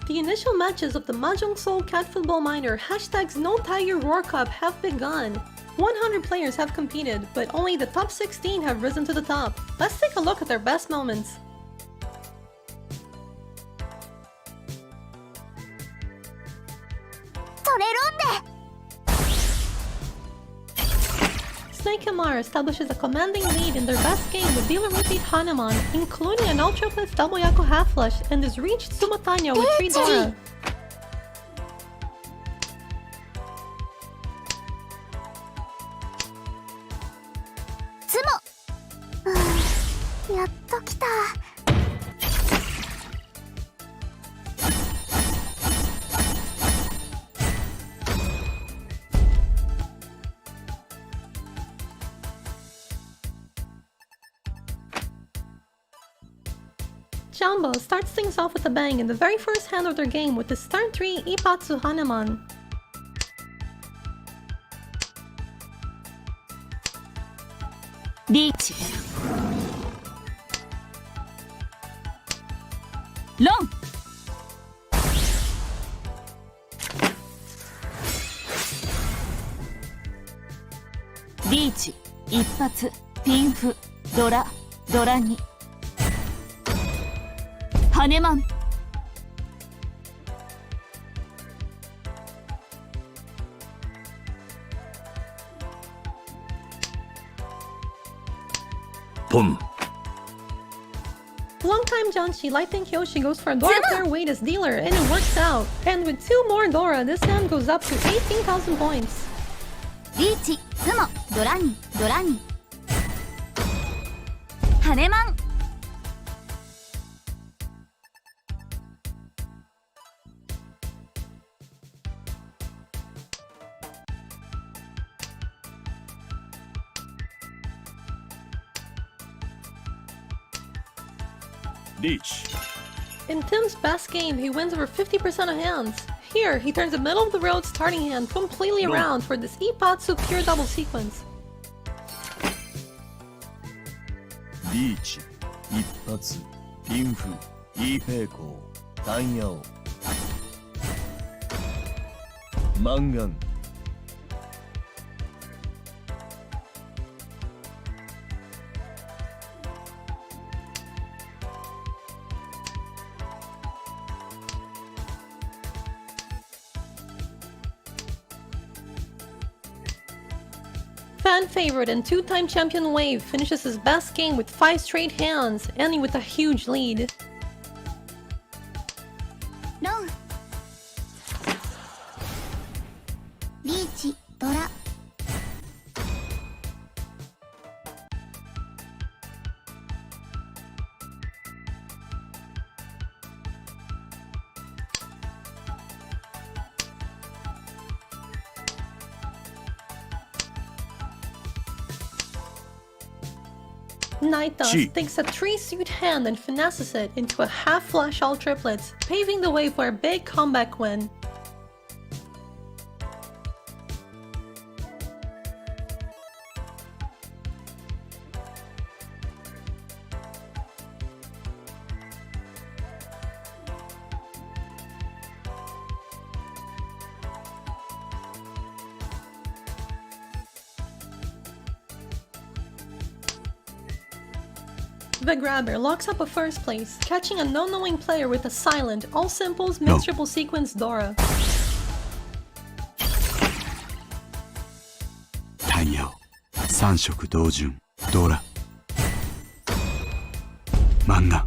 The initial matches of the Mahjong Soul CatFootBallMinor #NoTiger Roar Cup have begun. 100 players have competed, but only the top 16 have risen to the top. Let's take a look at their best moments. Snake Hamar establishes a commanding lead in their best game with dealer repeat Hanuman, including an Ultra Blitz double Yako half flush, and is reached Sumatanya with 3 Dora. Jumbo starts things off with a bang in the very first hand of their game with his turn 3 Ipatsu Hanuman. Reach. Long. Reach. 一発ピンフドラドラにハネマンポン Longtime Janshi Lightning Kyoshi goes for a Dora player weight as dealer, and it works out. And with 2 more Dora, this hand goes up to 18,000 points. リーチツモドラにドラにハネマンReach. In Tim's best game, he wins over 50% of hands. Here, he turns the middle of the road starting hand completely around for this Ipatsu pure double sequence. Reach. 一発ピンフイーペイコータンヤオマンガンFan favorite and 2-time champion Wave finishes his best game with 5 straight hands, ending with a huge lead. ロンリーチドラNaita Cheat. takes a 3-suit hand and finesses it into a half-flush all triplets, paving the way for a big comeback win. The grabber locks up a first place, catching a no-knowing player with a silent, all simples mixed triple sequence Dora. タンヤオ3色同順ドラ漫画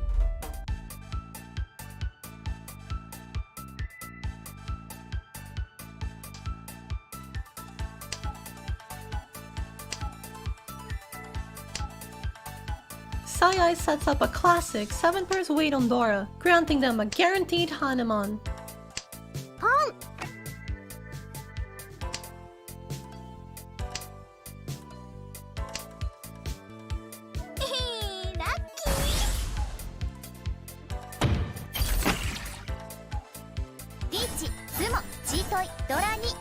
Sai sets up a classic 7 pairs weight on Dora, granting them a guaranteed Hanuman. ポンラッキーリーチツモチートイドラに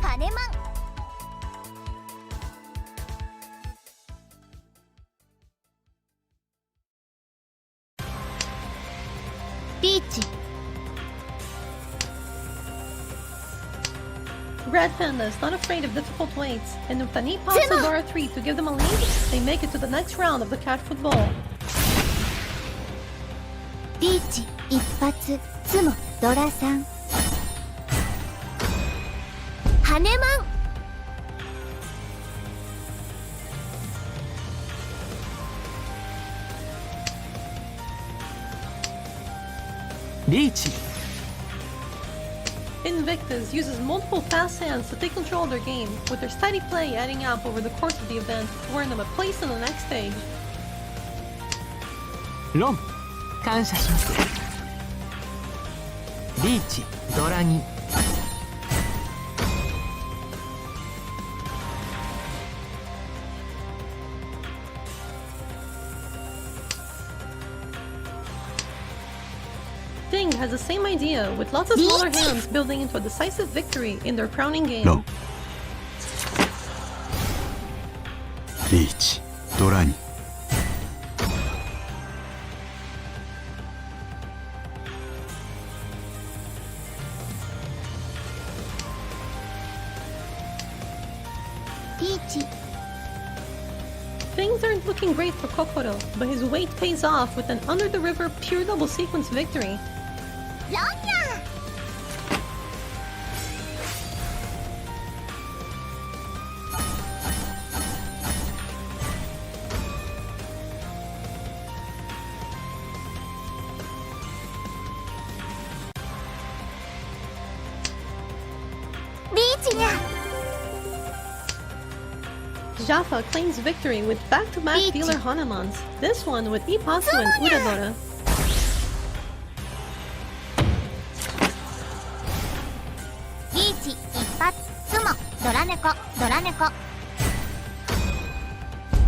ハネマンリーチ Red Panda is not afraid of difficult weights, and if Tani pops a Dora 3 to give them a lead, they make it to the next round of the Catfood Bowl. リーチ一発ツモドラさんハネマン リーチ Invictus uses multiple fast hands to take control of their game, with their steady play adding up over the course of the event to earn them a place in the next stage. ロン感謝しますリーチドラ2 Ding has the same idea, with lots of smaller hands building into a decisive victory in their crowning game. ロンリーチドラに リーチ Things aren't looking great for Kokoro, but his weight pays off with an under-the-river pure double sequence victory. ロンナリーチにゃ Jaffa claims victory with back-to-back Beat. dealer Hanamans, this one with Ipatsu and Udadora. リーチ一発ツモドラネコドラネコ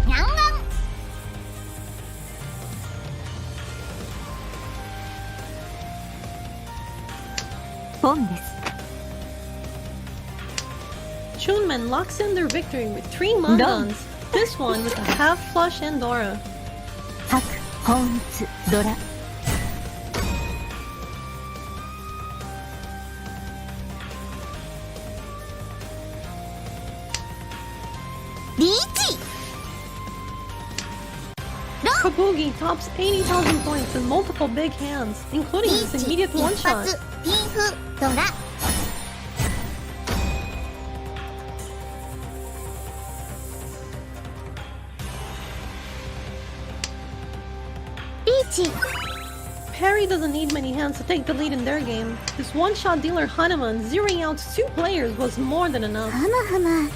ニャンガン ポンです Chunmen locks in their victory with 3 Mangans, this one with a half-flush Endora. 白本一ドラリーチ Kabugi tops 80,000 points in multiple big hands, including リ his ーチ immediate 一 one-shot. 発ピンフドラリーチ Perry doesn't need many hands to take the lead in their game. His one-shot dealer Hanuman zeroing out 2 players was more than enough. ふむふむ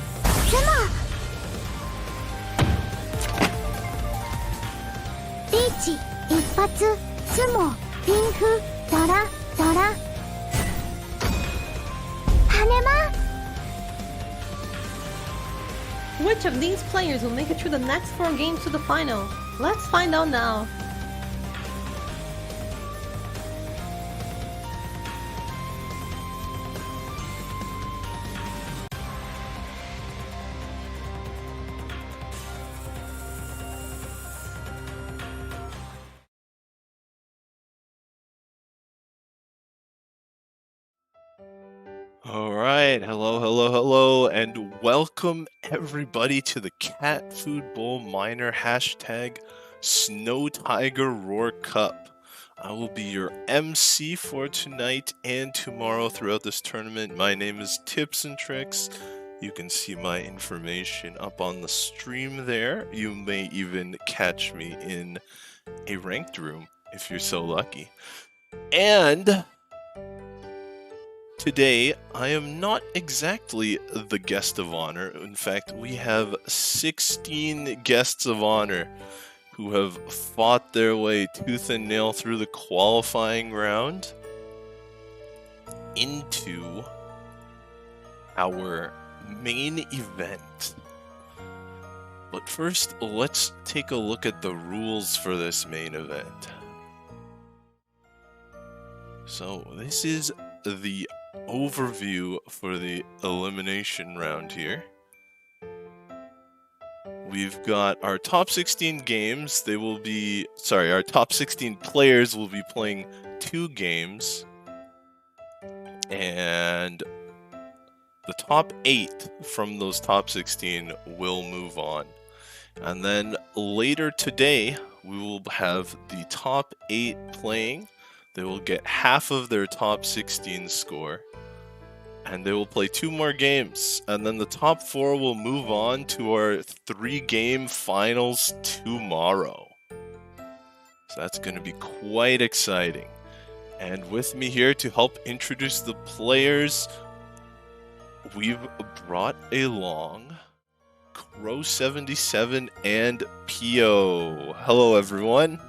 ツモリーチ一発ツモピンフドラドラハネマ Which of these players will make it through the next 4 games to the final? Let's find out now. All right, hello, and welcome everybody to the Catfood Bowl Minor hashtag Snow Tiger Roar Cup. I will be your MC for tonight and tomorrow throughout this tournament. My name is Tips and Tricks. You can see my information up on the stream there. You may even catch me in a ranked room if you're so lucky. And today, I am not exactly the guest of honor. In fact, we have 16 guests of honor who have fought their way tooth and nail through the qualifying round into our main event. But first, let's take a look at the rules for this main event. So, this is the overview for the elimination round here. We've got our top 16 games. Our top 16 players will be playing 2 games, and the top 8 from those top 16 will move on. And then later today, we will have the top 8 playing. They will get half of their top 16 score, and they will play 2 more games. And then the top 4 will move on to our 3-game finals tomorrow. So that's going to be quite exciting. And with me here to help introduce the players, we've brought along Crow77 and Pio. Hello, everyone.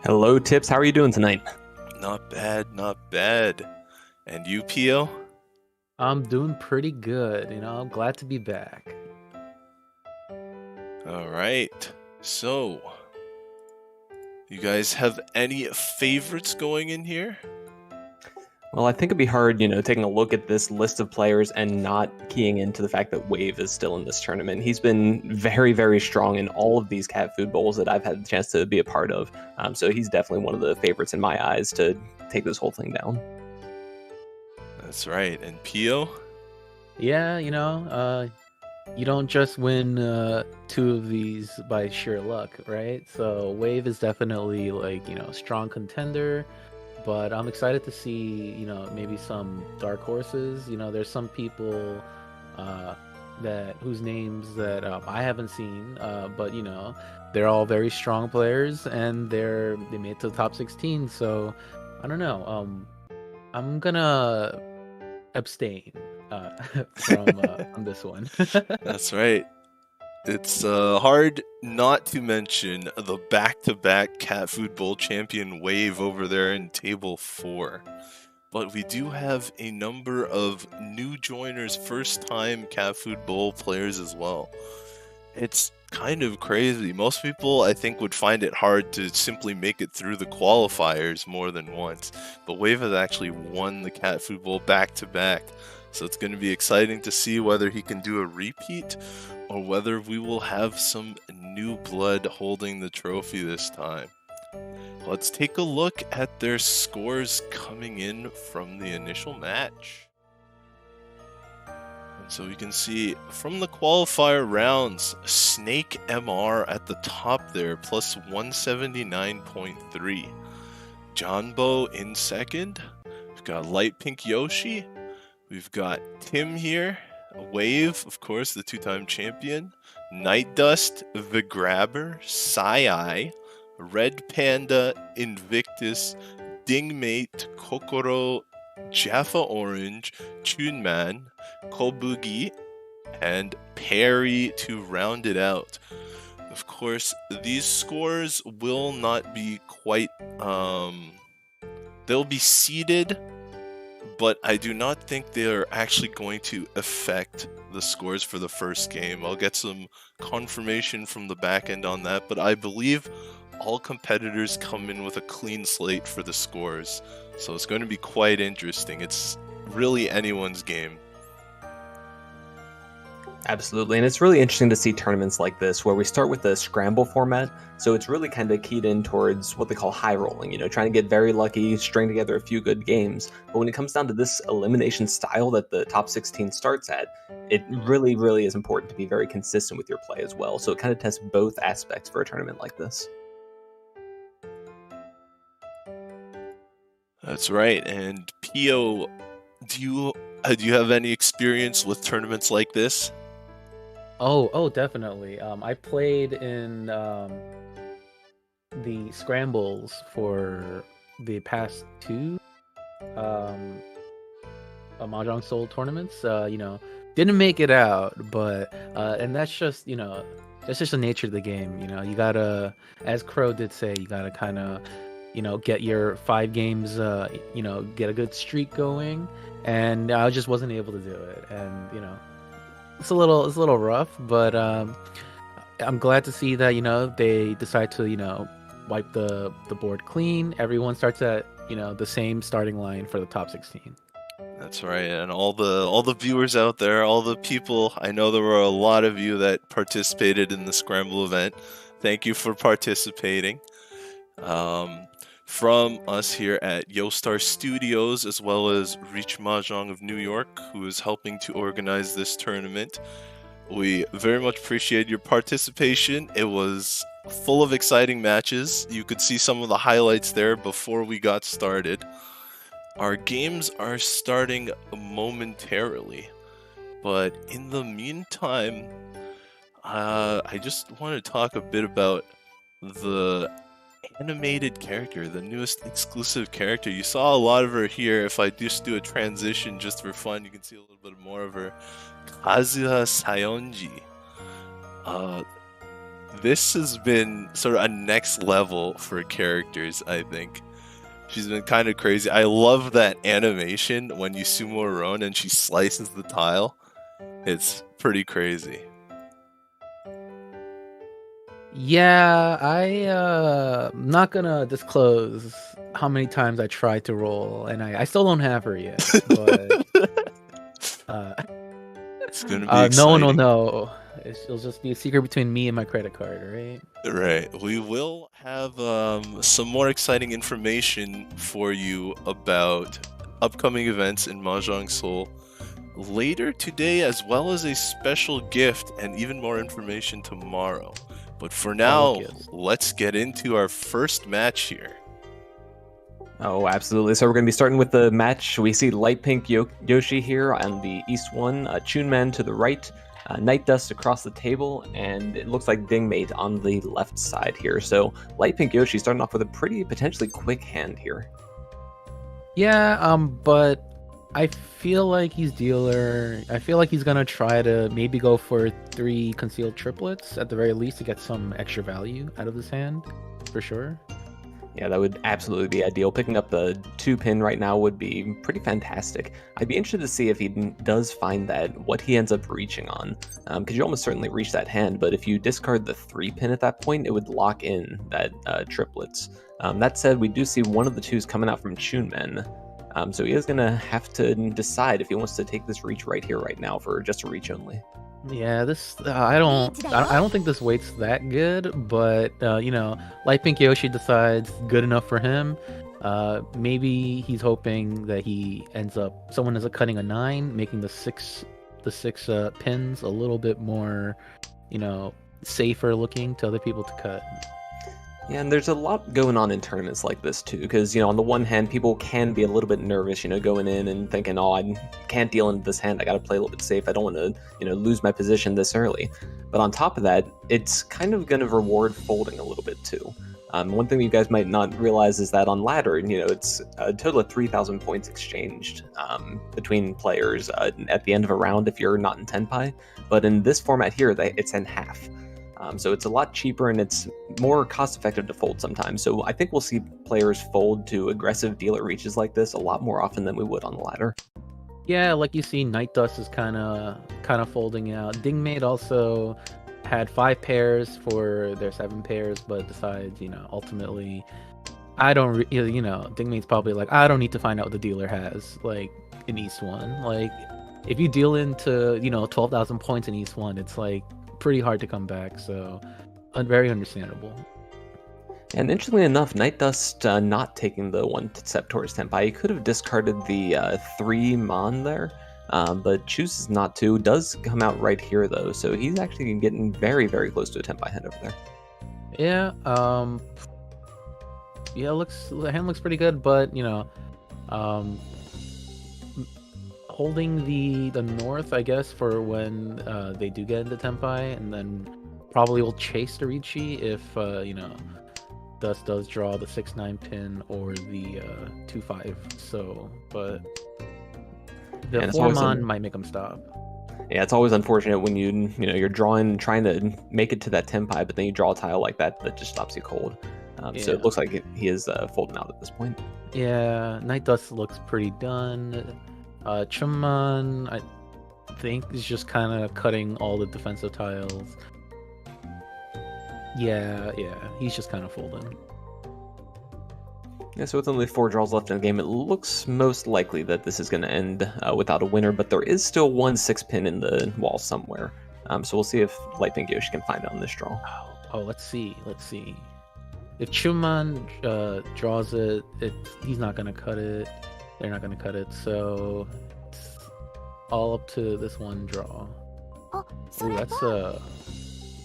Hello, Tips. How are you doing tonight? Not bad, not bad. And you, Pio? I'm doing pretty good. I'm glad to be back. All right. So, you guys have any favorites going in here? Well, I think it'd be hard, taking a look at this list of players and not keying into the fact that Wave is still in this tournament. He's been very, very strong in all of these cat food bowls that I've had the chance to be a part of. So he's definitely one of the favorites in my eyes to take this whole thing down. That's right. And Pio? Yeah, you don't just win 2 of these by sheer luck, right? So Wave is definitely a strong contender. But I'm excited to see, maybe some dark horses. There's some people whose names that I haven't seen, but they're all very strong players, and they made it to the top 16. So I don't know. I'm gonna abstain from this one. That's right. It's hard not to mention the back-to-back Cat Food Bowl champion Wave over there in Table 4. But we do have a number of new joiners, first-time Cat Food Bowl players as well. It's kind of crazy. Most people, I think, would find it hard to simply make it through the qualifiers more than once. But Wave has actually won the Cat Food Bowl back-to-back. So it's going to be exciting to see whether he can do a repeat or whether we will have some new blood holding the trophy this time. Let's take a look at their scores coming in from the initial match. And so we can see from the qualifier rounds, Snake MR at the top there, plus 179.3. Johnbo in second. We've got Light Pink Yoshi. We've got Tim here. Wave, of course, the 2-time champion. Night Dust, The Grabber, Sai, Red Panda, Invictus, Dingmate, Kokoro, Jaffa Orange, Chunman, Kobugi, and Perry to round it out. Of course, these scores will not be quite, they'll be seeded, but I do not think they are actually going to affect the scores for the first game. I'll get some confirmation from the back end on that, but I believe all competitors come in with a clean slate for the scores. So it's going to be quite interesting. It's really anyone's game. Absolutely, and it's really interesting to see tournaments like this where we start with the scramble format, so it's really kind of keyed in towards what they call high rolling, trying to get very lucky, string together a few good games. But when it comes down to this elimination style that the top 16 starts at, it really, really is important to be very consistent with your play as well, so it kind of tests both aspects for a tournament like this. That's right, and Pio, do you have any experience with tournaments like this? Oh, definitely. I played in the scrambles for the past 2 Mahjong Soul tournaments. Didn't make it out, but and that's just the nature of the game. You gotta, as Crow did say, you gotta kind of get your 5 games, get a good streak going, and I just wasn't able to do it, and it's a little rough, but I'm glad to see that they decide to wipe the board clean. Everyone starts at the same starting line for the top 16. That's right, and all the viewers out there, all the people, I know there were a lot of you that participated in the Scramble event. Thank you for participating. from us here at Yostar Studios, as well as Mahjong of New York, who is helping to organize this tournament. We very much appreciate your participation. It was full of exciting matches. You could see some of the highlights there before we got started. Our games are starting momentarily, but in the meantime, I just want to talk a bit about the animated character, the newest exclusive character. You saw a lot of her here. If I just do a transition just for fun, you can see a little bit more of her. Kazuha Sayonji. This has been sort of a next level for characters, I think. She's been kind of crazy. I love that animation when you sumo her own and she slices the tile. It's pretty crazy. Yeah, I'm not gonna disclose how many times I tried to roll, and I still don't have her yet. But it's gonna be exciting. no one will know. It'll just be a secret between me and my credit card, right? Right. We will have some more exciting information for you about upcoming events in Mahjong Soul later today, as well as a special gift and even more information tomorrow. But for now, let's get into our first match here. Oh, absolutely. So we're going to be starting with the match. We see Light Pink Yoshi here on the east one, Chunman to the right, Night Dust across the table, and it looks like Dingmate on the left side here. So Light Pink Yoshi starting off with a pretty potentially quick hand here. Yeah, but I feel like he's dealer. I feel like he's gonna try to maybe go for 3 concealed triplets at the very least to get some extra value out of his hand, for sure. Yeah, that would absolutely be ideal. Picking up the 2-pin right now would be pretty fantastic. I'd be interested to see if he does find that, what he ends up reaching on. Because you almost certainly reach that hand, but if you discard the 3-pin at that point, it would lock in that triplets. That said, we do see one of the 2s coming out from Chunmen. So he is going to have to decide if he wants to take this reach right here, right now, for just a reach only. Yeah, this I don't think this weight's that good, but you know, Light Pink Yoshi decides good enough for him. Maybe he's hoping that someone ends up cutting a 9, making the six pins a little bit more, you know, safer looking to other people to cut. Yeah, and there's a lot going on in tournaments like this too, because, you know, on the one hand, people can be a little bit nervous, you know, going in and thinking, oh, I can't deal into this hand, I gotta play a little bit safe, I don't want to, you know, lose my position this early. But on top of that, it's kind of going to reward folding a little bit too. One thing that you guys might not realize is that on ladder, you know, it's a total of 3,000 points exchanged between players at the end of a round if you're not in Tenpai. But in this format here, it's in half. So it's a lot cheaper and it's more cost-effective to fold sometimes. So I think we'll see players fold to aggressive dealer reaches like this a lot more often than we would on the ladder. Yeah, like you see, Night Dust is kind of folding out. Dingmate also had 5 pairs for their 7 pairs, but decides, you know, ultimately, you know, Dingmate's probably like, I don't need to find out what the dealer has, like, in East 1. Like, if you deal into, you know, 12,000 points in East 1, it's like pretty hard to come back, so very understandable. And interestingly enough, Night Dust not taking the 1 step towards Tenpai. He could have discarded the 3 Mon there, but chooses not to. Does come out right here though, so he's actually getting very, very close to a Tenpai hand over there. Yeah, yeah, the hand looks pretty good, but you know, holding the north, I guess, for when they do get into Tenpai, and then probably will chase the Riichi if you know, Dust does draw the 6-9 pin or the 2-5. So, but the 4-mon might make him stop. Yeah, it's always unfortunate when you're trying to make it to that Tenpai, but then you draw a tile like that just stops you cold. So it looks like he is folding out at this point. Yeah, Night Dust looks pretty done. Chunman, I think, is just kind of cutting all the defensive tiles. Yeah, he's just kind of folding. Yeah, so with only 4 draws left in the game, it looks most likely that this is going to end without a winner, but there is still 1 6-pin in the wall somewhere. So we'll see if Light Pink Yoshi can find it on this draw. Oh, let's see. if Chuman draws it, he's not gonna cut it. They're not gonna cut it. So it's all up to this one draw. あ、そ Ooh, れ that's は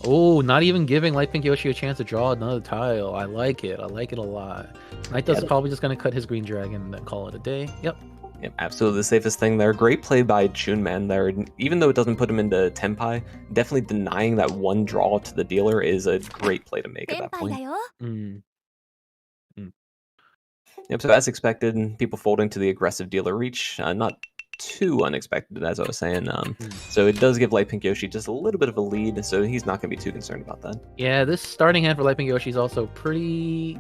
Oh, not even giving Light Pink Yoshi a chance to draw another tile. I like it. I like it a lot. Night Dust is probably just gonna cut his green dragon and then call it a day. Yep. Yep, absolutely the safest thing there. Great play by Chunman there. Even though it doesn't put him into Tenpai, definitely denying that one draw to the dealer is a great play to make at 天 that 杯 point. だよ。 Mm. Yep, so as expected, people folding to the aggressive dealer reach. Not too unexpected, as I was saying. So it does give Light Pink Yoshi just a little bit of a lead, so he's not going to be too concerned about that. Yeah, this starting hand for Light Pink Yoshi is also pretty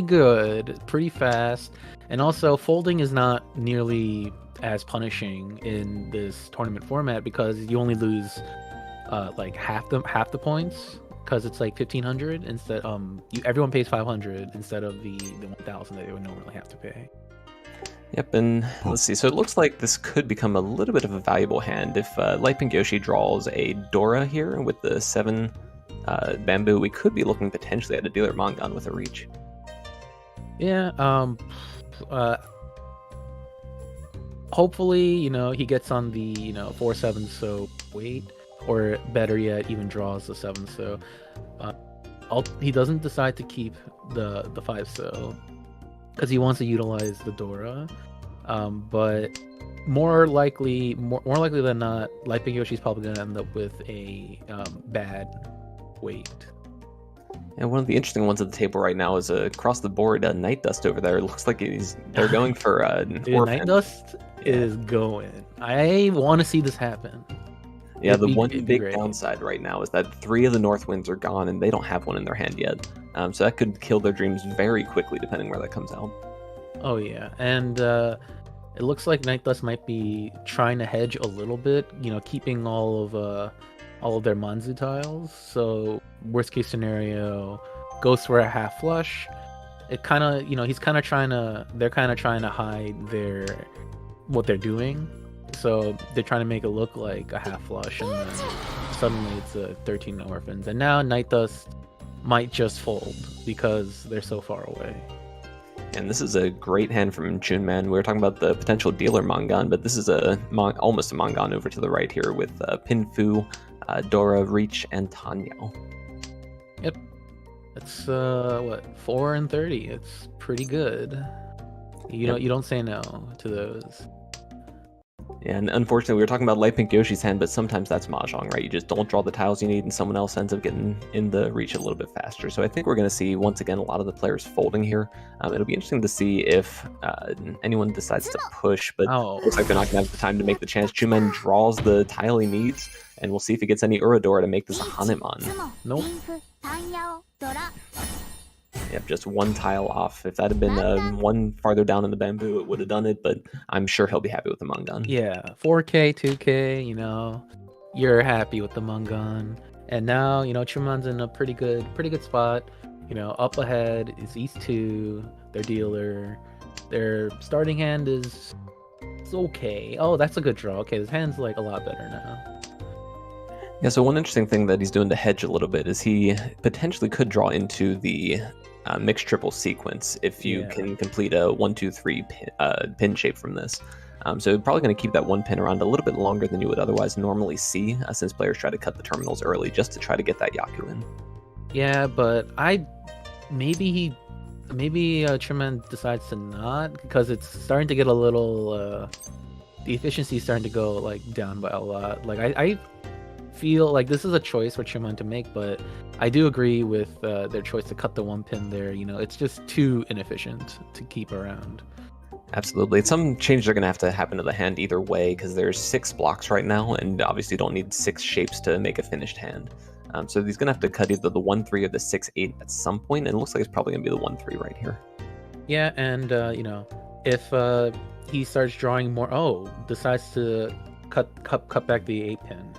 good, pretty fast, and also folding is not nearly as punishing in this tournament format because you only lose like half the points because it's like 1,500 instead. Everyone pays 500 instead of the 1,000 that they would normally have to pay. Yep, and let's see. So it looks like this could become a little bit of a valuable hand. If Light Pink Yoshi draws a Dora here with the 7 bamboo, we could be looking potentially at a dealer Mangan with a reach. Yeah, hopefully, he gets on the, 4/7 so wait, or better yet, even draws the 7 so. He doesn't decide to keep the 5 so because he wants to utilize the Dora, but more likely than not, Light Pink Yoshi's probably gonna end up with a bad wait. And one of the interesting ones at the table right now is across the board, Night Dust over there. It looks like they're going for Dude, Night Dust is going. I want to see this happen. Yeah, the one big downside right now is that 3 of the North Winds are gone and they don't have one in their hand yet. So that could kill their dreams very quickly depending where that comes out. Oh yeah, and it looks like Night Dust might be trying to hedge a little bit, keeping all of their Manzu tiles. So worst case scenario, goes for a half flush. It kind of, they're kind of trying to hide what they're doing. So they're trying to make it look like a half flush, and then suddenly it's a 13 orphans. And now Night Dust might just fold because they're so far away. And this is a great hand from Chunman. We were talking about the potential dealer Mangan, but this is almost a Mangan over to the right here with Pinfu, Dora, Reach, and Tanyao. Yep. It's 4 and 30. It's pretty good. You don't say no to those. Yeah, and unfortunately, we were talking about Light Pink Yoshi's hand, but sometimes that's Mahjong, right? You just don't draw the tiles you need, and someone else ends up getting in the reach a little bit faster. So I think we're going to see, once again, a lot of the players folding here. It'll be interesting to see if anyone decides to push, but it looks like they're not going to have the time to make the chance. Chumen draws the tile he needs, and we'll see if he gets any Uradora to make this a Hanuman. Nope. Yep, just one tile off. If that had been one farther down in the bamboo, it would have done it, but I'm sure he'll be happy with the Mangan. Yeah, 4K, 2K, you're happy with the Mangan. And now, Chuman's in a pretty good spot. Up ahead is East 2, their dealer. Their starting hand is okay. Oh, that's a good draw. Okay, his hand's like a lot better now. Yeah, so one interesting thing that he's doing to hedge a little bit is he potentially could draw into the mixed triple sequence if you can complete a 1-2-3 pin shape from this. So probably going to keep that one pin around a little bit longer than you would otherwise normally see, since players try to cut the terminals early just to try to get that Yaku in. Yeah, but maybe Chuman decides to not, because it's starting to get a little the efficiency is starting to go down by a lot. I feel like this is a choice for Chuman to make, but I do agree with their choice to cut the one pin there. It's just too inefficient to keep around. Absolutely. Some changes are going to have to happen to the hand either way, because there's 6 blocks right now, and obviously you don't need 6 shapes to make a finished hand. So he's going to have to cut either the 1-3 or the 6-8 at some point, and it looks like it's probably going to be the 1-3 right here. Yeah, and if he starts drawing more, decides to cut back the 8 pin.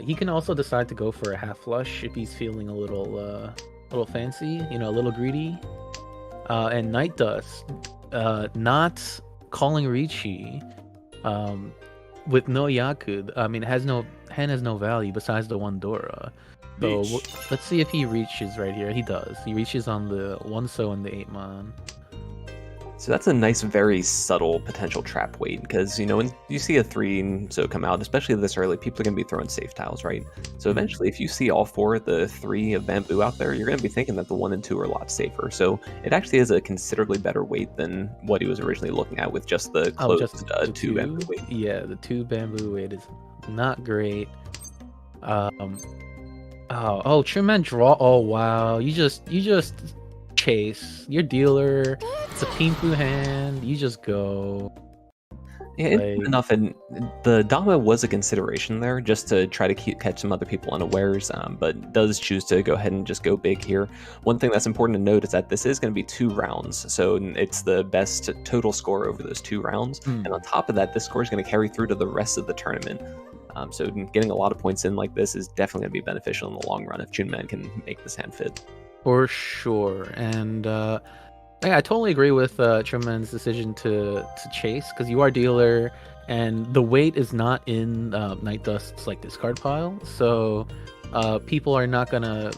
He can also decide to go for a half flush if he's feeling a little fancy, a little greedy. And Night Dust, not calling Richi, with no Yaku. I mean, hand has no value besides the one Dora. So Reach. let's see if he reaches right here. He does. He reaches on the 1-so and the 8-mon. So that's a nice, very subtle potential trap weight, because, you know, when you see a 3-so come out, especially this early, people are going to be throwing safe tiles, right? So eventually, if you see all 4 of the 3 of bamboo out there, you're going to be thinking that the 1 and 2 are a lot safer. So it actually is a considerably better weight than what he was originally looking at with just the Oh, closed just the 2 bamboo weight. Yeah, the 2 bamboo weight is not great. True Man draw. Oh wow, you just chase your dealer. It's a Pinfu hand. You just go. Yeah, interesting enough, and the Dama was a consideration there, just to try to catch some other people unawares, but does choose to go ahead and just go big here. One thing that's important to note is that this is going to be 2 rounds, so it's the best total score over those 2 rounds, and on top of that, this score is going to carry through to the rest of the tournament. So getting a lot of points in like this is definitely going to be beneficial in the long run if Junman can make this hand fit. For sure, and yeah, I totally agree with Truman's decision to chase, because you are dealer, and the weight is not in Night Dust's like discard pile, so people are not gonna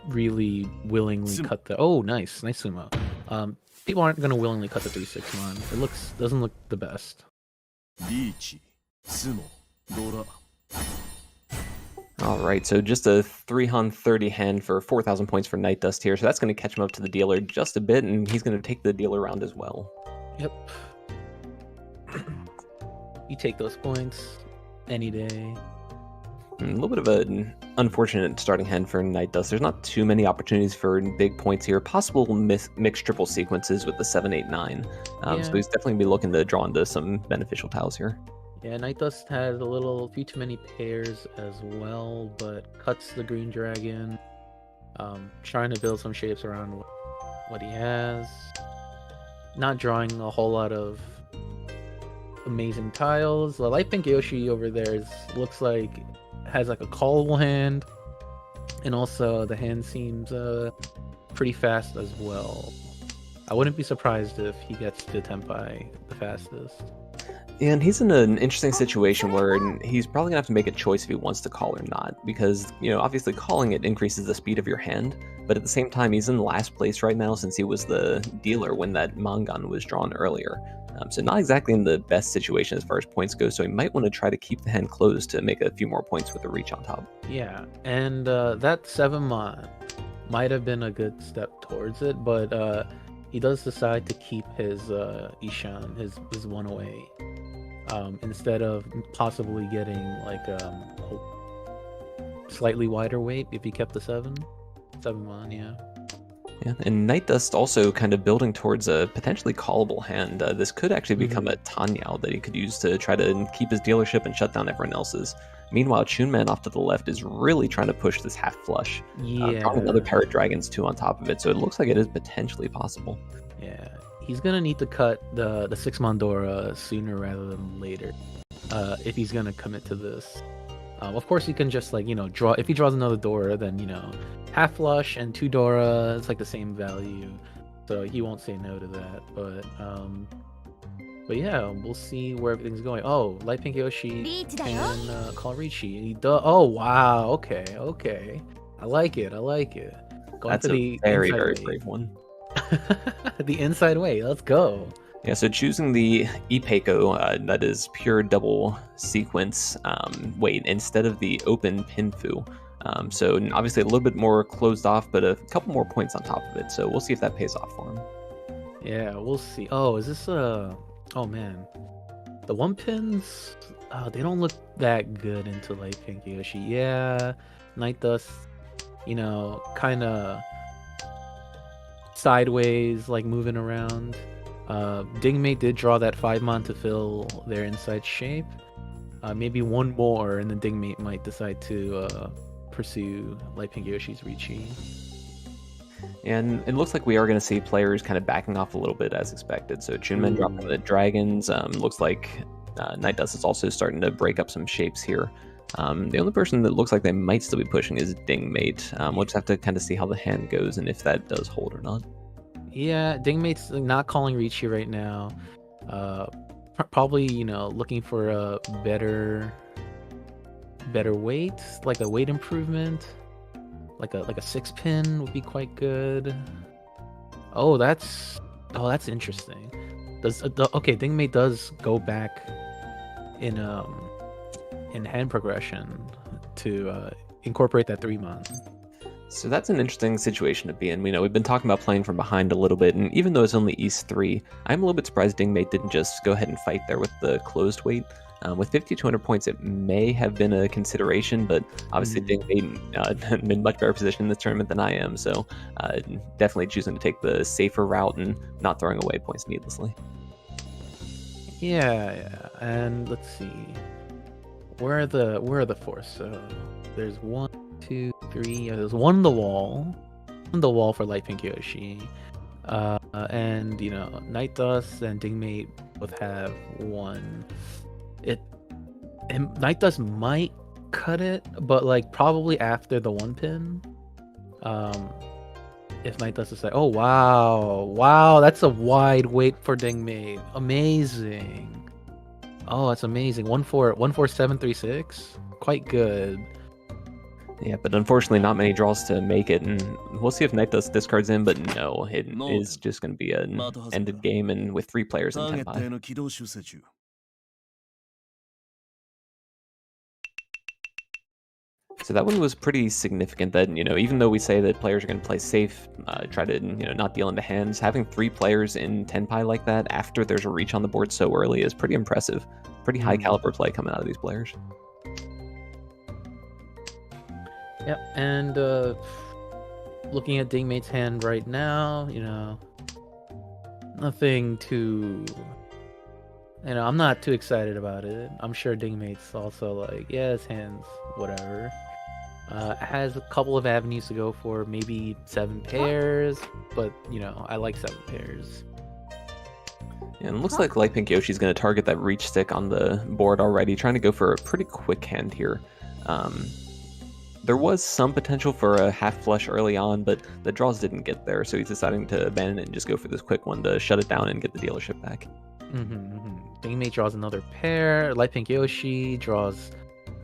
really willingly cut the. Oh, nice sumo. People aren't gonna willingly cut the 3/6 mon. Doesn't look the best. Reach. Sumo. Dora. Alright, so just a 330 hand for 4,000 points for Night Dust here, so that's going to catch him up to the dealer just a bit, and he's going to take the dealer round as well. Yep. You take those points any day. A little bit of an unfortunate starting hand for Night Dust. There's not too many opportunities for big points here. Possible mixed triple sequences with the 7, 8, 9. So he's definitely going to be looking to draw into some beneficial tiles here. Yeah, Night Dust has a few too many pairs as well, but cuts the green dragon. Trying to build some shapes around what he has. Not drawing a whole lot of amazing tiles. The light pink Yoshi over there looks like has like a callable hand, and also the hand seems pretty fast as well. I wouldn't be surprised if he gets to Tenpai the fastest. And he's in an interesting situation where he's probably gonna have to make a choice if he wants to call or not, because, you know, obviously calling it increases the speed of your hand, but at the same time he's in last place right now since he was the dealer when that Mangan was drawn earlier. So not exactly in the best situation as far as points go, so he might want to try to keep the hand closed to make a few more points with the reach on top. Yeah, and that 7-mon might have been a good step towards it, but he does decide to keep his Ishan, his 1 away. Instead of possibly getting like a slightly wider weight if he kept the 7-mon, yeah. Yeah, and Night Dust also kind of building towards a potentially callable hand. This could actually become a Tanyao that he could use to try to keep his dealership and shut down everyone else's. Meanwhile, Chunman off to the left is really trying to push this half flush. Drawing another pair of dragons too on top of it, so it looks like it is potentially possible. Yeah, he's gonna need to cut the 6 Mandora sooner rather than later, if he's gonna commit to this. Of course, he can just like, you know, draw. If he draws another Dora, then, you know, half flush and 2 Dora, it's like the same value, so he won't say no to that. But yeah, we'll see where everything's going. Oh, Light Pink Yoshi can call Riichi. Oh wow, okay, I like it. Going That's to a the very inside way. brave one. The inside way, let's go. Yeah, so choosing the Ipeiko, that is pure double sequence weight instead of the open Pinfu. So obviously a little bit more closed off, but a couple more points on top of it. So we'll see if that pays off for him. Yeah, we'll see. Oh, is this oh man, the 1-pins, they don't look that good into Light Pink Yoshi. Yeah, Night Dust, you know, kind of sideways, like moving around. Dingmate did draw that 5-mon to fill their inside shape. Maybe one more, and then Dingmate might decide to pursue Light Pink Yoshi's Riichi. And it looks like we are going to see players kind of backing off a little bit as expected. So Chunman dropping the dragons. Looks like Night Dust is also starting to break up some shapes here. The only person that looks like they might still be pushing is Dingmate. We'll just have to kind of see how the hand goes and if that does hold or not. Yeah, Dingmate's not calling Riichi right now. Probably, you know, looking for a better weight, like a weight improvement. like a 6-pin would be quite good. Oh, that's interesting. Okay, Dingmate does go back in hand progression to incorporate that 3-mon. So that's an interesting situation to be in. We've been talking about playing from behind a little bit, and even though it's only East 3, I'm a little bit surprised Dingmate didn't just go ahead and fight there with the closed weight. With 5,200 points, it may have been a consideration, but obviously Dingmate in a much better position in this tournament than I am, so definitely choosing to take the safer route and not throwing away points needlessly. Yeah, and let's see, where are the force? So there's 1, 2, 3. Yeah, there's one on the wall for Light Pink Yoshi, and Night Dust and Dingmate both have 1. Night Dust might cut it, but like probably after the 1-pin. If Night Dust is like, oh wow, that's a wide weight for Dingmate. Amazing. Oh, that's amazing. 14736. Quite good. Yeah, but unfortunately not many draws to make it, and we'll see if Night Dust discards in, but no, it is just going to be an ended game, and with 3 players in Tenpai. So that one was pretty significant that, even though we say that players are going to play safe, try to, not deal into hands, having 3 players in Tenpai like that after there's a reach on the board so early is pretty impressive. Pretty high caliber play coming out of these players. Yep, and looking at Dingmate's hand right now, nothing too... I'm not too excited about it. I'm sure Dingmate's also like, yeah, his hand's whatever. Has a couple of avenues to go for, maybe 7 pairs, but, I like 7 pairs. And it looks like Light Pink Yoshi's going to target that reach stick on the board already, trying to go for a pretty quick hand here. There was some potential for a half flush early on, but the draws didn't get there, so he's deciding to abandon it and just go for this quick one to shut it down and get the dealership back. Dingmate draws another pair. Light Pink Yoshi draws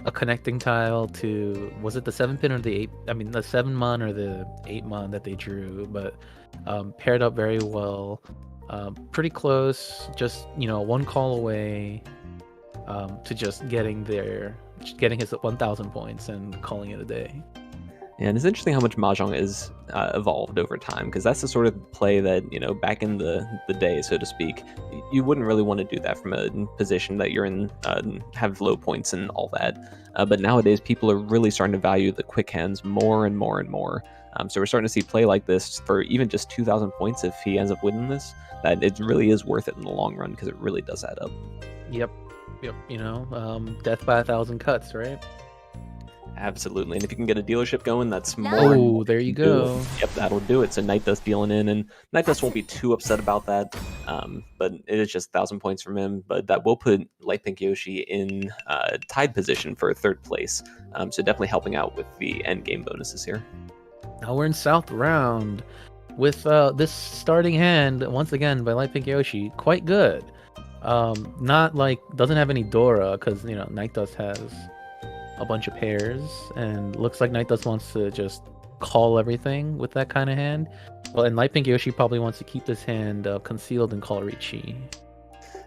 a connecting tile to, was it the 7-pin or the 8? I mean, the 7-mon or the 8-mon that they drew, but paired up very well. Pretty close, just 1 call away to just getting his 1,000 points and calling it a day. And it's interesting how much Mahjong has evolved over time, because that's the sort of play that, back in the day, so to speak, you wouldn't really want to do that from a position that you're in, have low points and all that. But nowadays, people are really starting to value the quick hands more and more and more. So we're starting to see play like this for even just 2,000 points if he ends up winning this, that it really is worth it in the long run, because it really does add up. Yep. Death by 1,000 cuts, right? Absolutely, and if you can get a dealership going, that's more. Oh, there you go. Yep, that'll do it. So Night Dust dealing in, and Night Dust won't be too upset about that. But it is just 1,000 points from him. But that will put Light Pink Yoshi in tied position for 3rd place. So definitely helping out with the end game bonuses here. Now we're in South Round with this starting hand once again by Light Pink Yoshi. Quite good. Not like doesn't have any Dora because Night Dust has a bunch of pairs, and looks like Night Dust wants to just call everything with that kind of hand. Well, and Light Pink Yoshi probably wants to keep this hand concealed and call Riichi.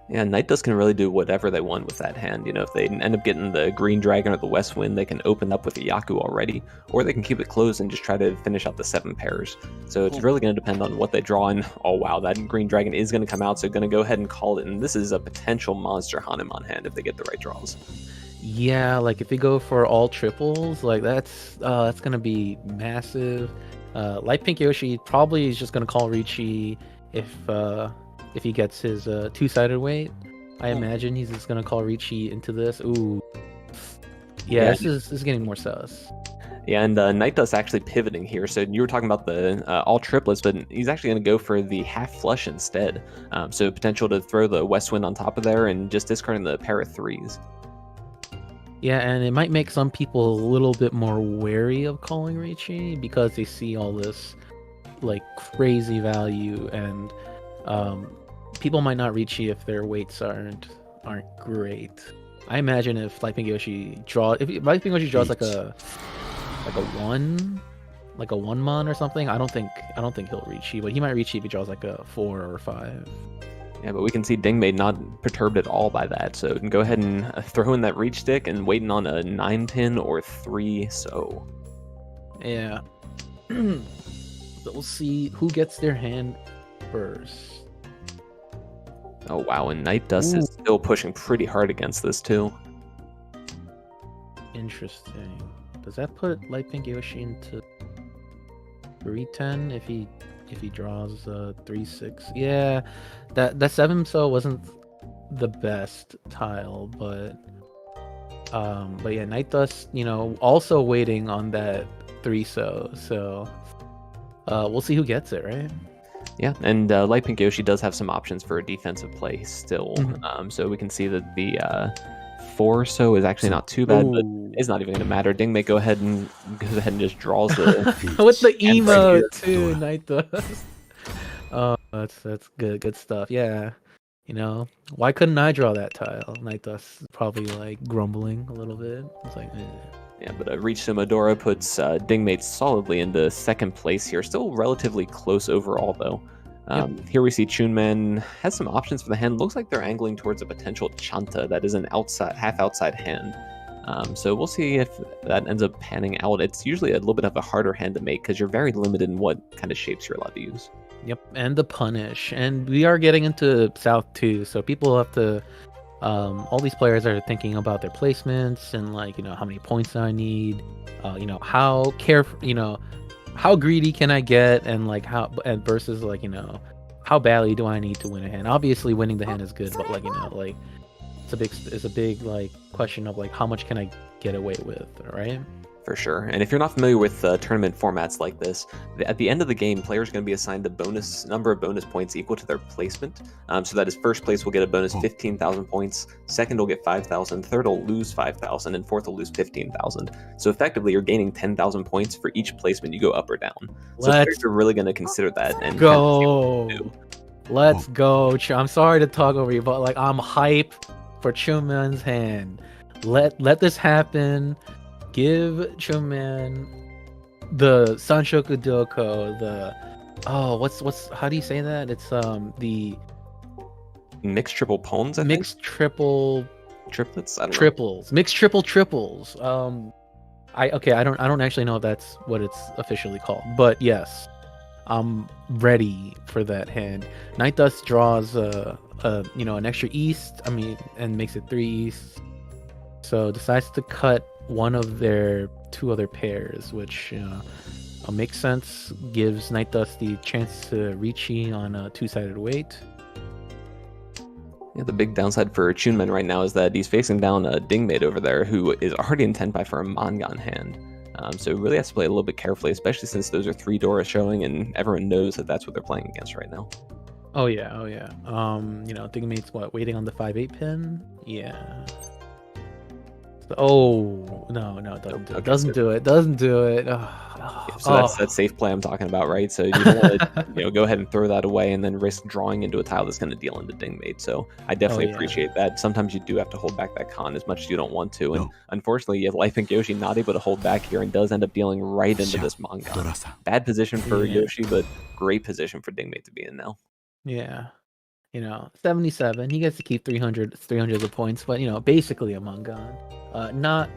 Yeah, Night Dust can really do whatever they want with that hand. If they end up getting the Green Dragon or the West Wind, they can open up with a Yaku already, or they can keep it closed and just try to finish out the 7 pairs. So it's really going to depend on what they draw, and oh wow, that Green Dragon is going to come out, so going to go ahead and call it, and this is a potential monster Hanuman hand if they get the right draws. Yeah, like if you go for all triples, like that's gonna be massive. Light Pink Yoshi probably is just gonna call Riichi if he gets his 2-sided weight. I imagine he's just gonna call Riichi into this. Ooh, yeah. This is getting more sus. Yeah, and Night Dust actually pivoting here. So you were talking about the all triplets, but he's actually going to go for the half flush instead. So potential to throw the West Wind on top of there and just discarding the pair of 3s. Yeah, and it might make some people a little bit more wary of calling Riichi because they see all this like crazy value, and people might not Riichi if their weights aren't great. I imagine if Light Pink Yoshi draws like a 1, like a 1-mon or something, I don't think he'll reach Chi, but he might reach Chi if he draws like a 4 or 5. Yeah, but we can see Dingmate not perturbed at all by that, so go ahead and throw in that reach stick and waiting on a 9-pin or 3 so. Yeah. So we'll see who gets their hand first. Oh wow, and Night Dust is still pushing pretty hard against this too. Interesting. Does that put Light Pink Yoshi into 310 if he draws 3-6? Yeah, that 7 so wasn't the best tile, but yeah, Night Dust, also waiting on that 3 so we'll see who gets it, right? Yeah, and Light Pink Yoshi does have some options for a defensive play still. So we can see that the 4 so is actually not too bad, but it's not even going to matter. Dingmate goes ahead and just draws the with the emote too, Night Dust. Oh, that's good stuff. Yeah, why couldn't I draw that tile? Night Dust is probably like grumbling a little bit. It's like, Yeah, but Reach Sumodora puts Dingmate solidly into 2nd place here. Still relatively close overall, though. Here we see Chunman has some options for the hand. Looks like they're angling towards a potential Chanta that is an half outside hand. So we'll see if that ends up panning out. It's usually a little bit of a harder hand to make because you're very limited in what kind of shapes you're allowed to use. Yep, and the punish. And we are getting into South too, so people have to... all these players are thinking about their placements and how many points I need, how how greedy can I get, and versus how badly do I need to win a hand. Obviously winning the hand is good, but it's a big question of how much can I get away with, right? For sure. And if you're not familiar with tournament formats like this, at the end of the game, players are going to be assigned a number of bonus points equal to their placement. So that is first place will get a bonus 15,000 points, second will get 5,000, third will lose 5,000, and fourth will lose 15,000. So effectively, you're gaining 10,000 points for each placement you go up or down. So players are really going to consider that. And go. Let's go. I'm sorry to talk over you, but I'm hype for Chunman's hand. Let this happen. Give Chunman the Sanshoku Doko, how do you say that? It's the mixed triple pawns, I think? Mixed triple triplets? I don't know. Triples. Mixed triples. I don't actually know if that's what it's officially called, but yes. I'm ready for that hand. Night Dust draws an extra east, and makes it 3 east. So decides to cut one of their 2 other pairs, which makes sense. Gives Night Dust the chance to reach on a 2-sided weight. Yeah, the big downside for Chunman right now is that he's facing down a Dingmate over there who is already in 10 by for a Mangan hand. So he really has to play a little bit carefully, especially since those are 3 Doras showing, and everyone knows that that's what they're playing against right now. Oh yeah. Dingmate's waiting on the 5-8 pin? Yeah. Oh no, doesn't do it. So that's safe play I'm talking about, right? So you don't want to go ahead and throw that away and then risk drawing into a tile that's going to deal into Dingmate. So I definitely appreciate that. Sometimes you do have to hold back that con as much as you don't want to, and unfortunately, you have Light Pink Yoshi not able to hold back here and does end up dealing right into this manga. Bad position for Yoshi, but great position for Dingmate to be in now. Yeah. 77. He gets to keep 300 of points, but basically a Mangan. Not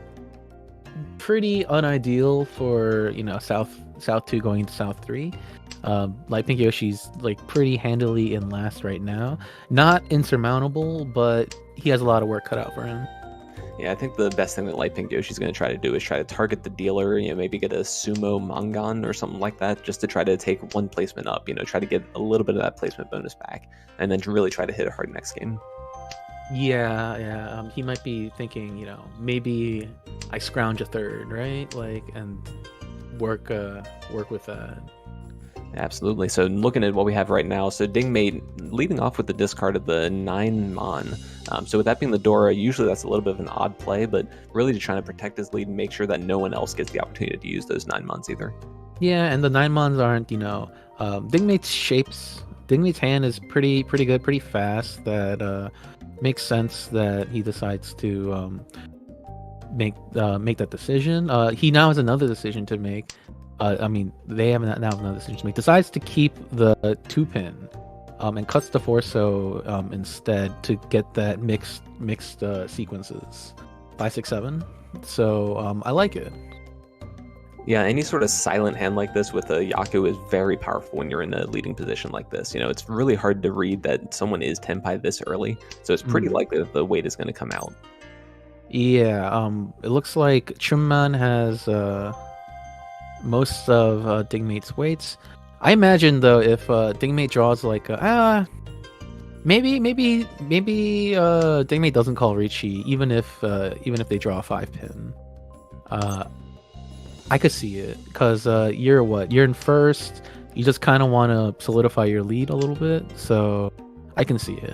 pretty unideal for South 2 going to South 3. Light Pink Yoshi's pretty handily in last right now. Not insurmountable, but he has a lot of work cut out for him. Yeah, I think the best thing that Light Pink Yoshi's going to try to do is try to target the dealer, maybe get a Sumo Mangan or something like that, just to try to take one placement up, try to get a little bit of that placement bonus back, and then to really try to hit it hard next game. Yeah. He might be thinking, maybe I scrounge a 3rd, right? And work with that. Absolutely. So looking at what we have right now, so Dingmate leading off with the discard of the 9-mon. So with that being the Dora, usually that's a little bit of an odd play, but really to try to protect his lead and make sure that no one else gets the opportunity to use those 9-mons either. Yeah, and the 9-mons aren't, Dingmate's hand is pretty good, pretty fast. That makes sense that he decides to make that decision. He now has another decision to make. I mean, they have now another decision to make. Decides to keep the 2-pin, and cuts the 4-so instead to get that mixed sequences, 5, 6, 7. So I like it. Yeah, any sort of silent hand like this with a Yaku is very powerful when you're in a leading position like this. You know, it's really hard to read that someone is Tenpai this early, so it's pretty likely that the weight is going to come out. Yeah, it looks like Chunman has most of Dingmate's weights. I imagine though, if Dingmate draws like maybe Dingmate doesn't call Richie, even if they draw a 5-pin. I could see it, because you're in first. You just kind of want to solidify your lead a little bit, so I can see it.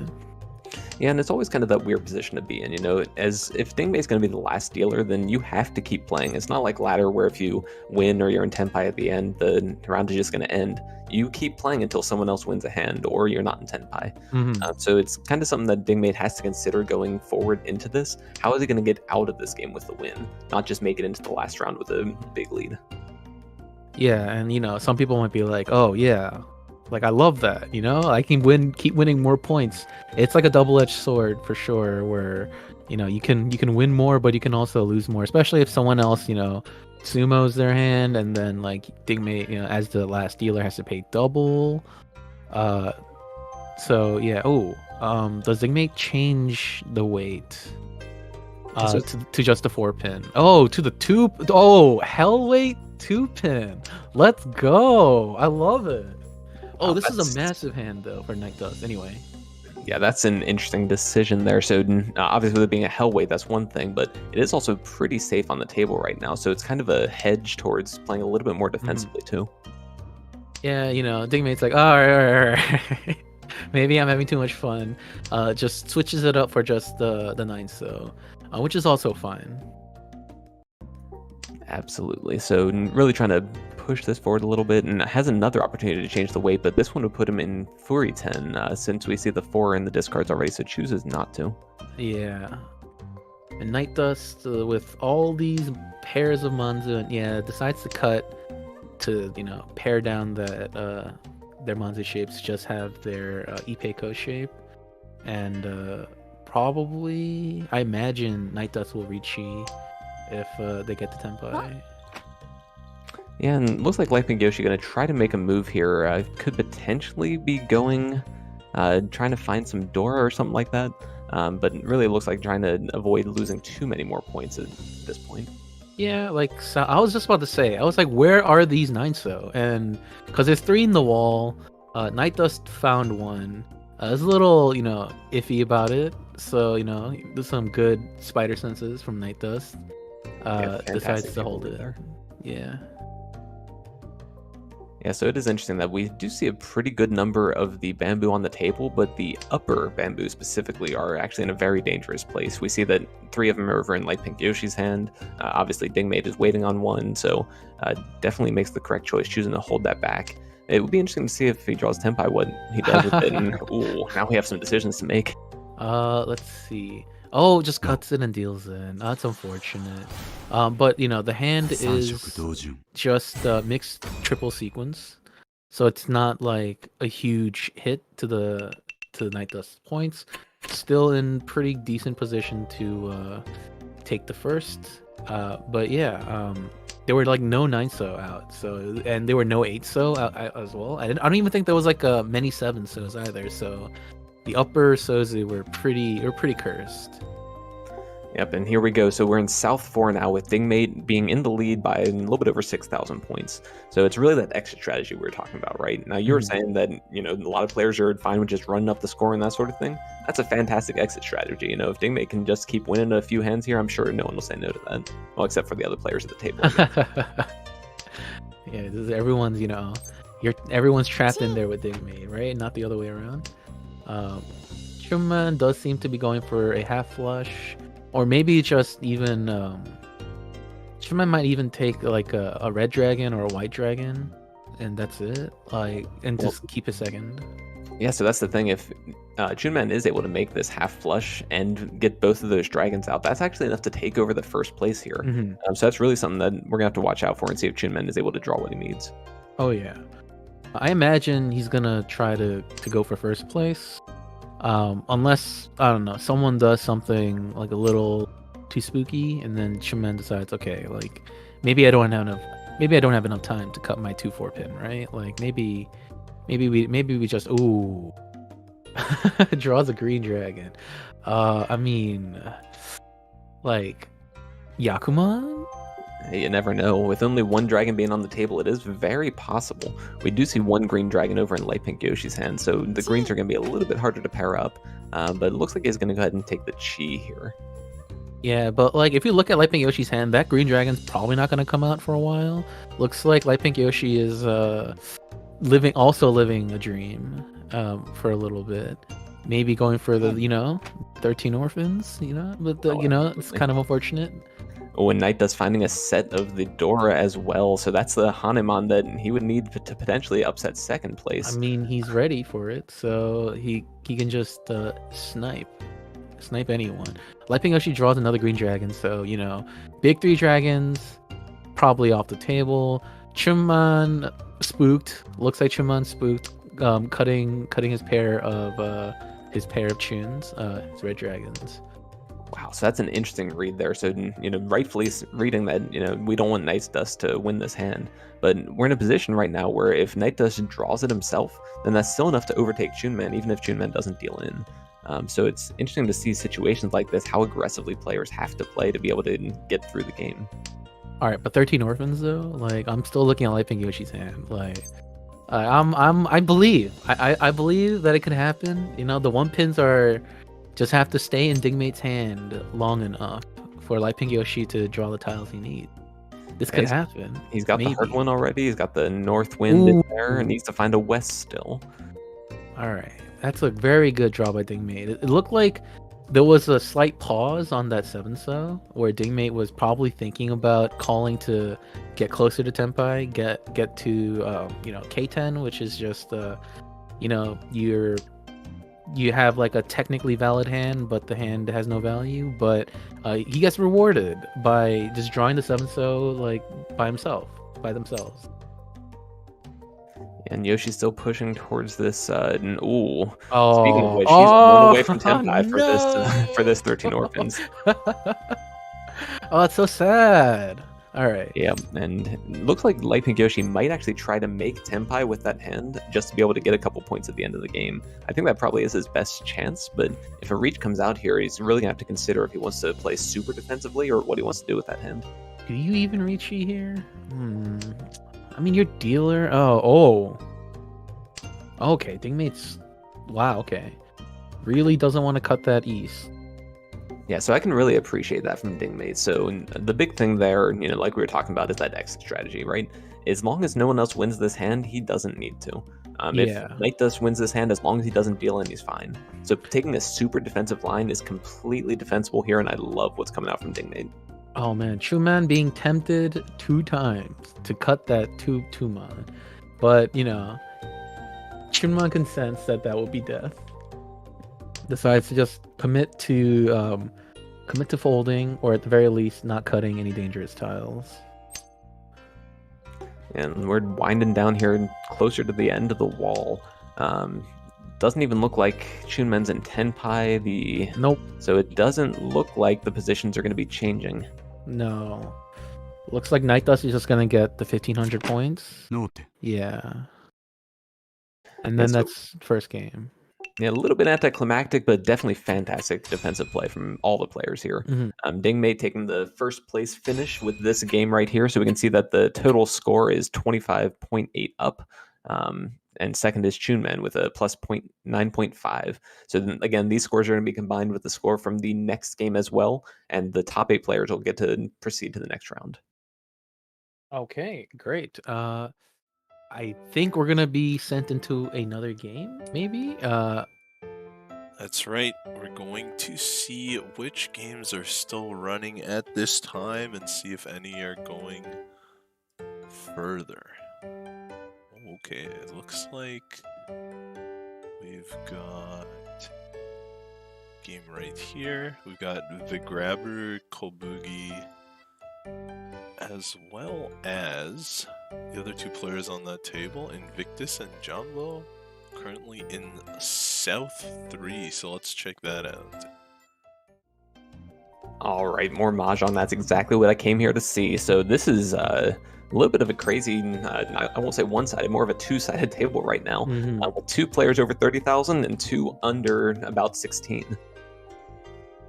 Yeah, and it's always kind of that weird position to be in, you know, as if Dingmate's going to be the last dealer, then you have to keep playing. It's not like ladder where if you win or you're in Tenpai at the end, the round is just going to end. You keep playing until someone else wins a hand or you're not in Tenpai. So it's kind of something that Dingmate has to consider going forward into this. How is he going to get out of this game with the win, not just make it into the last round with a big lead? Yeah, and you know, some people might be like, oh yeah, like I love that, you know, I can keep winning more points. It's like a double-edged sword for sure, where you know you can win more, but you can also lose more, especially if someone else, you know, sumos their hand, and then like Dingmate, you know, as the last dealer has to pay double. So yeah. Does Dingmate change the weight to just a 4-pin? Oh, to the 2. Oh, hell weight 2-pin. Let's go. I love it. Oh, this is a massive hand though for Night Dust. Anyway. Yeah, that's an interesting decision there. So obviously with it being a hell weight, that's one thing, but it is also pretty safe on the table right now. So it's kind of a hedge towards playing a little bit more defensively too. Yeah, you know, Dingmate's like, all right. Maybe I'm having too much fun. Just switches it up for just the 9-so, which is also fine. Absolutely. So really trying to push this forward a little bit, and has another opportunity to change the weight, but this one would put him in Fury 10 since we see the 4 in the discards already, so chooses not to. Yeah. And Night Dust with all these pairs of Manzu, and decides to cut to, you know, pare down that their Manzu shapes, just have their Ipeiko shape, and probably I imagine Night Dust will Richi if they get to Tenpai. Yeah, and looks like Life Pink Yoshi going to try to make a move here. Could potentially be going, trying to find some Dora or something like that. But really looks like trying to avoid losing too many more points at this point. Yeah, like, so I was just about to say, I was like, where are these 9-so? And because there's 3 in the wall, Night Dust found one. I was a little, you know, iffy about it. So, you know, there's some good spider senses from Night Dust. Decides to hold it there. Yeah. Yeah, so it is interesting that we do see a pretty good number of the bamboo on the table, but the upper bamboo specifically are actually in a very dangerous place. We see that 3 of them are over in Light Pink Yoshi's hand. Obviously, Dingmate is waiting on one, so definitely makes the correct choice, choosing to hold that back. It would be interesting to see if he draws Tenpai, what he does with it. And ooh, now we have some decisions to make. Let's see. Oh, just cuts it and deals in. That's unfortunate. But you know, the hand is just mixed triple sequence, so it's not like a huge hit to the Night Dust points. Still in pretty decent position to take the first. But yeah, there were like no 9-so out, so, and there were no 8-so out as well. I don't even think there was like many 7-sos either. So the upper Sozu were pretty cursed. Yep, and here we go. So we're in South 4 now with Dingmate being in the lead by a little bit over 6,000 points. So it's really that exit strategy we were talking about, right? Now you were saying that, you know, a lot of players are fine with just running up the score and that sort of thing. That's a fantastic exit strategy. You know, if Dingmate can just keep winning a few hands here, I'm sure no one will say no to that. Well, except for the other players at the table. Yeah, this is, everyone's, you know, everyone's trapped in there with Dingmate, right? Not the other way around. Shuman does seem to be going for a half flush. Or maybe just even, Shuman might even take like a red dragon or a white dragon, and that's it. Like, and just keep a second. Yeah, so that's the thing. If Chunman is able to make this half flush and get both of those dragons out, that's actually enough to take over the first place here. So that's really something that we're gonna have to watch out for and see if Chunman is able to draw what he needs. Oh yeah, I imagine he's gonna try to go for first place, unless I don't know, someone does something like a little too spooky, and then Shaman decides, okay, like maybe I don't have enough time to cut my 2/4 pin, right? Like maybe we just draws a green dragon. I mean, like Yakuma. You never know. With only one dragon being on the table, it is very possible. We do see one green dragon over in light pink Yoshi's hand, so the greens are going to be a little bit harder to pair up. But it looks like he's going to go ahead and take the chi here. Yeah, but like if you look at light pink Yoshi's hand, that green dragon's probably not going to come out for a while. Looks like light pink Yoshi is living a dream for a little bit. Maybe going for the 13 orphans, but it's kind of unfortunate. Oh, and Night Dust finding a set of the Dora as well, so that's the Hanuman that he would need to potentially upset second place. I mean, he's ready for it, so he can just snipe anyone. Light pink Yoshi draws another green dragon, so big 3 dragons probably off the table. Chunman spooked. Looks like Chunman spooked. Cutting his pair of tunes, his red dragons. Wow, so that's an interesting read there. So, rightfully reading that, we don't want Night Dust to win this hand. But we're in a position right now where if Night Dust draws it himself, then that's still enough to overtake Chunman, even if Chunman doesn't deal in. So it's interesting to see situations like this, how aggressively players have to play to be able to get through the game. All right, but 13 orphans though, like I'm still looking at light pink Yoshi's hand. Like, I believe that it could happen. The 1 pins just have to stay in Digmate's hand long enough for light pink Yoshi to draw the tiles he needs. This could happen. He's got the hard one already. He's got the north wind in there, and needs to find a west still. All right, that's a very good draw by Digmate. It looked like there was a slight pause on that 7-so where Digmate was probably thinking about calling to get closer to Tenpai, get to K10, which is just you have like a technically valid hand, but the hand has no value. But he gets rewarded by just drawing the 7-so like by themselves. And Yoshi's still pushing towards this. Speaking of which, he's 1 away from Tenpai for this 13 orphans. Oh, it's so sad. All right. Yeah, and it looks like Light Pink Yoshi might actually try to make Tenpai with that hand just to be able to get a couple points at the end of the game. I think that probably is his best chance, but if a reach comes out here, he's really going to have to consider if he wants to play super defensively or what he wants to do with that hand. Do you even reach here? I mean, your dealer. Oh. Okay, Digmate's. Wow. Okay. Really doesn't want to cut that east. Yeah, so I can really appreciate that from Digmate. So the big thing there, like we were talking about, is that exit strategy, right? As long as no one else wins this hand, he doesn't need to. If Night Dust wins this hand, as long as he doesn't deal in, he's fine. So taking a super defensive line is completely defensible here, and I love what's coming out from Digmate. Oh man, Chunman being tempted 2 times to cut that 2-man. But, Chunman can sense that will be death. Decides to just commit to folding, or at the very least not cutting any dangerous tiles. And we're winding down here closer to the end of the wall. Doesn't even look like Chunman's in Tenpai. Nope. So it doesn't look like the positions are going to be changing. No. Looks like Night Dust is just going to get the 1500 points. Note. Yeah. And then that's first game. Yeah, a little bit anticlimactic, but definitely fantastic defensive play from all the players here. Digmate taking the first place finish with this game right here, so we can see that the total score is 25.8 up. And second is Chunman with a plus 9.5. So then, again, these scores are going to be combined with the score from the next game as well, and the top 8 players will get to proceed to the next round. Okay, great. I think we're gonna be sent into another game, maybe. That's right. We're going to see which games are still running at this time and see if any are going further. Okay, it looks like We've got game right here. We've got the Grabber, Kobugi, as well as the other two players on that table, Invictus and Jumbo, currently in South 3. So let's check that out. All right, more Mahjong. That's exactly what I came here to see. So this is a little bit of a crazy, I won't say one-sided, more of a two-sided table right now. With two players over 30,000 and two under about 16.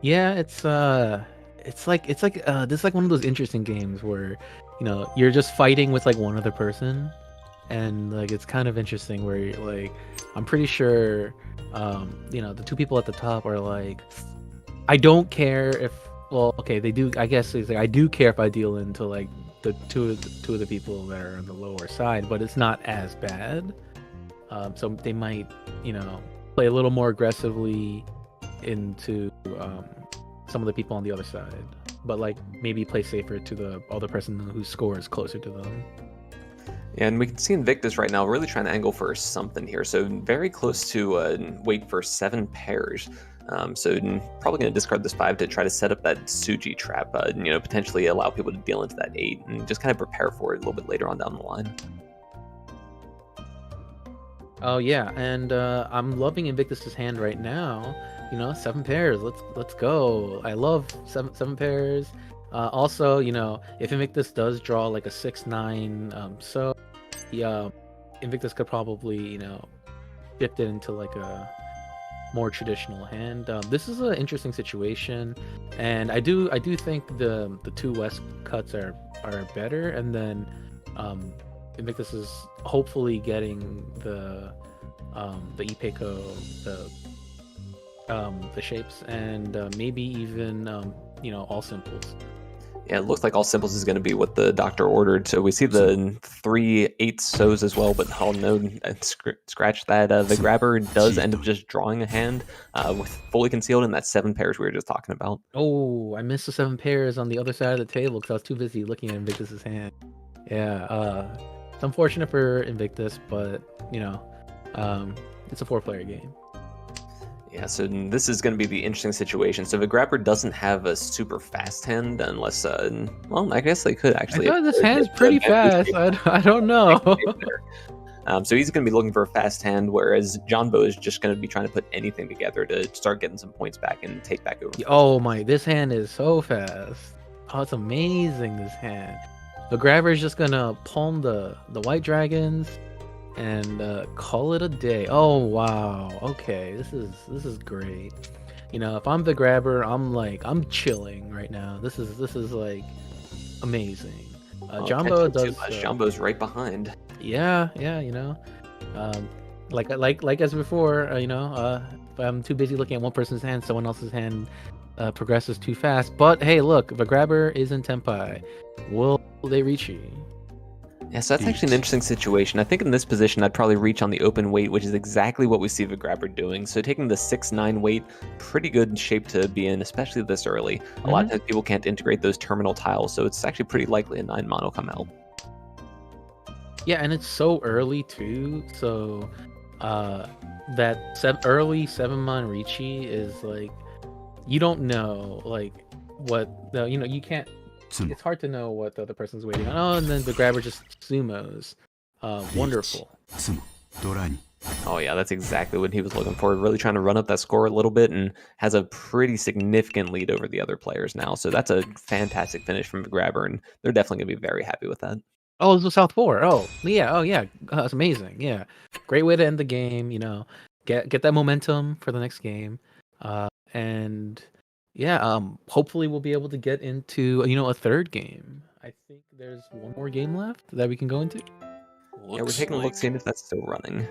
Yeah, it's like this is like one of those interesting games where, you know, you're just fighting with like one other person, and like it's kind of interesting where you're, like, I'm pretty sure, you know, the two people at the top are like, I don't care if, well, okay, they do. I guess it's like, I do care if I deal into like the two of the people that are on the lower side, but it's not as bad. So they might, you know, play a little more aggressively into some of the people on the other side, but like maybe play safer to the other person whose score is closer to them. Yeah, and we can see Invictus right now really trying to angle for something here. So very close to wait for 7 pairs. So probably going to discard this 5 to try to set up that Suji trap, you know, potentially allow people to deal into that 8 and just kind of prepare for it a little bit later on down the line. Oh yeah, and I'm loving Invictus's hand right now. You know, 7 pairs. Let's go. I love seven pairs. Also, you know, if Invictus does draw like a 6-9, so yeah, Invictus could probably, you know, shift it into like a more traditional hand. This is an interesting situation, and I do think the 2 West cuts are better, and then Invictus is hopefully getting the Ipeko, the shapes, and maybe even you know, all simples. Yeah, it looks like all simples is going to be what the doctor ordered. So we see the 3 8 so's as well, but oh no, scratch that. The grabber does end up just drawing a hand with fully concealed in that 7 pairs we were just talking about. Oh, I missed the 7 pairs on the other side of the table because I was too busy looking at Invictus's hand. Yeah, it's unfortunate for Invictus, but you know, it's a 4-player game. Yeah, so this is going to be the interesting situation. So the grabber doesn't have a super fast hand unless, well, I guess they could actually. I thought this hand's pretty fast. I don't know. So he's going to be looking for a fast hand, whereas Jonbo is just going to be trying to put anything together to start getting some points back and take back over. Oh my, this hand is so fast. Oh, it's amazing, this hand. The grabber is just going to palm the white dragons and call it a day. Oh wow, okay, this is great. You know, if I'm the grabber, I'm chilling right now. This is like amazing. Jumbo does. Jumbo's right behind. Yeah, you know, like as before, you know, if I'm too busy looking at one person's hand, someone else's hand progresses too fast. But hey, look, the grabber is in Tenpai. Will they reach you? Yeah, so that's actually an interesting situation. I think in this position, I'd probably reach on the open weight, which is exactly what we see the grabber doing. So taking the 6-9 weight, pretty good shape to be in, especially this early. A lot of times people can't integrate those terminal tiles, so it's actually pretty likely a 9 mono come out. Yeah, and it's so early too. So that early 7-mon Richi is like, you don't know like what the, you know, you can't. It's hard to know what the other person's waiting on. Oh, and then the grabber just sumos. Wonderful. Oh yeah, that's exactly what he was looking for. Really trying to run up that score a little bit, and has a pretty significant lead over the other players now. So that's a fantastic finish from the grabber, and they're definitely going to be very happy with that. Oh, this was South 4. Oh, yeah. That's amazing. Yeah. Great way to end the game, you know. Get that momentum for the next game. And yeah, hopefully we'll be able to get into, you know, a third game. I think there's one more game left that we can go into. Yeah, we're taking a look, seeing if that's still running.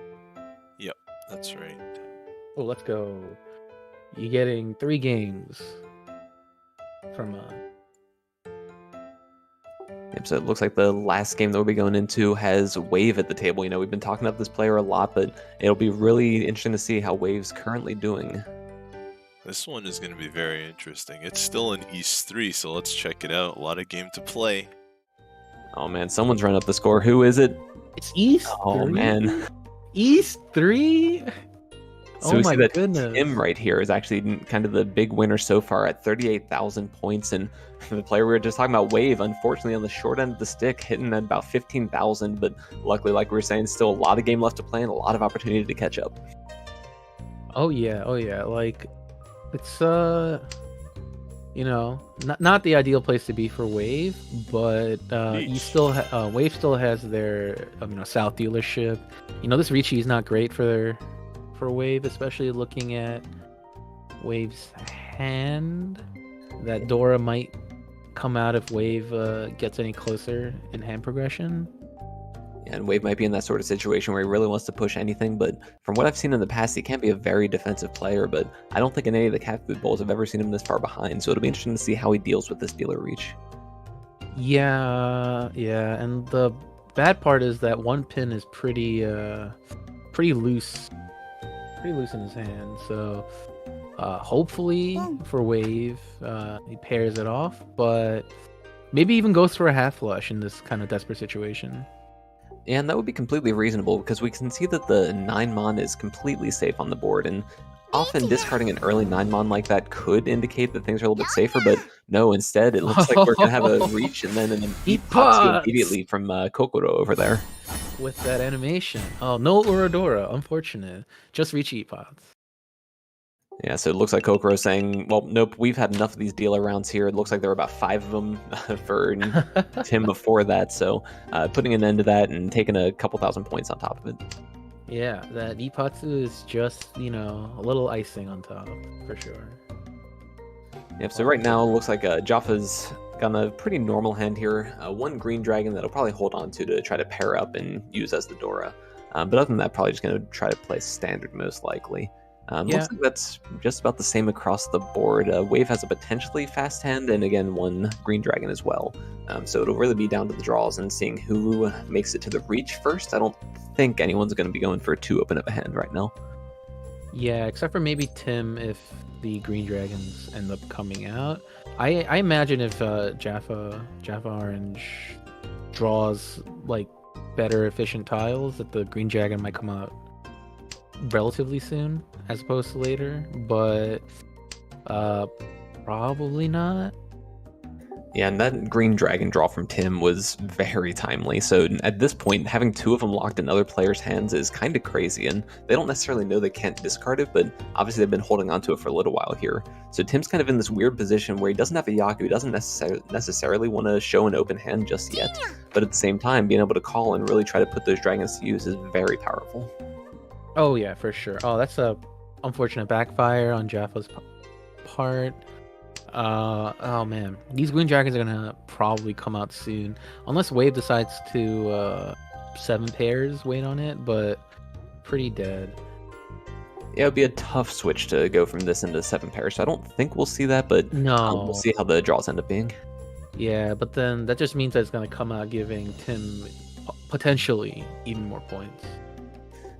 Yep, that's right. Oh, let's go. You're getting 3 games from Yep, so it looks like the last game that we'll be going into has Wave at the table. You know, we've been talking about this player a lot, but it'll be really interesting to see how Wave's currently doing. This one is going to be very interesting. It's still in East 3, so let's check it out. A lot of game to play. Oh man, someone's run up the score. Who is it? It's East 3? Oh man. East 3? So Oh we my see that goodness. Tim right here is actually kind of the big winner so far at 38,000 points. And the player we were just talking about, Wave, unfortunately on the short end of the stick, hitting at about 15,000. But luckily, like we were saying, still a lot of game left to play and a lot of opportunity to catch up. Oh yeah. Like, it's not the ideal place to be for Wave, but you still Wave still has their South dealership. This Ricci is not great for Wave, especially looking at Wave's hand. That Dora might come out if Wave gets any closer in hand progression. And Wave might be in that sort of situation where he really wants to push anything, but from what I've seen in the past, he can be a very defensive player, but I don't think in any of the Catfood Bowls I've ever seen him this far behind, so it'll be interesting to see how he deals with this dealer reach. Yeah, and the bad part is that one pin is pretty loose in his hand, so hopefully for Wave, he pairs it off, but maybe even goes for a half flush in this kind of desperate situation. And that would be completely reasonable because we can see that the 9-mon is completely safe on the board, and often discarding an early 9-mon like that could indicate that things are a little bit safer, but no, instead it looks like we're going to have a reach and then an Ipatsu immediately from Kokoro over there. With that animation. Oh, no Uradora, unfortunate. Just reach Ipatsu. Yeah, so it looks like Kokoro saying, well, nope, we've had enough of these dealer rounds here. It looks like there were about 5 of them for Tim before that, so putting an end to that and taking a couple thousand points on top of it. Yeah, that Ipatsu is just, a little icing on top, for sure. Yep, so right now it looks like Jaffa's got a pretty normal hand here. One green dragon that'll probably hold on to try to pair up and use as the Dora. But other than that, probably just going to try to play standard most likely. Looks like that's just about the same across the board. Wave has a potentially fast hand, and again, one green dragon as well. So it'll really be down to the draws and seeing who makes it to the reach first. I don't think anyone's going to be going for too open of a hand right now. Yeah, except for maybe Tim if the green dragons end up coming out. I imagine if Jaffa Orange draws like better efficient tiles, that the green dragon might come out relatively soon as opposed to later, but probably not. Yeah, and that green dragon draw from Tim was very timely. So at this point, having 2 of them locked in other players' hands is kind of crazy, and they don't necessarily know they can't discard it, but obviously they've been holding on to it for a little while here. So Tim's kind of in this weird position where he doesn't have a Yaku, he doesn't necessarily want to show an open hand just yet, but at the same time, being able to call and really try to put those dragons to use is very powerful. Oh yeah, for sure. Oh, that's a unfortunate backfire on Jaffa's part. Oh man, these green dragons are gonna probably come out soon, unless Wave decides to 7 pairs wait on it, but pretty dead. Yeah, it would be a tough switch to go from this into 7 pairs, so I don't think we'll see that, but No. we'll see how the draws end up being. Yeah, but then that just means that it's gonna come out giving Tim potentially even more points.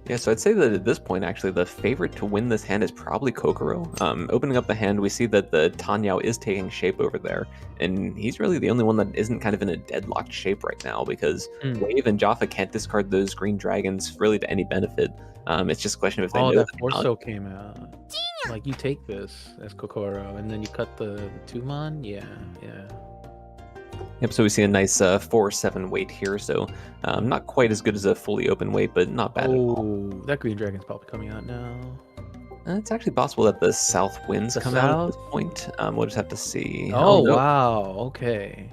Yeah, so I'd say that at this point, actually, the favorite to win this hand is probably Kokoro. Opening up the hand, we see that the Tanyao is taking shape over there, and he's really the only one that isn't kind of in a deadlocked shape right now, because Wave and Jaffa can't discard those green dragons really to any benefit. It's just a question of if they know that that or not. Forso came out. Like, you take this as Kokoro, and then you cut the 2-mon? Yeah. Yep, so we see a nice 4-7 weight here, so not quite as good as a fully open weight, but not bad at all. Oh, that green dragon's probably coming out now. It's actually possible that the south winds come out at this point. We'll just have to see. Oh, wow, okay.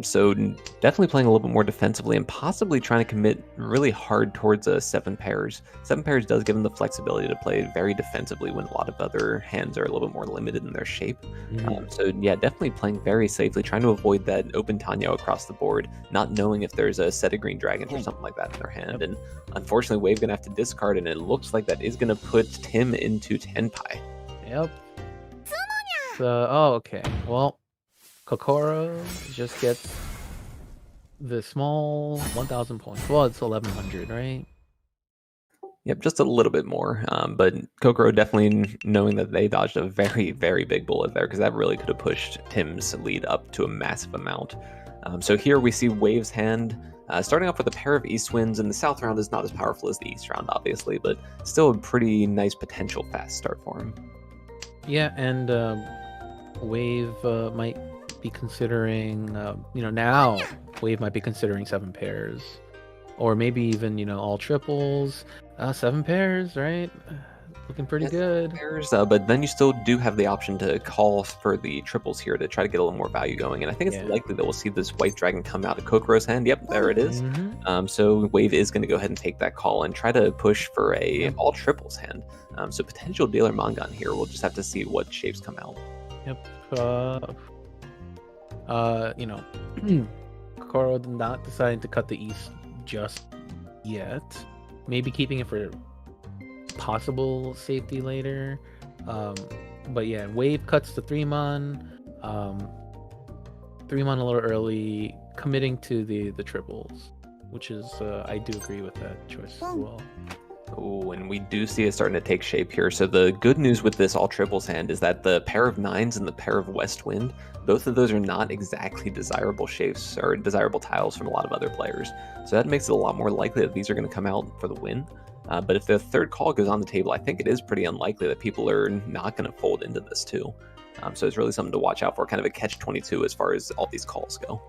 So definitely playing a little bit more defensively and possibly trying to commit really hard towards 7 pairs. 7 pairs does give them the flexibility to play very defensively when a lot of other hands are a little bit more limited in their shape. So yeah, definitely playing very safely, trying to avoid that open Tanyao across the board, not knowing if there's a set of green dragons or something like that in their hand. And unfortunately, Wave going to have to discard, and it looks like that is going to put Tim into Tenpai. Yep. So, okay. Well, Kokoro just gets the small 1,000 points. Well, it's 1,100, right? Yep, just a little bit more. But Kokoro definitely knowing that they dodged a very, very big bullet there, because that really could have pushed Tim's lead up to a massive amount. So here we see Wave's hand. Starting off with a pair of East Winds, and the South round is not as powerful as the East round, obviously, but still a pretty nice potential fast start for him. Yeah, and Wave might be considering, now Wave might be considering 7 pairs. Or maybe even, all triples. 7 pairs, right? Looking pretty good. Pairs, but then you still do have the option to call for the triples here to try to get a little more value going. And I think it's likely that we'll see this White Dragon come out of Kokoro's hand. Yep, there it is. So Wave is going to go ahead and take that call and try to push for a all triples hand. So potential dealer Mangan here. We'll just have to see what shapes come out. Yep. Kokoro not deciding to cut the East just yet. Maybe keeping it for possible safety later. But yeah, Wave cuts the 3-mon. 3-mon a little early, committing to the triples, which is I do agree with that choice as well. Oh, and we do see it starting to take shape here. So the good news with this all triples hand is that the pair of 9s and the pair of West Wind, both of those are not exactly desirable shapes or desirable tiles from a lot of other players. So that makes it a lot more likely that these are going to come out for the win. But if the third call goes on the table, I think it is pretty unlikely that people are not going to fold into this too. So it's really something to watch out for, kind of a catch-22 as far as all these calls go.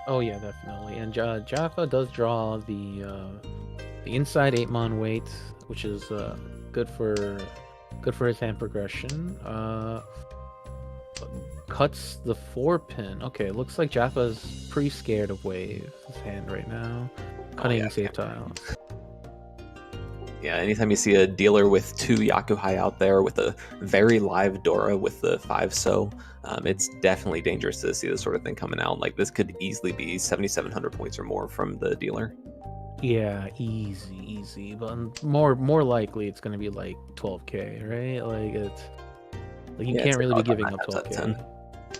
Oh yeah, definitely. And Jaffa does draw the inside 8-mon weight, which is good for his hand progression. Cuts the 4-pin. Okay, looks like Jaffa's pretty scared of Wave's hand right now. Cutting safe tiles. Yeah, anytime you see a dealer with 2 Yakuhai out there with a very live Dora with the 5-so, it's definitely dangerous to see this sort of thing coming out. Like, this could easily be 7,700 points or more from the dealer. Yeah, easy. But more likely it's going to be like 12k, right? Like, it's like you can't really be giving up 12k.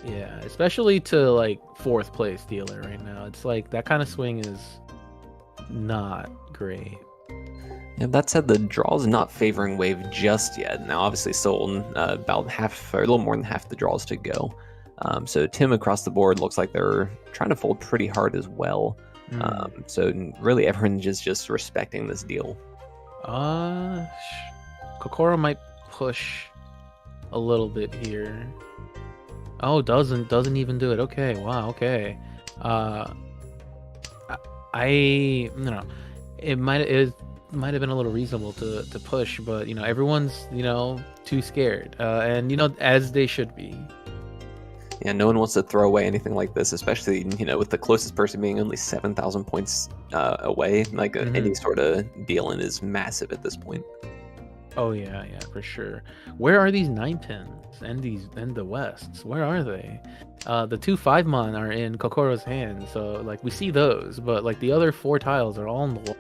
Yeah, especially to like 4th place dealer right now. It's like that kind of swing is not great. Yeah, that said, the draw is not favoring Wave just yet. Now, obviously, still about half, or a little more than half the draws to go. So Tim across the board looks like they're trying to fold pretty hard as well. So really, everyone is just respecting this deal. Kokoro might push a little bit here. Oh, doesn't even do it. Okay, wow. Okay. It might have been a little reasonable to push, but everyone's too scared, and as they should be. Yeah, no one wants to throw away anything like this, especially with the closest person being only 7,000 points away. Like any sort of deal-in is massive at this point. Oh yeah, for sure. Where are these 9-pins and the Wests? Where are they? The 2 5-mon are in Kokoro's hand, so like we see those, but like the other 4 tiles are all on the wall.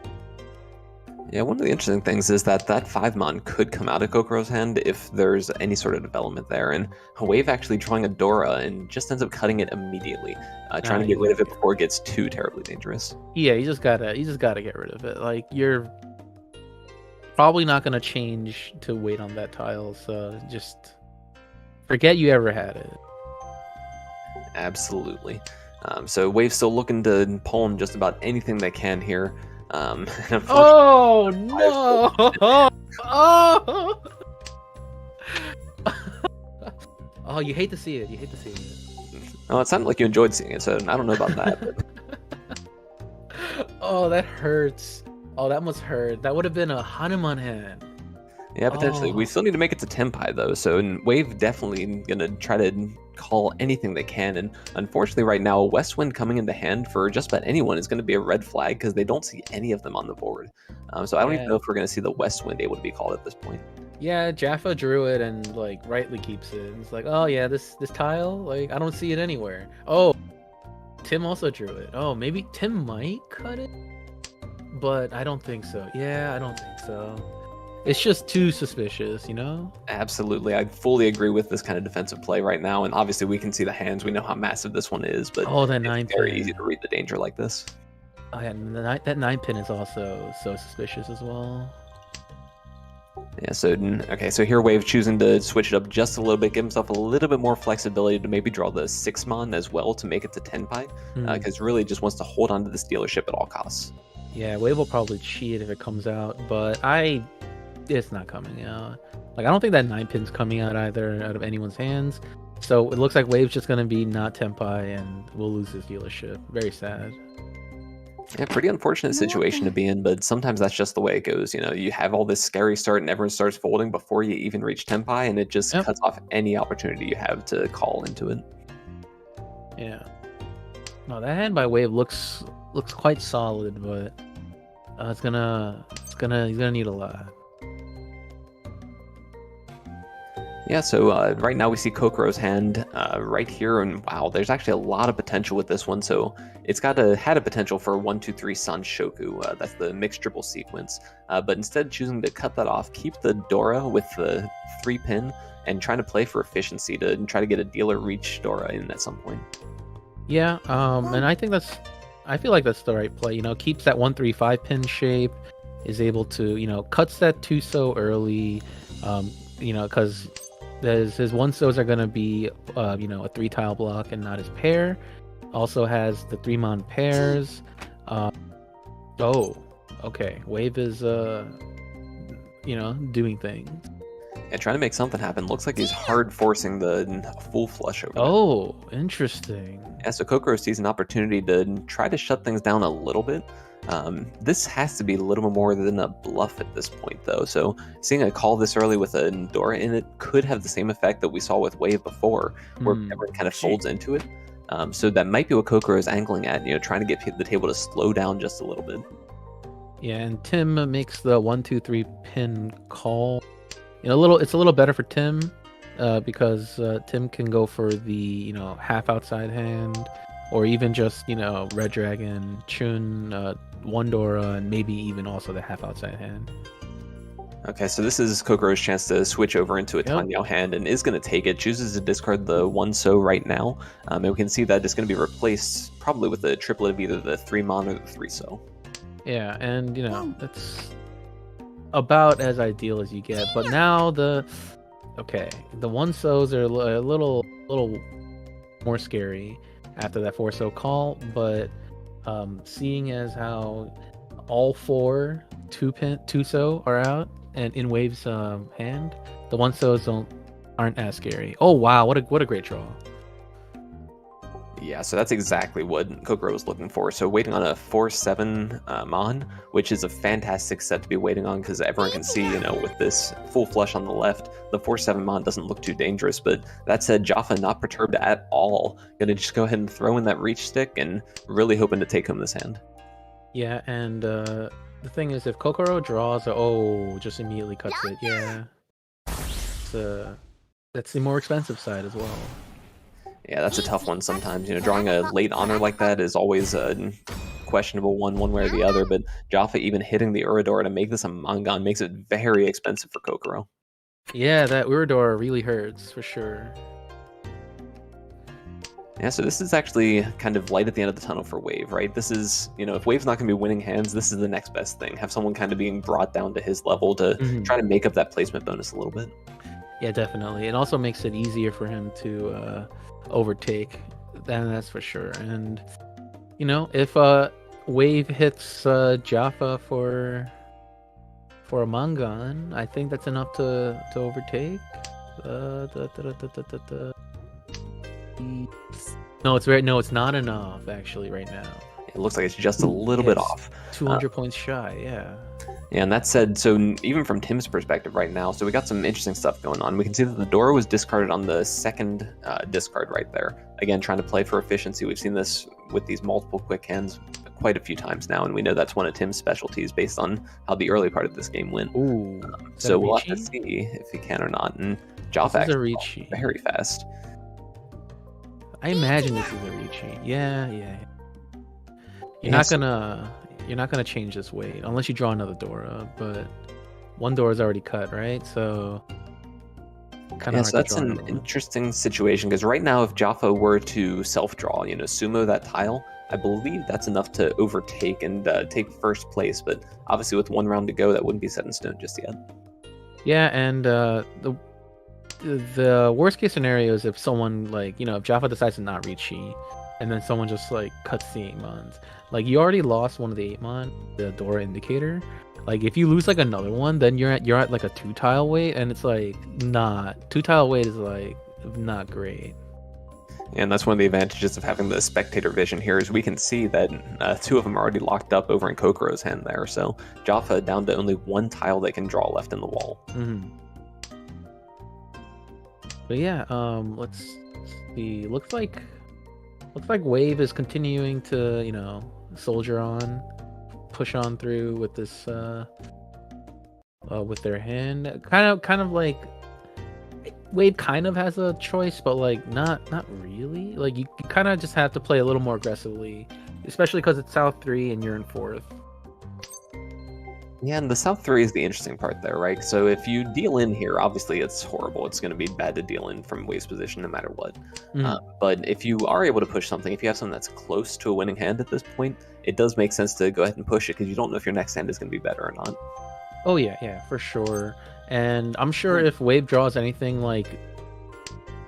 Yeah, one of the interesting things is that 5-mon could come out of Kokoro's hand if there's any sort of development there, and Wave actually drawing a Dora and just ends up cutting it immediately, trying to get rid of it before it gets too terribly dangerous. Yeah, you just gotta get rid of it. Like, you're probably not gonna change to wait on that tile, so just forget you ever had it. Absolutely. So Wave's still looking to pull in just about anything they can here. Oh no! Oh! Oh, you hate to see it. Oh, it sounded like you enjoyed seeing it, so I don't know about that. Oh, that hurts. Oh, that must hurt. That would have been a Hanuman hand. Yeah, potentially. Oh. We still need to make it to Tenpai, though, so Wave definitely gonna try to call anything they can, and unfortunately right now, West Wind coming into hand for just about anyone is going to be a red flag, because they don't see any of them on the board. So I don't even know if we're going to see the West Wind able to be called at this point. Yeah, Jaffa drew it and like rightly keeps it. It's like, oh yeah, this tile, like I don't see it anywhere. Oh, Tim also drew it. Oh, maybe Tim might cut it, but I don't think so. Yeah, I don't think so. It's just too suspicious, Absolutely. I fully agree with this kind of defensive play right now, and obviously we can see the hands. We know how massive this one is, but that 9-pin. It's very easy to read the danger like this. Oh, yeah, that 9-pin is also so suspicious as well. Yeah, so okay, so here Wave choosing to switch it up just a little bit, give himself a little bit more flexibility to maybe draw the 6-mon as well to make it to Tenpai, because really just wants to hold on to this dealership at all costs. Yeah, Wave will probably cheat if it comes out, but it's not coming out. Like, I don't think that 9-pin's coming out either, out of anyone's hands. So it looks like Wave's just gonna be not Tenpai, and we'll lose his dealership. Very sad. Yeah, pretty unfortunate situation to be in, but sometimes that's just the way it goes. You know, you have all this scary start and everyone starts folding before you even reach Tenpai, and it just cuts off any opportunity you have to call into it. Yeah. No, that hand by Wave looks quite solid, but he's gonna need a lot. Yeah, so right now we see Kokoro's hand right here, and wow, there's actually a lot of potential with this one. So it's had a potential for 1, 2, 3 San Shoku. That's the mixed triple sequence. But instead choosing to cut that off, keep the Dora with the 3-pin, and trying to play for efficiency to try to get a dealer reach Dora in at some point. Yeah, and I feel like that's the right play. You know, keeps that 1-3-5 pin shape, is able to, you know, cuts that 2-so early, you know, because his 1-sos are going to be, you know, a 3-tile block and not his pair. Also has the 3-mon pairs. Oh, okay. Wave is, you know, doing things. And trying to make something happen. Looks like he's hard forcing the full flush over. Oh, interesting. Yeah, so Kokoro sees an opportunity to try to shut things down a little bit. This has to be a little more than a bluff at this point, though. So seeing a call this early with a Dora in it could have the same effect that we saw with Wave before, where everyone kind of folds into it. So that might be what Kokoro is angling at, you know, trying to get the table to slow down just a little bit. Yeah, and Tim makes the 1-2-3 pin call. You know, it's a little better for Tim, because Tim can go for the, you know, half outside hand, or even just, you know, Red Dragon, Chun, 1 Dora, and maybe even also the half outside hand. Okay, so this is Kokoro's chance to switch over into a Tanyao hand, and is going to take it. Chooses to discard the 1-so right now, and we can see that it's going to be replaced probably with a triplet of either the 3-mon or the 3-so. Yeah, and you know, that's about as ideal as you get. But now the 1-sos are a little more scary after that 4-so call, but seeing as how all 4 2-so are out and in Wave's hand, the 1-sos aren't as scary. Oh wow, what a great draw. Yeah, so that's exactly what Kokoro was looking for. So waiting on a 4-7 Mon, which is a fantastic set to be waiting on, because everyone can see, you know, with this full flush on the left, the 4-7 Mon doesn't look too dangerous. But that said, Jaffa not perturbed at all. Gonna just go ahead and throw in that reach stick and really hoping to take home this hand. Yeah, and the thing is, if Kokoro draws, just immediately cuts it. Yeah, that's the more expensive side as well. Yeah, that's a tough one sometimes. You know, drawing a late honor like that is always a questionable one way or the other, but Jaffa even hitting the Urador to make this a Mangan makes it very expensive for Kokoro. Yeah, that Urador really hurts, for sure. Yeah, so this is actually kind of light at the end of the tunnel for Wave, right? This is, you know, if Wave's not going to be winning hands, this is the next best thing. Have someone kind of being brought down to his level to try to make up that placement bonus a little bit. Yeah, definitely. It also makes it easier for him to overtake, that's for sure. And you know, if Wave hits Jaffa for a Mangan, I think that's enough to overtake. No, it's not enough actually right now. It looks like it's just a little bit off. 200 points shy, yeah. Yeah, and that said, so even from Tim's perspective right now, so we got some interesting stuff going on. We can see that the Dora was discarded on the second discard right there. Again, trying to play for efficiency. We've seen this with these multiple quick hands quite a few times now, and we know that's one of Tim's specialties based on how the early part of this game went. Ooh, so we'll have to see if he can or not. And Jaffa is very fast. I imagine this is a Ricci. Yeah. You're not gonna change this weight unless you draw another Dora, but 1 Dora is already cut, right? So so that's an interesting situation, because right now if Jaffa were to self-draw, you know, sumo that tile, I believe that's enough to overtake and take first place, but obviously with 1 round to go, that wouldn't be set in stone just yet. Yeah, and the worst case scenario is if someone like if Jaffa decides to not reach Chi, and then someone just like cuts the 8-mons. Like you already lost one of the 8-mon, the Dora indicator. Like if you lose like another one, then you're at like a 2-tile weight, and it's like not 2-tile weight is like not great. And that's one of the advantages of having the spectator vision here is we can see that 2 of them are already locked up over in Kokoro's hand there. So Jaffa down to only 1 tile they can draw left in the wall. But yeah, let's see. Looks like Wave is continuing to soldier on, push on through with this with their hand. Kind of like Wave kind of has a choice, but like not really. Like you kind of just have to play a little more aggressively, especially because it's South 3 and you're in 4th. Yeah, and the South 3 is the interesting part there, right? So if you deal in here, obviously it's horrible. It's going to be bad to deal in from Wave's position no matter what. But if you are able to push something, if you have something that's close to a winning hand at this point, it does make sense to go ahead and push it because you don't know if your next hand is going to be better or not. Oh yeah, for sure. And I'm sure if Wave draws anything like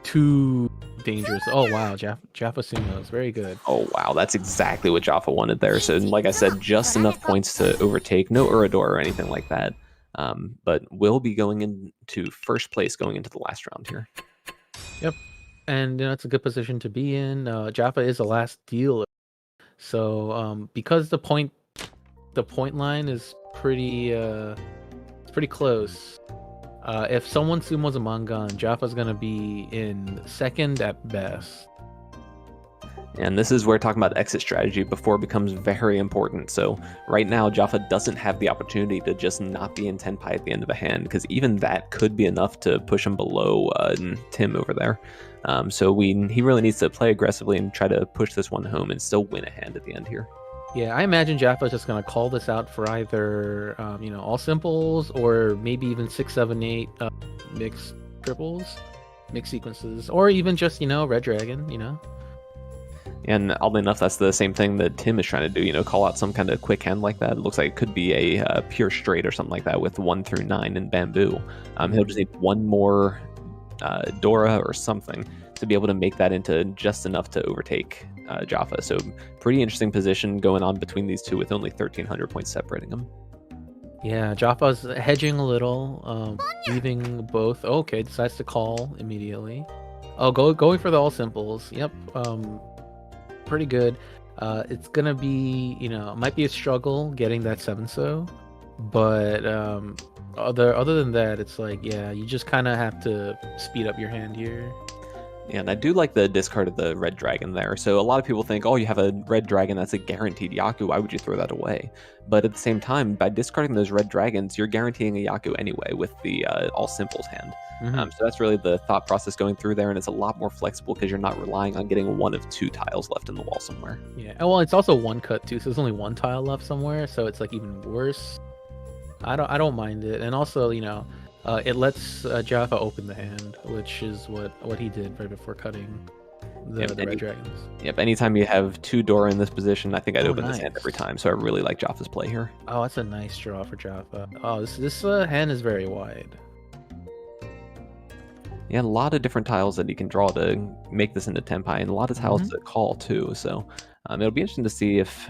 too dangerous. Oh wow, Jaffa Sumos, very good. Oh wow, that's exactly what Jaffa wanted there. So like I said, just enough points to overtake. No Urador or anything like that. But will be going into first place going into the last round here. Yep, and it's a good position to be in. Jaffa is the last dealer, so because the point line is pretty close. If someone sumos a Mangan, Jaffa's gonna be in 2nd at best. And this is where talking about exit strategy before becomes very important. So right now, Jaffa doesn't have the opportunity to just not be in Tenpai at the end of a hand, because even that could be enough to push him below Tim over there. So he really needs to play aggressively and try to push this one home and still win a hand at the end here. Yeah, I imagine Jaffa's just gonna call this out for either all simples or maybe even 6, 7, 8 mixed triples, mixed sequences, or even just Red Dragon. And oddly enough, that's the same thing that Tim is trying to do. Call out some kind of quick hand like that. It looks like it could be a pure straight or something like that with 1 through 9 in bamboo. He'll just need one more Dora or something to be able to make that into just enough to overtake Jaffa. So pretty interesting position going on between these two with only 1,300 points separating them. Yeah, Jaffa's hedging a little, leaving both. Okay, decides to call immediately. Oh, going for the all simples. Yep, pretty good. It's gonna be, might be a struggle getting that 7-so, but other than that, it's like, yeah, you just kind of have to speed up your hand here. Yeah, and I do like the discard of the red dragon there. So a lot of people think, oh, you have a red dragon that's a guaranteed Yaku, why would you throw that away? But at the same time, by discarding those red dragons, you're guaranteeing a Yaku anyway with the all simples hand. So that's really the thought process going through there, and it's a lot more flexible because you're not relying on getting one of 2 tiles left in the wall somewhere. Yeah, well, it's also 1 cut too, so there's only 1 tile left somewhere, so it's like even worse. I don't mind it, and also it lets Jaffa open the hand, which is what he did right before cutting the red dragons. Yep, anytime you have 2 Dora in this position, I think I'd open nice. this hand every time, so I really like Jaffa's play here. Oh, that's a nice draw for Jaffa. Oh, this hand is very wide. Yeah, a lot of different tiles that he can draw to make this into Tenpai, and a lot of tiles to call too, so it'll be interesting to see if,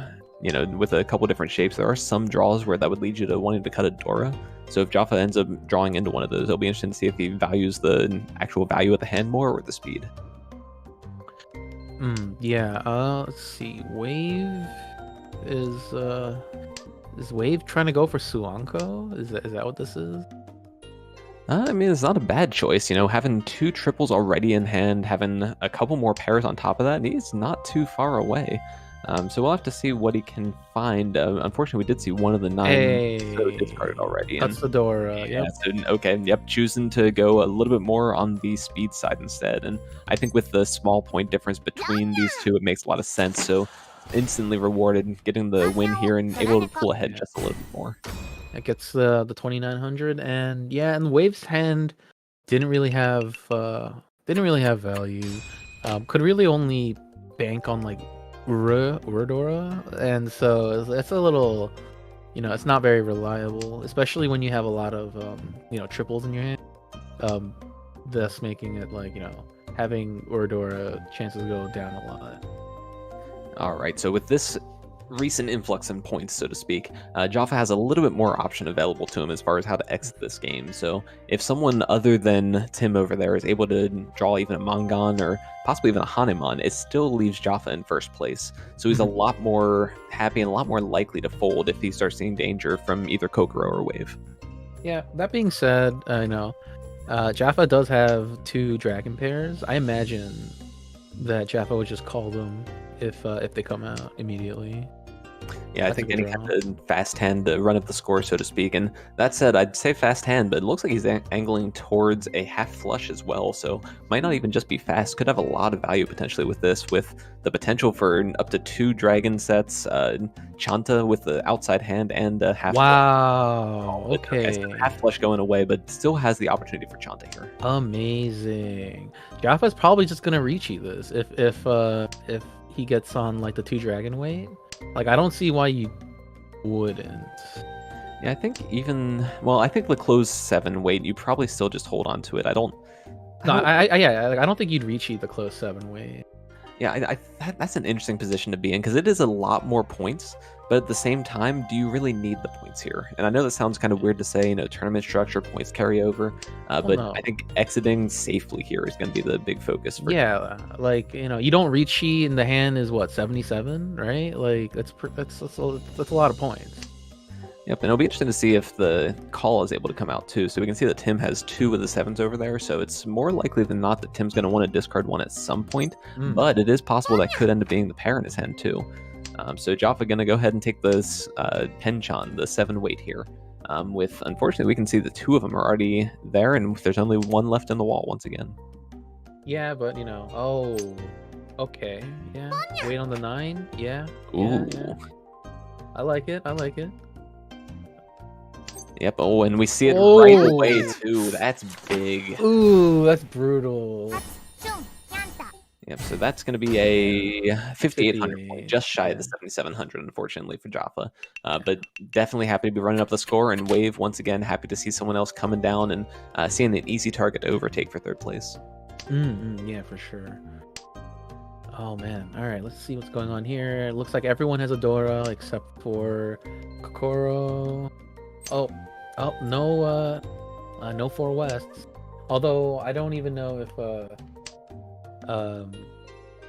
with a couple different shapes, there are some draws where that would lead you to wanting to cut a Dora. So if Jaffa ends up drawing into one of those, it'll be interesting to see if he values the actual value of the hand more or the speed. Yeah, let's see. Wave is Wave trying to go for Suanko? Is that what this is? I mean, it's not a bad choice, having 2 triples already in hand, having a couple more pairs on top of that, and he's not too far away. So we'll have to see what he can find. Unfortunately, we did see one of the 9 so discarded already. That's the Dora. Yeah, yep. Choosing to go a little bit more on the speed side instead. And I think with the small point difference between these two, it makes a lot of sense. So instantly rewarded getting the win here and able to pull ahead just a little bit more. It gets the 2,900, and yeah, and Wave's hand didn't really have value. Could really only bank on like Uradora, and so it's a little it's not very reliable, especially when you have a lot of triples in your hand. Thus making it like having Oradora chances go down a lot. All right, so with this recent influx in points, so to speak, Jaffa has a little bit more option available to him as far as how to exit this game. So if someone other than Tim over there is able to draw even a Mangan or possibly even a Hanuman, it still leaves Jaffa in first place. So he's a lot more happy and a lot more likely to fold if he starts seeing danger from either Kokoro or Wave. Yeah, that being said, I know Jaffa does have 2 dragon pairs. I imagine that Jaffa would just call them if they come out immediately. Yeah, I think any kind of fast hand to run up the score, so to speak. And that said, I'd say fast hand, but it looks like he's angling towards a half flush as well. So might not even just be fast. Could have a lot of value potentially with this, with the potential for up to 2 dragon sets, Chanta with the outside hand and half wow, flush. okay. Half flush going away, but still has the opportunity for Chanta here. Amazing. Jaffa's probably just gonna recheat this if he gets on like the 2 dragon weight. Like, I don't see why you wouldn't. Yeah, I think I think the close 7 weight, you probably still just hold on to it. I don't think you'd recheat the close 7 weight. Yeah, that's an interesting position to be in because it is a lot more points, but at the same time, do you really need the points here? And I know that sounds kind of weird to say, tournament structure, points carry over, but no. I think exiting safely here is going to be the big focus. Like, you don't recheat and the hand is what, 77, right? Like, that's a lot of points. Yep, and it'll be interesting to see if the call is able to come out too. So we can see that Tim has 2 of the 7s over there, so it's more likely than not that Tim's going to want to discard 1 at some point, but it is possible that could end up being the pair in his hand too. So Jaffa going to go ahead and take this Penchan, the 7 weight here. Unfortunately, we can see the 2 of them are already there, and there's only 1 left in the wall once again. Yeah, but okay, yeah. Wait on the 9, yeah. Ooh. Yeah. I like it. Yep, and we see it right away too. That's big. Ooh, that's brutal. Yep, so that's going to be a 5,800 point, just shy of the 7,700, unfortunately, for Jaffa. But definitely happy to be running up the score, and Wave, once again, happy to see someone else coming down and seeing an easy target to overtake for 3rd place. Yeah, for sure. Oh, man. All right, let's see what's going on here. It looks like everyone has a Dora except for Kokoro. Oh, no 4 Wests. Although I don't even know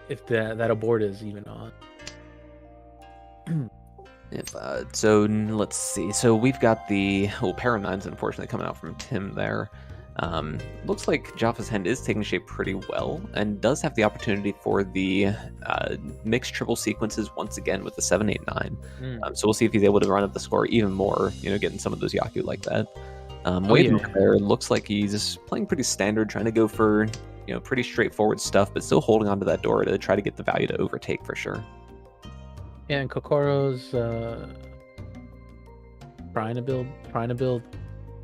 if that abort is even on. So let's see. So we've got the pair of 9s, unfortunately, coming out from Tim there. Looks like Jaffa's hand is taking shape pretty well and does have the opportunity for the mixed triple sequences once again with the 7, 8, 9. So we'll see if he's able to run up the score even more, getting some of those Yaku like that. Wave there looks like he's playing pretty standard, trying to go for pretty straightforward stuff, but still holding onto that door to try to get the value to overtake for sure. Yeah, and Kokoro's trying to build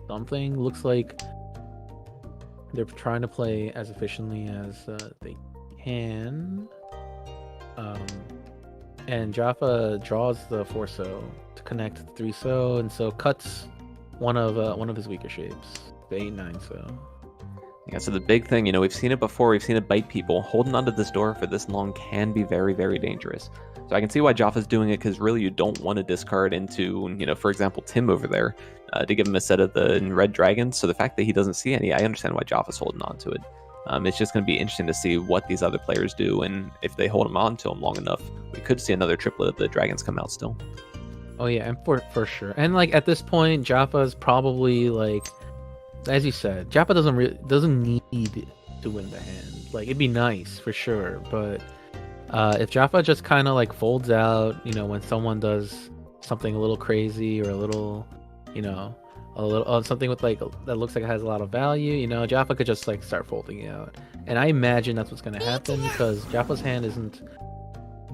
something. Looks like they're trying to play as efficiently as they can. And Jaffa draws the 4-so to connect the 3-so, and so cuts one of his weaker shapes, the 8, 9-so. Yeah, so the big thing, we've seen it before, we've seen it bite people. Holding onto this door for this long can be very, very dangerous. So I can see why Jaffa's doing it, because really you don't want to discard into, for example, Tim over there to give him a set of the red dragons. So the fact that he doesn't see any, I understand why Jaffa's holding on to it. It's just going to be interesting to see what these other players do, and if they hold him on to him long enough, we could see another triplet of the dragons come out still. Oh yeah, and for sure. And like at this point, Jaffa's probably like, as you said, Jaffa doesn't need to win the hand. Like, it'd be nice for sure, but if Jaffa just kind of like folds out, when someone does something a little crazy or a little something with like that looks like it has a lot of value, Jaffa could just like start folding out. And I imagine that's what's gonna happen because Jaffa's hand isn't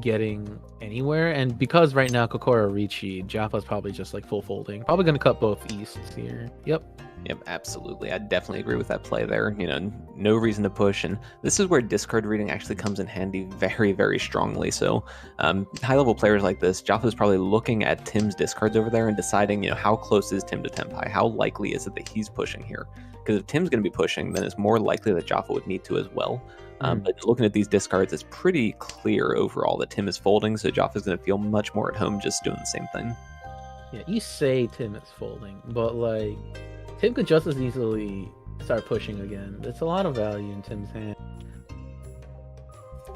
getting anywhere. And because right now Kokoro Ricci, Jaffa's probably just like full folding. Probably going to cut both Easts here. Yep. Yep, absolutely. I definitely agree with that play there. No reason to push, and this is where discard reading actually comes in handy very, very strongly. So, high-level players like this, Jaffa's probably looking at Tim's discards over there and deciding, how close is Tim to Tenpai? How likely is it that he's pushing here? Because if Tim's going to be pushing, then it's more likely that Jaffa would need to as well. But looking at these discards, it's pretty clear overall that Tim is folding, so Jaffa's going to feel much more at home just doing the same thing. Yeah, you say Tim is folding, but like Tim could just as easily start pushing again. There's a lot of value in Tim's hand.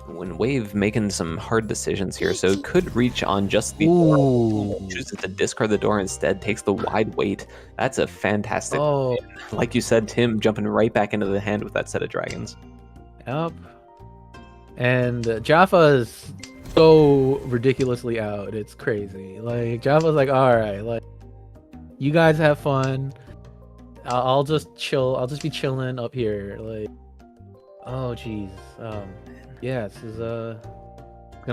When Wave making some hard decisions here, so could reach on just the chooses to discard the door instead, takes the wide weight. That's a fantastic win. Like you said, Tim jumping right back into the hand with that set of dragons. Yep. And Jaffa is so ridiculously out. It's crazy. Like Jaffa's like, all right, like you guys have fun. I'll just chill. I'll just be chilling up here. Like, oh jeez. Yeah, this is gonna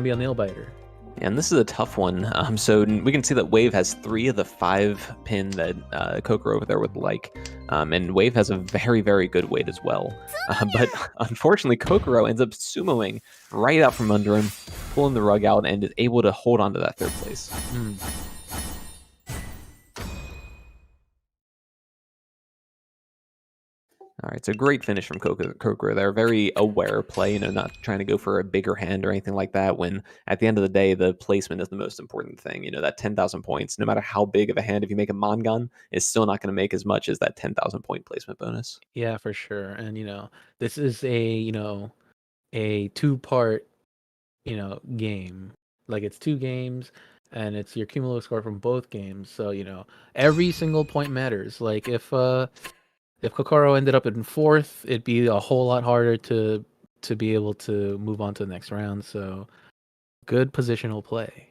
be a nail biter. And this is a tough one. So we can see that Wave has 3 of the 5 pin that Kokoro over there would like. And Wave has a very, very good weight as well. But unfortunately, Kokoro ends up sumoing right out from under him, pulling the rug out, and is able to hold on to that 3rd place. All right, so great finish from Kokoro there. Very aware play, not trying to go for a bigger hand or anything like that, when at the end of the day, the placement is the most important thing. That 10,000 points, no matter how big of a hand, if you make a Mangan, is still not going to make as much as that 10,000 point placement bonus. Yeah, for sure. And, this is a 2-part, game. Like, it's 2 games, and it's your cumulative score from both games. So, every single point matters. Like, if Kokoro ended up in 4th, it'd be a whole lot harder to be able to move on to the next round. So, good positional play.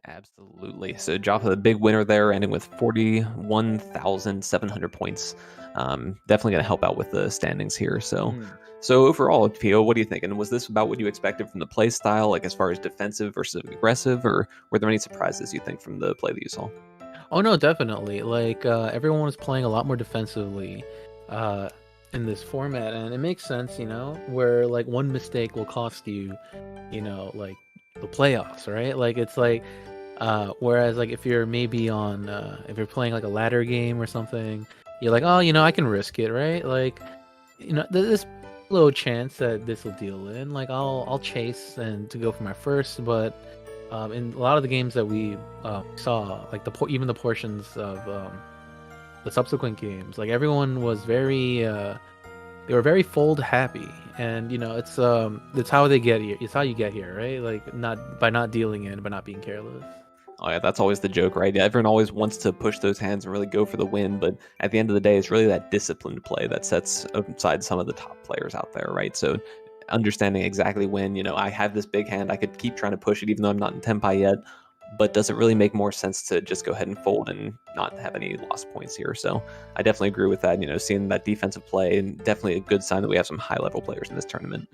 Absolutely. So Jaffa, the big winner there, ending with 41,700 points. Definitely going to help out with the standings here. So overall, Pio, what do you think? And was this about what you expected from the play style, like as far as defensive versus aggressive, or were there any surprises you think from the play that you saw? Oh no, definitely. Like everyone was playing a lot more defensively in this format, and it makes sense, where like one mistake will cost you, like the playoffs, right? Like it's like whereas like if you're maybe on if you're playing like a ladder game or something, you're like, oh, I can risk it, right? Like, this little chance that this will deal in, like I'll chase and to go for my first, but in a lot of the games that we saw, like even the portions of the subsequent games, like everyone was very they were very fold happy, and it's how they get here. It's how you get here, right? Like not by not dealing in, but not being careless. Oh yeah, that's always the joke, right? Everyone always wants to push those hands and really go for the win, but at the end of the day, it's really that disciplined play that sets aside some of the top players out there, right? So understanding exactly when, I have this big hand, I could keep trying to push it even though I'm not in Tenpai yet, but does it really make more sense to just go ahead and fold and not have any lost points here? So I definitely agree with that, seeing that defensive play, and definitely a good sign that we have some high-level players in this tournament.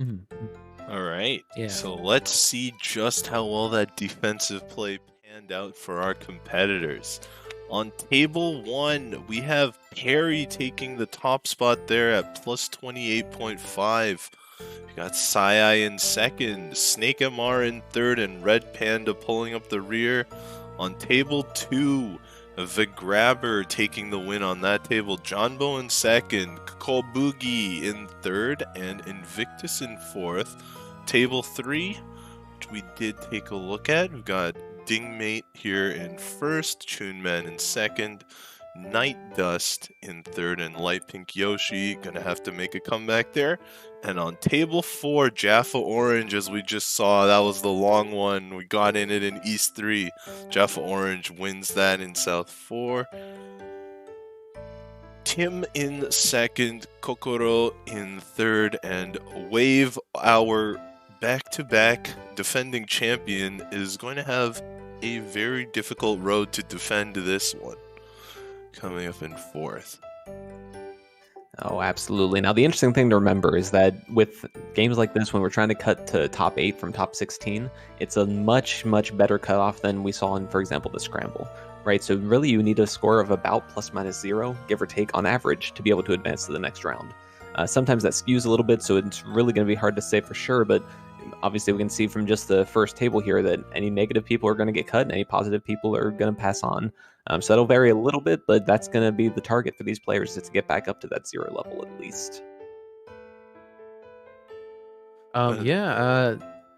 All right. Yeah. So let's see just how well that defensive play panned out for our competitors. On table 1, we have Perry taking the top spot there at plus 28.5. We got Sai in 2nd, Snake MR in 3rd, and Red Panda pulling up the rear. On table 2, The Grabber taking the win on that table. Johnbo in 2nd, Kobugi in 3rd, and Invictus in 4th. Table 3, which we did take a look at, we've got Dingmate here in 1st, Chunman in 2nd, Night Dust in 3rd, and Light Pink Yoshi gonna have to make a comeback there. And on table 4, Jaffa Orange, as we just saw, that was the long one. We got in it in East 3. Jaffa Orange wins that in South 4. Tim in 2nd, Kokoro in 3rd, and Wave, our back-to-back defending champion, is going to have a very difficult road to defend this one, coming up in 4th. Oh, absolutely. Now, the interesting thing to remember is that with games like this, when we're trying to cut to top 8 from top 16, it's a much, much better cutoff than we saw in, for example, the Scramble, right? So really, you need a score of about ±0, give or take, on average, to be able to advance to the next round. Sometimes that skews a little bit, so it's really going to be hard to say for sure, but obviously we can see from just the first table here that any negative people are going to get cut and any positive people are going to pass on. So that'll vary a little bit, but that's going to be the target for these players, is to get back up to that 0 level at least.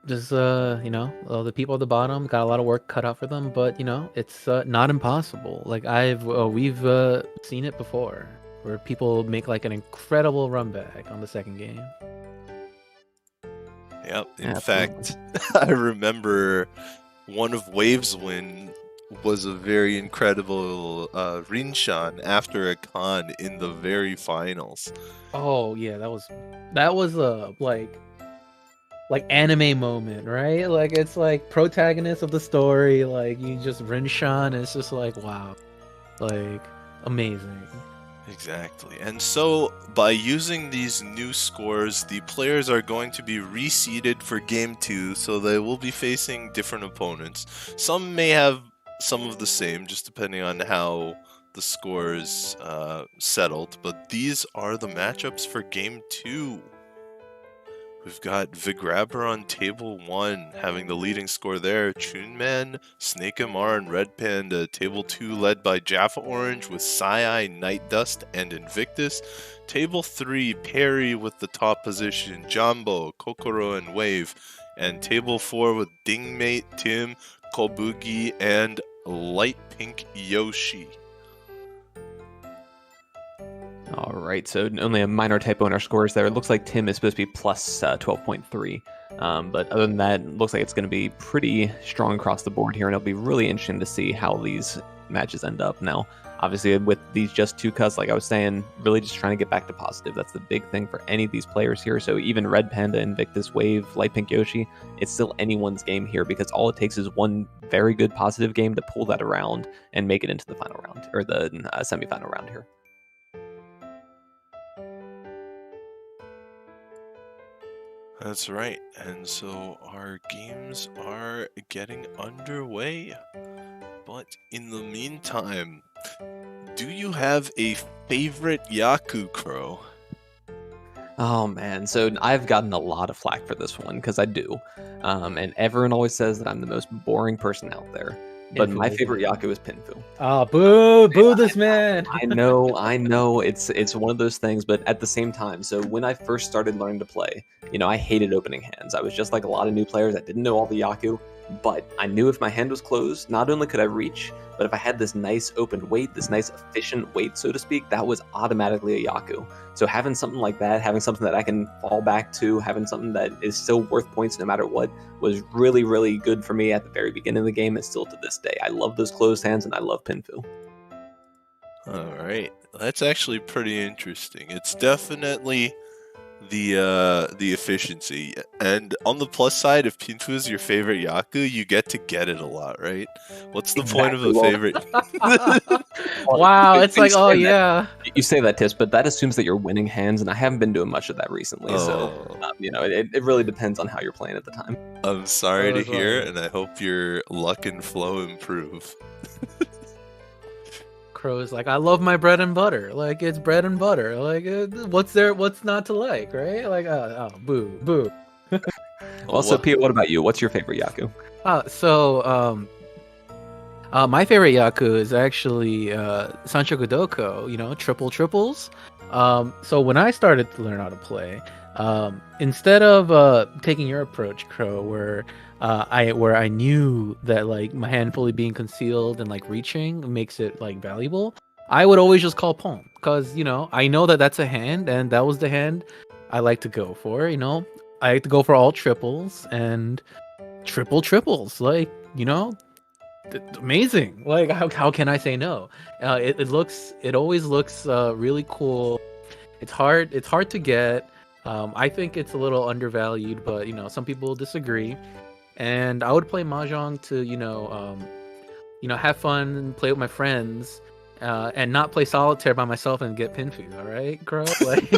Just the people at the bottom got a lot of work cut out for them, but it's not impossible. Like we've seen it before, where people make like an incredible run back on the second game. Yep. In fact, I remember one of Wave's win was a very incredible Rinshan after a con in the very finals. Oh yeah, that was a like anime moment, right? Like it's like protagonist of the story, like you just Rinshan, it's just like wow, like amazing. Exactly. And so by using these new scores, the players are going to be reseeded for game 2, so they will be facing different opponents. Some may have some of the same, just depending on how the scores settled, but these are the matchups for game 2. We've got Vigrabber on table 1 having the leading score there. Chunman, Snake MR, and Red Panda. Table 2 led by Jaffa Orange with Sai, Night Dust, and Invictus. Table 3, Perry with the top position. Jumbo, Kokoro, and Wave. And table 4 with Dingmate, Tim, Kobugi, and Light Pink Yoshi. All right, so only a minor typo in our scores there. It looks like Tim is supposed to be plus 12.3. But other than that, it looks like it's going to be pretty strong across the board here, and it'll be really interesting to see how these matches end up. Now, obviously, with these just 2 cuts, like I was saying, really just trying to get back to positive. That's the big thing for any of these players here. So even Red Panda, Invictus, Wave, Light Pink Yoshi, it's still anyone's game here, because all it takes is one very good positive game to pull that around and make it into the final round, or the semifinal round here. That's right, and so our games are getting underway. But in the meantime, do you have a favorite Yaku, Crow? Oh man, so I've gotten a lot of flack for this one, because I do. And everyone always says that I'm the most boring person out there. But my favorite Yaku is Pinfu. Oh, boo this man! I know, it's one of those things, but at the same time, so when I first started learning to play, I hated opening hands. I was just like a lot of new players. I didn't know all the Yaku, but I knew if my hand was closed, not only could I reach, but if I had this nice open weight, this nice efficient weight, so to speak, that was automatically a Yaku. So having something like that, having something that I can fall back to, having something that is still worth points no matter what, was really, really good for me at the very beginning of the game, and still to this day. I love those closed hands, and I love Pinfu. All right, that's actually pretty interesting. It's definitely the efficiency, and on the plus side, if Pinfu is your favorite Yaku, you get to get it a lot, right? What's the point of a favorite? Wow, it's like, oh yeah. You say that, Tips, but that assumes that you're winning hands, and I haven't been doing much of that recently. So it really depends on how you're playing at the time. I'm sorry to hear, and I hope your luck and flow improve. Crow's like, I love my bread and butter. Like, it's bread and butter. Like, what's not to like, right? Like, boo. Also, Pete, what about you? What's your favorite Yaku? My favorite Yaku is actually Sanshoku Doko, triple triples. So when I started to learn how to play, instead of taking your approach, Crow, where I knew that like my hand fully being concealed and like reaching makes it like valuable, I would always just call Palm, because I know that that's a hand, and that was the hand I like to go for. I like to go for all triples and triple triples, like amazing. Like how can I say no? It always looks really cool. It's hard to get. I think it's a little undervalued, but some people disagree. And I would play Mahjong to have fun and play with my friends, and not play solitaire by myself and get pin food. All right, Crow. Like,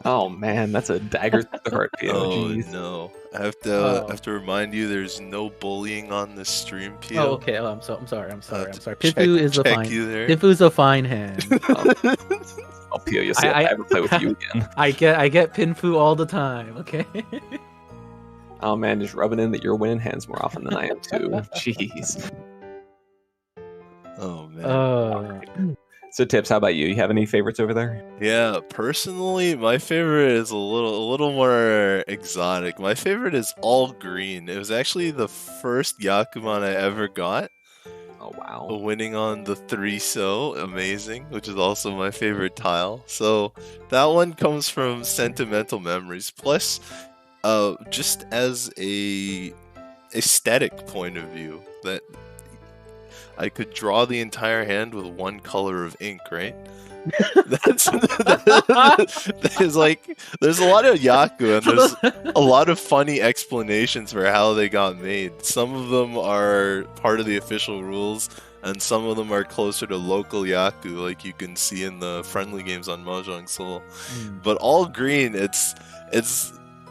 Oh man, that's a dagger through the heart, Pio. Oh Jeez. no! I Oh. have to remind you, there's no bullying on this stream, Pio. oh, okay. Oh, I'm sorry. I'm sorry. to Pinfu is a check fine. you there. Pinfu's a fine hand. Oh, Pio, you'll see if I ever play with you again. I get Pinfu all the time. Okay. Oh man, just rubbing in that you're winning hands more often than I am too. Jeez. Oh man. So Tips, how about you? You have any favorites over there? Yeah, personally, my favorite is a little more exotic. My favorite is all green. It was actually the first Yakuman I ever got, Oh wow. winning on the 3-so, amazing, which is also my favorite tile. So that one comes from sentimental memories. Plus, just as a aesthetic point of view, that I could draw the entire hand with one color of ink, right? That is like, there's a lot of Yaku, and there's a lot of funny explanations for how they got made. Some of them are part of the official rules, and some of them are closer to local Yaku, like you can see in the friendly games on Mahjong Soul. But all green, it's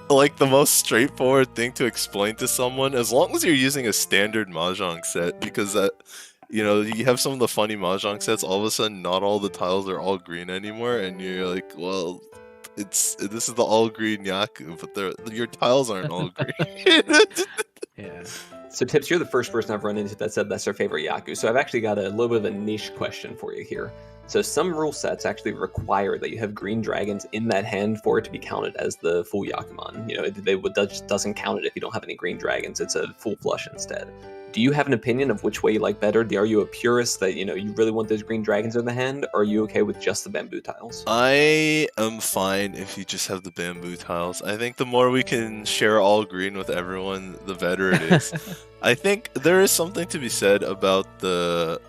like the most straightforward thing to explain to someone, as long as you're using a standard Mahjong set, because that, you know, you have some of the funny Mahjong sets, all of a sudden not all the tiles are all green anymore, and you're like, well, this is the all green Yaku, but your tiles aren't all green. Yeah. So Tips, you're the first person I've run into that said that's their favorite Yaku. So I've actually got a little bit of a niche question for you here. So some rule sets actually require that you have green dragons in that hand for it to be counted as the full Yakuman. You know, it just doesn't count it if you don't have any green dragons. It's a full flush instead. Do you have an opinion of which way you like better? Are you a purist that, you know, you really want those green dragons in the hand, or are you okay with just the bamboo tiles? I am fine if you just have the bamboo tiles. I think the more we can share all green with everyone, the better it is. I think there is something to be said about the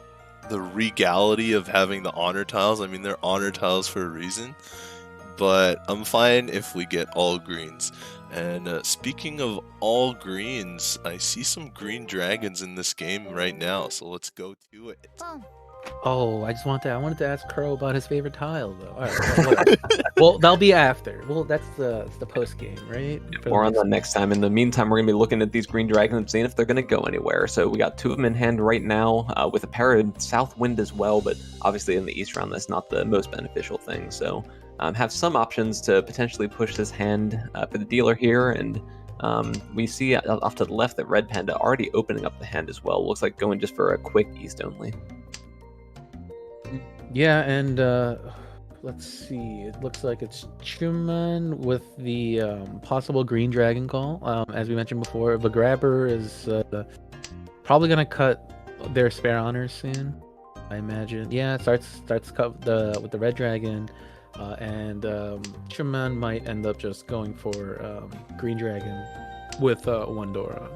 regality of having the honor tiles. I mean, they're honor tiles for a reason, but I'm fine if we get all greens. And speaking of all greens, I see some green dragons in this game right now, so let's go to it. Oh, I wanted to ask Crow about his favorite tile though. All right. Well, well, that'll be after. Well, that's the post game, right? More on that next time. In the meantime, we're going to be looking at these green dragons and seeing if they're going to go anywhere. So we got two of them in hand right now, with a pair of south wind as well, but obviously in the east round, that's not the most beneficial thing. So have some options to potentially push this hand for the dealer here, and we see off to the left that Red Panda already opening up the hand as well. Looks like going just for a quick east only. Yeah, and let's see. It looks like it's Chuman with the possible green dragon call. As we mentioned before, the grabber is probably gonna cut their spare honors soon, I imagine. Yeah, it starts cut with the red dragon, and Chuman might end up just going for green dragon with one Dora.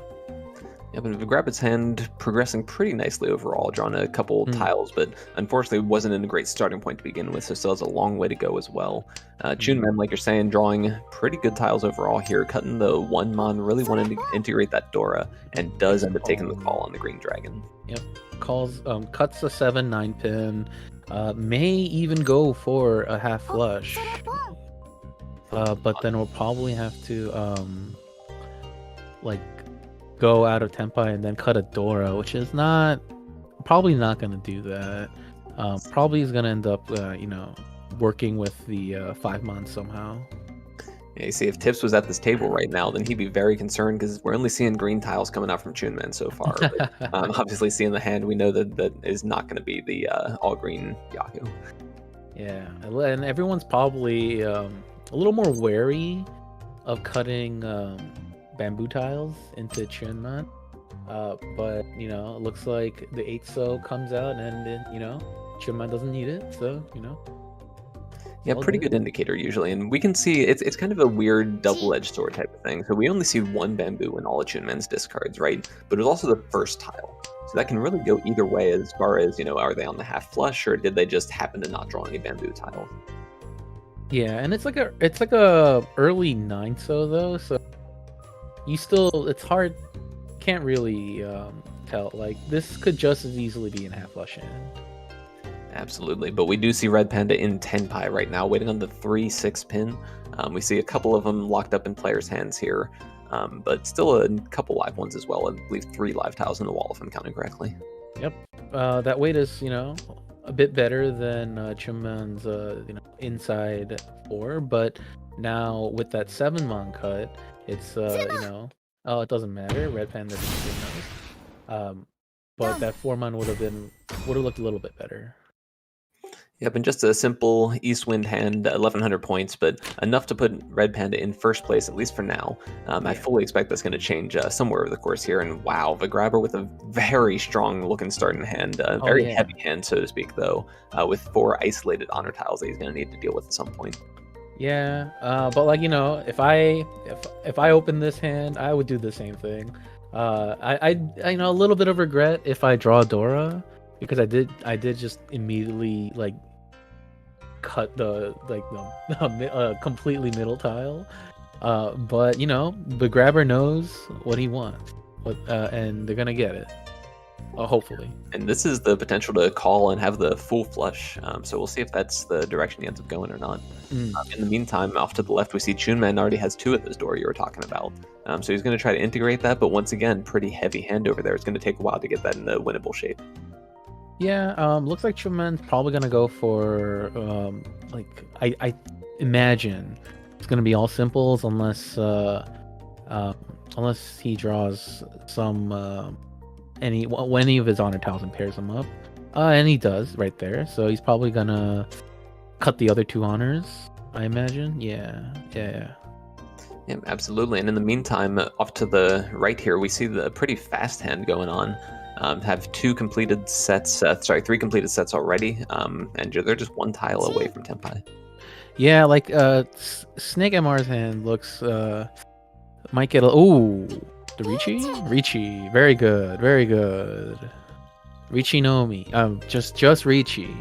Yeah, but Vigrabbit's hand progressing pretty nicely overall, drawing a couple tiles, but unfortunately wasn't in a great starting point to begin with, so still has a long way to go as well. Chunman, like you're saying, drawing pretty good tiles overall here, cutting the one mon, really wanting to integrate that Dora, and does end up taking the call on the green dragon. Yep, cuts a 7-9 pin, may even go for a half flush, but then we'll probably have to like go out of Tempai and then cut a Dora, which is probably not going to do that. Probably is going to end up, working with the 5 months somehow. Yeah, you see, if Tips was at this table right now, then he'd be very concerned because we're only seeing green tiles coming out from Chunman so far. But, obviously, seeing the hand, we know that is not going to be the all green Yaku. Yeah, and everyone's probably a little more wary of cutting bamboo tiles into Chunman, but it looks like the 8-so comes out, and then Chunman doesn't need it, so Yeah, pretty good indicator usually, and we can see it's kind of a weird double-edged sword type of thing. So we only see one bamboo in all of Chunman's discards, right? But it was also the first tile, so that can really go either way as far as are they on the half flush, or did they just happen to not draw any bamboo tiles? Yeah, and it's like a early 9-so though, so it's hard, can't really tell. Like, this could just as easily be in half flush hand. Absolutely, but we do see Red Panda in Tenpai right now, waiting on the 3-6 pin. We see a couple of them locked up in players' hands here, but still a couple live ones as well. I believe 3 live tiles in the wall, if I'm counting correctly. Yep, that weight is, a bit better than Chunman's, inside 4, but now with that 7-mon cut, it's, oh, it doesn't matter. Red Panda knows. But that 4-mon would have looked a little bit better. Yep, and just a simple East Wind hand, 1100 points, but enough to put Red Panda in first place, at least for now. I fully expect that's going to change somewhere over the course here. And wow, the grabber with a very strong looking starting hand, very heavy hand, so to speak, though, with 4 isolated honor tiles that he's going to need to deal with at some point. Yeah, but like, if I open this hand, I would do the same thing. I a little bit of regret if I draw Dora, because I did just immediately like cut the completely middle tile. But the grabber knows what he wants, and they're gonna get it. Hopefully. And this is the potential to call and have the full flush, so we'll see if that's the direction he ends up going or not. In the meantime, off to the left, we see Chunman already has 2 at this door you were talking about. So he's going to try to integrate that, but once again, pretty heavy hand over there. It's going to take a while to get that in the winnable shape. Yeah, looks like Chunman's probably going to go for, I imagine it's going to be all simples unless he draws some... any of his honor tiles and pairs them up, and he does right there, so he's probably gonna cut the other 2 honors, I imagine. Yeah, absolutely. And in the meantime, off to the right here, we see the pretty fast hand going on. Have 3 completed sets already, and they're just 1 tile away from Tenpai. Yeah, like Snake MR's hand looks might get the Richi, very good. Richi no Mi, just Richi.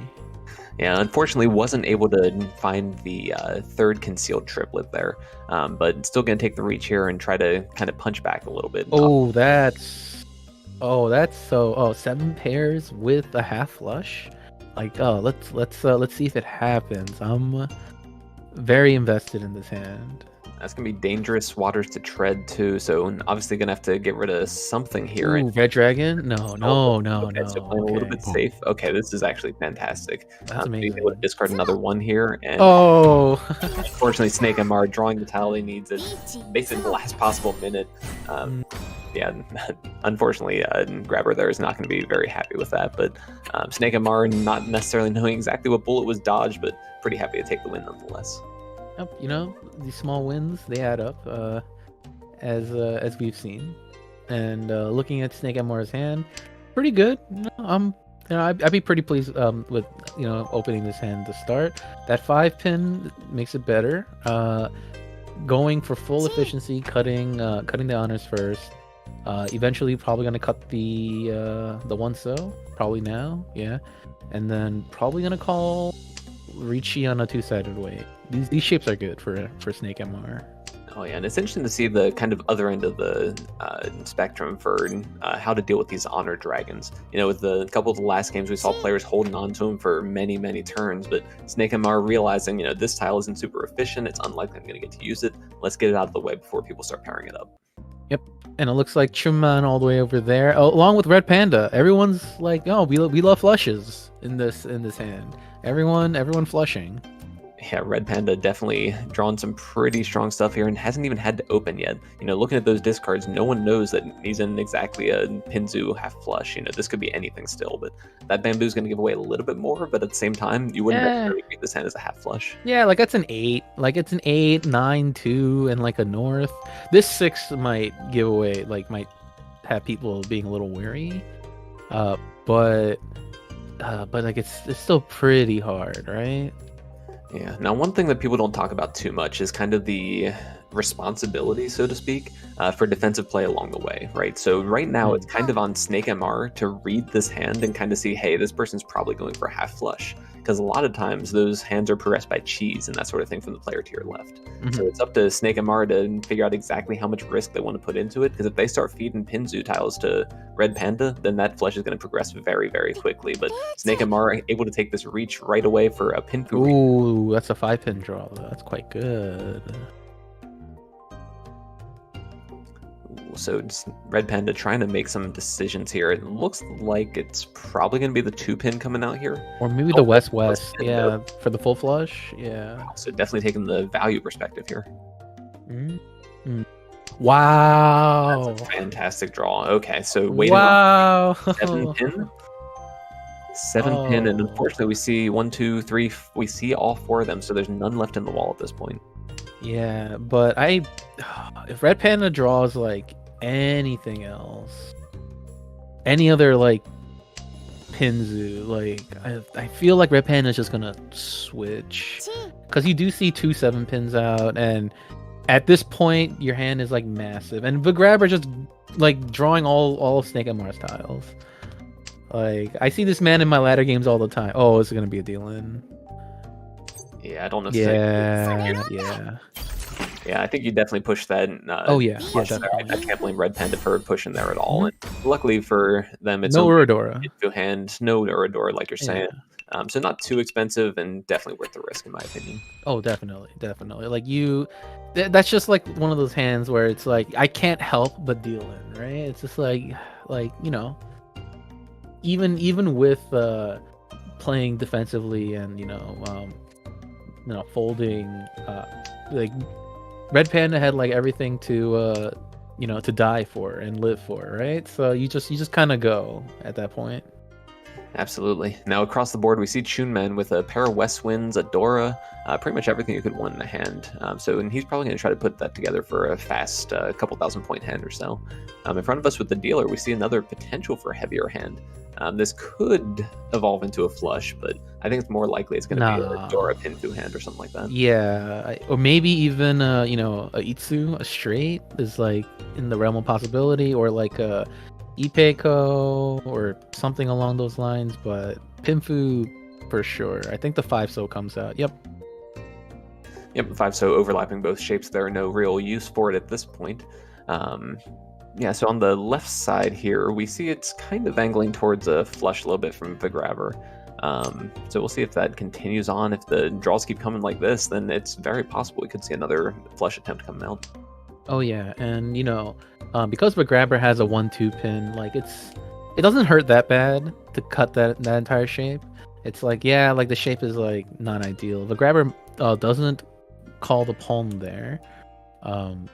Yeah, unfortunately wasn't able to find the 3rd concealed triplet there, but still gonna take the reach here and try to kind of punch back a little bit. That's 7 pairs with a half flush. Like, let's see if it happens. I'm very invested in this hand. That's going to be dangerous waters to tread too, so obviously going to have to get rid of something here. Ooh, Red Dragon? No. Okay, so playing a little bit safe. Okay, this is actually fantastic. That's amazing. Being able to discard another 1 here, and unfortunately Snake MR drawing the tile he needs at basically the last possible minute. Yeah, unfortunately, Grabber there is not going to be very happy with that, but Snake MR not necessarily knowing exactly what bullet was dodged, but pretty happy to take the win nonetheless. Yep, these small wins, they add up, as we've seen. And looking at Snake MR's hand, pretty good. I'd be pretty pleased with opening this hand to start. That 5-pin makes it better. Going for full efficiency, cutting the honors first. Eventually, probably gonna cut the 1-so, probably now, yeah, and then probably gonna call Richi on a 2-sided way. These shapes are good for Snake MR. Oh yeah, and it's interesting to see the kind of other end of the spectrum for how to deal with these honor dragons. With a couple of the last games, we saw players holding on to them for many, many turns, but Snake MR realizing, this tile isn't super efficient, it's unlikely I'm going to get to use it, let's get it out of the way before people start powering it up. Yep, and it looks like Chunman all the way over there, along with Red Panda. Everyone's like, oh, we love flushes in this hand. Everyone flushing. Yeah, Red Panda definitely drawn some pretty strong stuff here and hasn't even had to open yet. Looking at those discards, no one knows that he's in exactly a Pinzu half flush. This could be anything still, but that bamboo is going to give away a little bit more, but at the same time, you wouldn't necessarily treat this hand as a half flush. Yeah, like that's an 8. Like it's an 8, 9, 2, and like a north. This 6 might give away, might have people being a little wary. But like it's still pretty hard, right? Yeah. Now, one thing that people don't talk about too much is kind of the responsibility, so to speak, for defensive play along the way, right? So right now it's kind of on Snake MR to read this hand and kind of see, hey, this person's probably going for half flush, because a lot of times those hands are progressed by cheese and that sort of thing from the player to your left. So it's up to Snake MR to figure out exactly how much risk they want to put into it, because if they start feeding Pinzu tiles to Red Panda, then that flush is going to progress very, very quickly. But Snake MR able to take this reach right away for a Pinfu. Ooh, that's a 5-pin draw. That's quite good. So just Red Panda trying to make some decisions here. It looks like it's probably going to be the 2-pin coming out here. Or maybe the West-West, yeah, for the full flush, yeah. So definitely taking the value perspective here. Wow. That's a fantastic draw. Okay, so waiting wow. on 7-pin. 7-pin, and unfortunately we see 1, 2, 3, we see all 4 of them, so there's none left in the wall at this point. Yeah, but if Red Panda draws like anything else, any other like Pinzu, like I feel like Red Panda is just gonna switch, because you do see 2 7-pins out, and at this point your hand is like massive, and the grabber just like drawing all of Snake MR's tiles. Like I see this man in my ladder games all the time. Oh, it's gonna be a deal-in. Yeah, I don't know. Yeah, I think you definitely push that. Definitely. I can't blame Red Panda for pushing there at all. And luckily for them, it's no Uradora. Hand, no Uradora, like you're saying. So not too expensive and definitely worth the risk, in my opinion. Oh, definitely. Like that's just like one of those hands where it's like I can't help but deal in, right? It's just like you know, even with playing defensively and folding, like Red Panda had like everything to to die for and live for, right? So you just kind of go at that point. Absolutely. Now across the board we see Chunman with a pair of West Winds, a Dora, pretty much everything you could want in a hand. And he's probably going to try to put that together for a fast couple 1,000-point hand or so. In front of us with the dealer we see another potential for a heavier hand. This could evolve into a flush, but I think it's more likely it's going to be a Dora Pinfu hand or something like that. Yeah, or maybe even a Itsu, a straight is like in the realm of possibility, or like a Ipeko or something along those lines. But Pinfu for sure. I think the 5-so comes out. Yep, 5-so overlapping both shapes. There are no real use for it at this point. Yeah, so on the left side here, we see it's kind of angling towards a flush a little bit from the grabber. So we'll see if that continues on. If the draws keep coming like this, then it's very possible we could see another flush attempt coming out. Oh yeah, and because the grabber has a 1-2 pin, like it doesn't hurt that bad to cut that entire shape. It's like, yeah, like the shape is like not ideal. The grabber doesn't call the palm there. Well,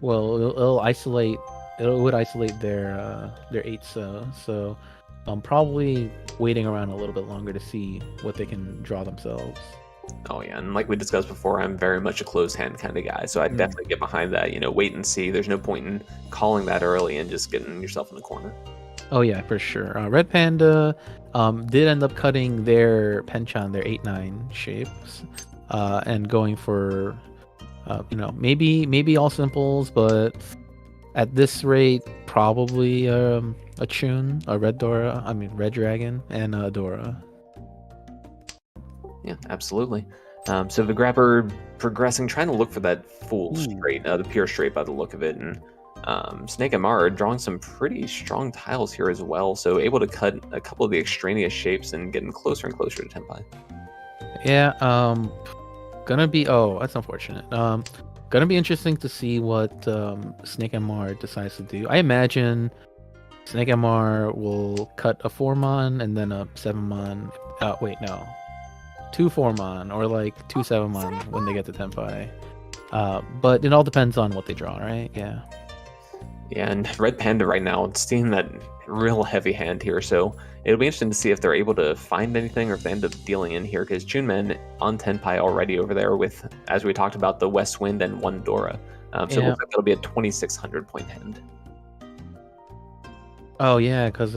it'll isolate. It would isolate their 8-so. So I'm probably waiting around a little bit longer to see what they can draw themselves. Oh yeah, and like we discussed before, I'm very much a closed hand kind of guy, so I'd definitely get behind that. Wait and see. There's no point in calling that early and just getting yourself in the corner. Oh yeah, for sure. Red Panda did end up cutting their Penchan, their 8-9 shapes, and going for maybe all simples, but at this rate, probably a Chun, a Red Dragon, and a Dora. Yeah, absolutely. So the grabber progressing, trying to look for that full straight, the pure straight by the look of it, and Snake MR drawing some pretty strong tiles here as well, so able to cut a couple of the extraneous shapes and getting closer and closer to Tenpai. Yeah, gonna be, that's unfortunate. Gonna be interesting to see what Snake MR decides to do. I imagine Snake MR will cut a 4-mon and then a 7-mon. Wait, no. 2 4-mon or like 2 7-mon when they get to Tenpai. But it all depends on what they draw, right? Yeah. Yeah, and Red Panda right now, it's seeing that real heavy hand here, so it'll be interesting to see if they're able to find anything or if they end up dealing in here, because Chunman on Tenpai already over there with, as we talked about, the West Wind and 1 Dora. So it looks like it'll be a 2,600-point hand. Oh yeah, because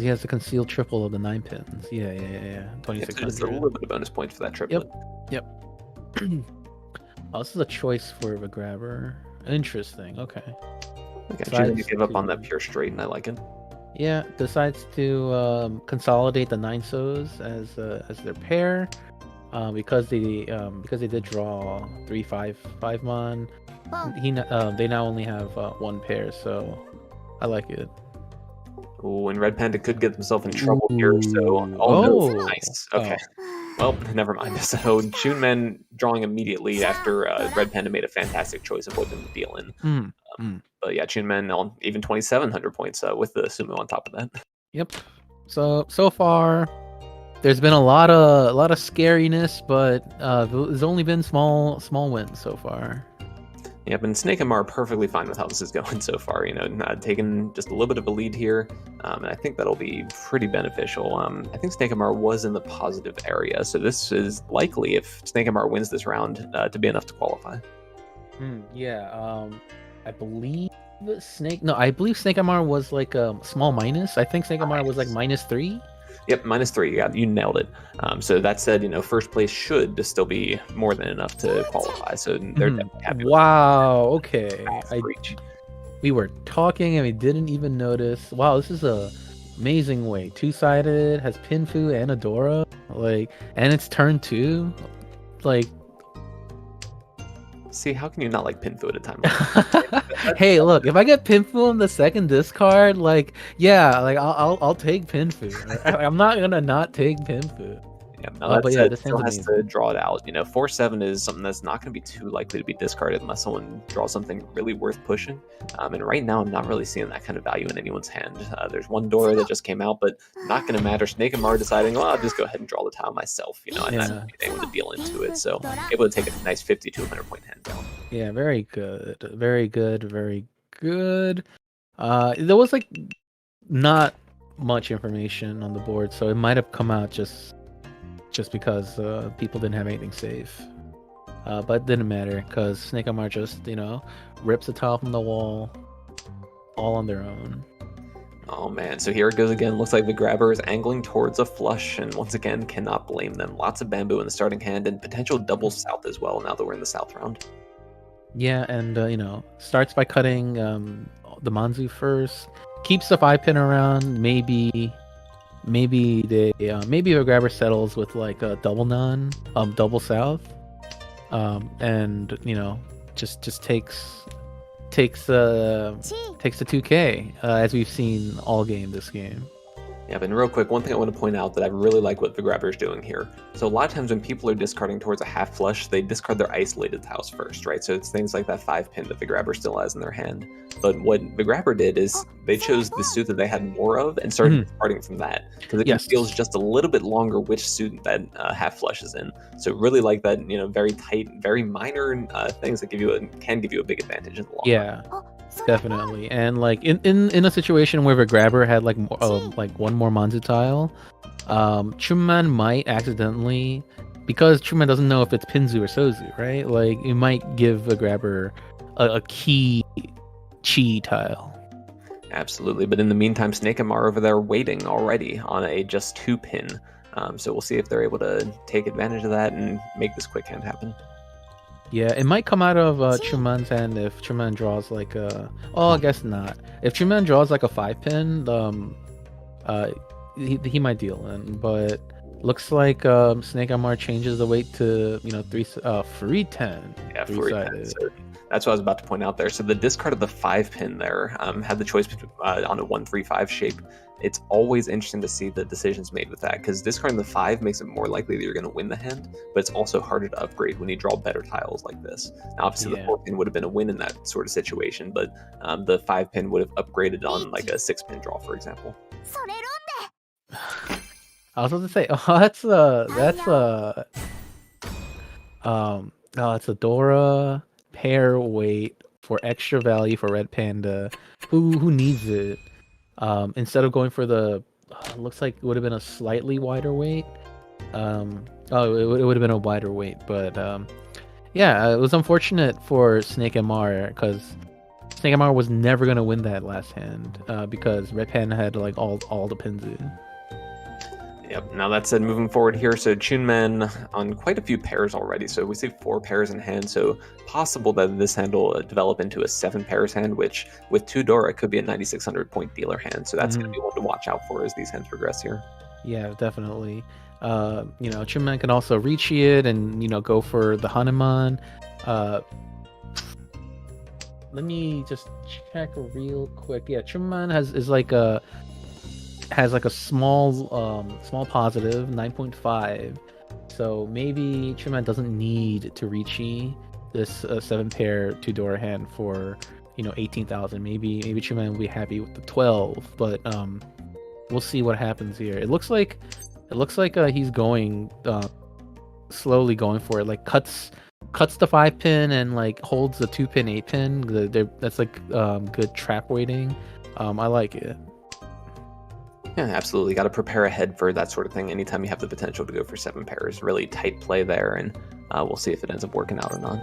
he has the concealed triple of the 9 pins. Yeah. 2,600. Just a little bit of bonus points for that triplet. Yep. Oh, this is a choice for the grabber. Interesting. Okay. Okay, Decides choosing to give up on to- that pure straight, and I like it. Yeah, decides to consolidate the 9 so's as their pair, because they did draw 3/5 mon. They now only have 1 pair, so I like it. Ooh, and Red Panda could get himself in trouble here, so... Ooh. Oh, no, Oh. nice. Okay. Well, never mind. So, Shunmen drawing immediately after Red Panda made a fantastic choice of whipping the deal in. But yeah, Shunmen on even 2,700 points with the Sumo on top of that. Yep. So far, there's been a lot of scariness, but there's only been small wins so far. Yep, and Snake and Mar are perfectly fine with how this is going so far. You know, taking just a little bit of a lead here, and I think that'll be pretty beneficial. I think Snake and Mar was in the positive area, so this is likely, if Snake and Mar wins this round, to be enough to qualify. Yeah. I believe Snake and Mar was like a small minus. I think Snake and Mar was like -3. Yep, -3. Yeah, you nailed it. So that said, you know, first place should still be more than enough to qualify. So they're definitely happy. Wow. Okay. Reach. We were talking and we didn't even notice. Wow, this is a amazing way. 2-sided, has Pinfu and Adora, and it's turn 2. See, how can you not like Pinfu at a time like that? Hey, look, if I get Pinfu on the second discard, I'll take Pinfu. I'm not gonna not take Pinfu. Yeah, no, but yeah, this still hand's has to draw it out. You know, 4/7 is something that's not going to be too likely to be discarded unless someone draws something really worth pushing. And right now, I'm not really seeing that kind of value in anyone's hand. There's one Dora that just came out, but not going to matter. Snake and Mar deciding, well, I'll just go ahead and draw the tile myself. You know, and not able to deal into it. So able to take a nice 50 to 100 point hand down. Yeah, very good, very good, very good. There was not much information on the board, so it might have come out just because people didn't have anything safe. But it didn't matter because Snake and Mar just, rips the tile from the wall all on their own. Oh man, so here it goes again. Looks like the grabber is angling towards a flush, and once again, cannot blame them. Lots of bamboo in the starting hand and potential double south as well now that we're in the south round. Yeah, and starts by cutting the Manzu first, keeps the 5-pin around, maybe the grabber settles with like a double non, double south, and just takes the 2K, as we've seen all game this game. Yeah, but real quick, one thing I want to point out that I really like what the grabber is doing here. So a lot of times when people are discarding towards a half flush, they discard their isolated tiles first, right? So it's things like that 5-pin that the grabber still has in their hand. But what the grabber did is they chose the suit that they had more of and started discarding from that, because it feels just a little bit longer which suit that half flush is in. So really like that, very tight, very minor things that can give you a big advantage in the long run. Definitely. And in a situation where the grabber had like one more Manzu tile, Chunman might accidentally, because Chunman doesn't know if it's Pinzu or Sozu, right? Like it might give the grabber a key chi tile. Absolutely, but in the meantime, Snake and Mar over there waiting already on a just 2-pin. So we'll see if they're able to take advantage of that and make this quick hand happen. Yeah, it might come out of Chunman's hand if Chunman draws I guess not. If Chunman draws like a 5-pin, he might deal in. But looks like Snake and Mar changes the weight to 310. Yeah, 310. So that's what I was about to point out there. So the discard of the 5-pin there had the choice on a 1-3-5 shape. It's always interesting to see the decisions made with that, because discarding the 5 makes it more likely that you're going to win the hand, but it's also harder to upgrade when you draw better tiles like this. Now, obviously, the 4-pin would have been a win in that sort of situation, but the 5-pin would have upgraded on like a 6-pin draw, for example. I was about to say, it's a Dora pair weight for extra value for Red Panda. Who needs it? Instead of going for the, looks like it would have been a slightly wider weight. It would have been a wider weight, but it was unfortunate for Snake and Mar, because Snake and Mar was never gonna win that last hand, because Red Panda had like all the pins in. Yep. Now that said, moving forward here, so Chunman on quite a few pairs already. So we see 4 pairs in hand. So possible that this hand will develop into a 7 pairs hand, which with 2 Dora could be a 9,600 point dealer hand. So that's going to be one to watch out for as these hands progress here. Yeah, definitely. Chunman can also reach it and go for the Hanuman. Let me just check real quick. Yeah, Chunman has like a small positive 9.5. So maybe Chunman doesn't need to reach this 7 pair 2 Dora hand for 18,000. Maybe Chunman will be happy with the 12, but we'll see what happens here. It looks like he's going slowly going for it, like cuts the 5 pin and like holds the 2 pin 8 pin. That's like good trap waiting. I like it. Yeah, absolutely. Got to prepare ahead for that sort of thing anytime you have the potential to go for 7 pairs. Really tight play there, and we'll see if it ends up working out or not.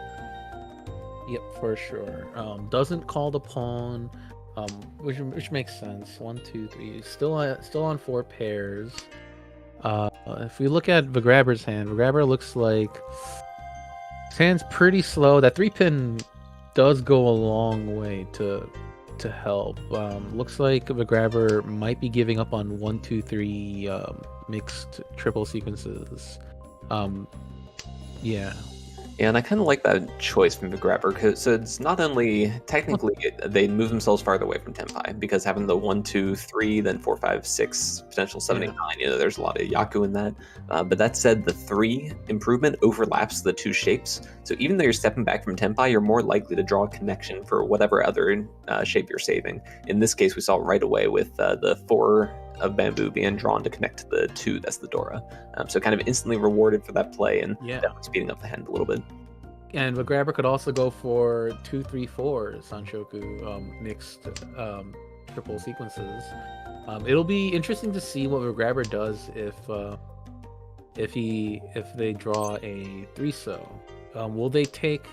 Yep, for sure. Doesn't call the pawn, which makes sense. 1, 2, 3. Still on 4 pairs. If we look at Vigrabber's hand, Vigrabber looks like his hand's pretty slow. That 3 pin does go a long way to help. Looks like Vigrabber might be giving up on 1, 2, 3 mixed triple sequences. Yeah. Yeah, and I kind of like that choice from the grabber, because it's not only technically they move themselves farther away from Tenpai, because having the 1, 2, 3, then 4, 5, 6, potential 7, 8, 9, there's a lot of Yaku in that. But that said, the 3 improvement overlaps the 2 shapes. So even though you're stepping back from Tenpai, you're more likely to draw a connection for whatever other shape you're saving. In this case, we saw right away with the 4 of bamboo being drawn to connect to the 2 that's the Dora. So kind of instantly rewarded for that play, and definitely speeding up the hand a little bit. And Vigrabber could also go for 2, 3, 4 Sanshoku mixed triple sequences. It'll be interesting to see what Vigrabber does if they draw a 3-so. Will they take?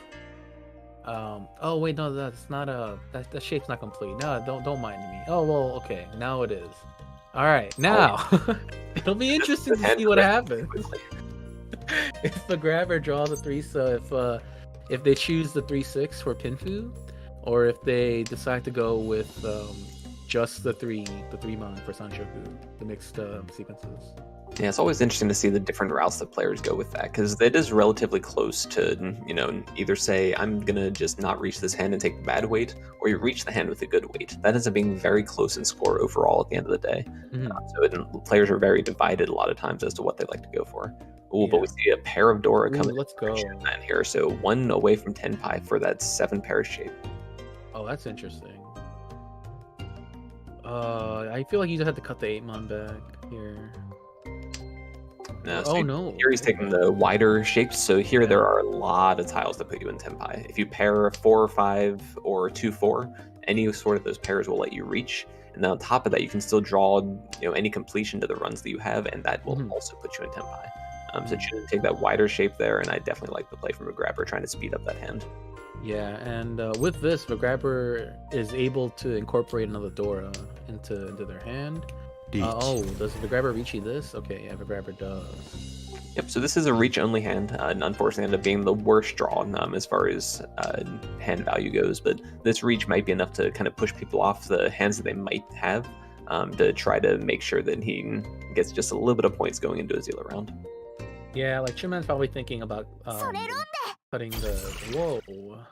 Oh wait, no, that's not that shape's not complete. No, don't mind me. Oh well, okay, now it is. All right, now it'll be interesting to see what happens. If the grabber draws a 3-so, if they choose the 3-6 for Pinfu, or if they decide to go with just the 3 mon for Sanshoku, the mixed sequences. Yeah, it's always interesting to see the different routes that players go with that, because it is relatively close to, either say, I'm going to just not reach this hand and take the bad weight, or you reach the hand with a good weight. That ends up being very close in score overall at the end of the day. Players are very divided a lot of times as to what they like to go for. But we see a pair of Dora coming in here, so 1 away from Tenpai for that 7 pair shape. Oh, that's interesting. I feel like you just had to cut the 8 mon back here. No, here he's taking the wider shapes, so here there are a lot of tiles that put you in Tenpai. If you pair 4 or 5 or 2, 4, any sort of those pairs will let you reach, and then on top of that you can still draw any completion to the runs that you have, and that will also put you in Tenpai. So choose to take that wider shape there, and I definitely like the play from a grabber trying to speed up that hand. Yeah, and with this, the grabber is able to incorporate another Dora into their hand. Does the grabber reach this? Okay, yeah, the grabber does. Yep, so this is a reach-only hand, and unfortunately ended up being the worst draw as far as hand value goes, but this reach might be enough to kind of push people off the hands that they might have, to try to make sure that he gets just a little bit of points going into his dealer round. Yeah, like Chunman's probably thinking about cutting the... Whoa.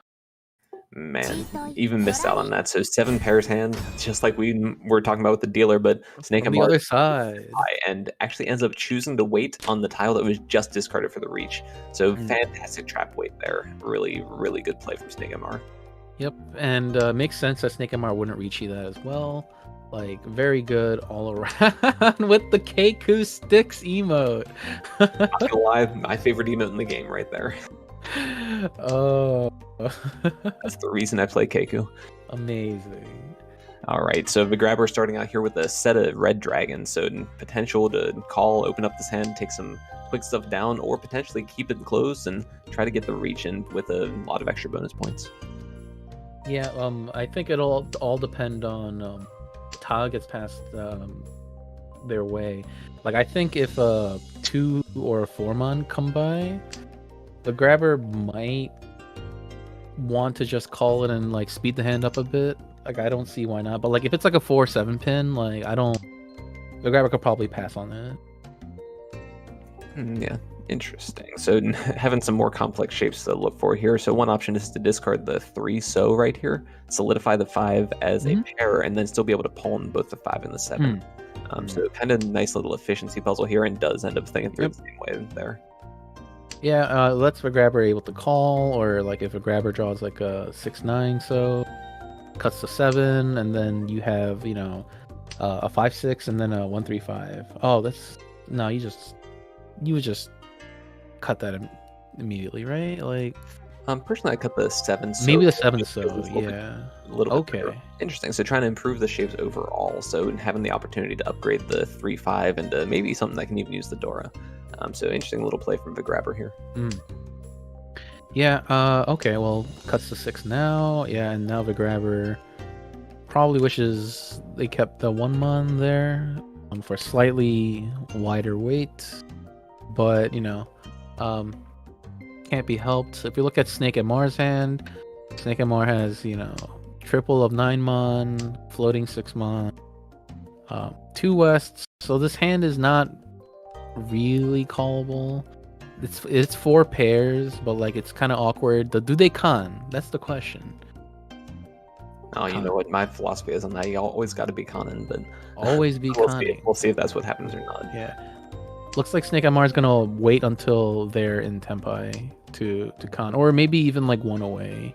Man, even missed out on that. So 7 pairs hand, just like we were talking about with the dealer, but Snake on the other side, and actually ends up choosing to wait on the tile that was just discarded for the reach. So fantastic trap wait there. Really, really good play from Snake MR. Yep, and makes sense that Snake MR wouldn't reach that as well. Like, very good all around with the Keiku sticks emote. Not gonna lie, my favorite emote in the game right there. Oh. That's the reason I play Keiku. Amazing. All right, so the grabber starting out here with a set of red dragons, so potential to call, open up this hand, take some quick stuff down, or potentially keep it closed and try to get the reach in with a lot of extra bonus points. Yeah, I think it'll all depend on tile gets past their way. Like I think if a 2 or a 4-mon come by, the grabber might want to just call it and like speed the hand up a bit. Like I don't see why not. But like if it's like a 4-7 pin, like the grabber could probably pass on it. Yeah, interesting. So having some more complex shapes to look for here. So one option is to discard the 3 so right here, solidify the 5 as a pair, and then still be able to pawn both the 5 and the 7. So kind of nice little efficiency puzzle here, and does end up thinking through the same way there. Yeah, lets the grabber able to call, or like if a grabber draws like a 6-9, so cuts to 7, and then you have a 5-6 and then a 1-3-5. Oh, that's no, you would just cut that immediately, right? Like personally, I cut the 7 so. Maybe the 7 so, yeah. A little bit better. Interesting. So trying to improve the shapes overall. So having the opportunity to upgrade the 3-5 into maybe something that can even use the Dora. So interesting little play from the grabber here. Yeah, okay, well, cuts to 6 now. Yeah, and now the grabber probably wishes they kept the 1-mon there for slightly wider weight. But, can't be helped. If you look at Snake and Mar's hand, Snake and Mar has, triple of 9-mon, floating 6-mon, 2 wests. So this hand is not really callable. It's 4 pairs, but like it's kind of awkward. Do they con? That's the question. Oh, you know what my philosophy is on that. You always got to be conning, but always be conning. We'll see if that's what happens or not. Yeah, looks like Snake and Mar is gonna wait until they're in Tenpai to con, or maybe even like 1 away,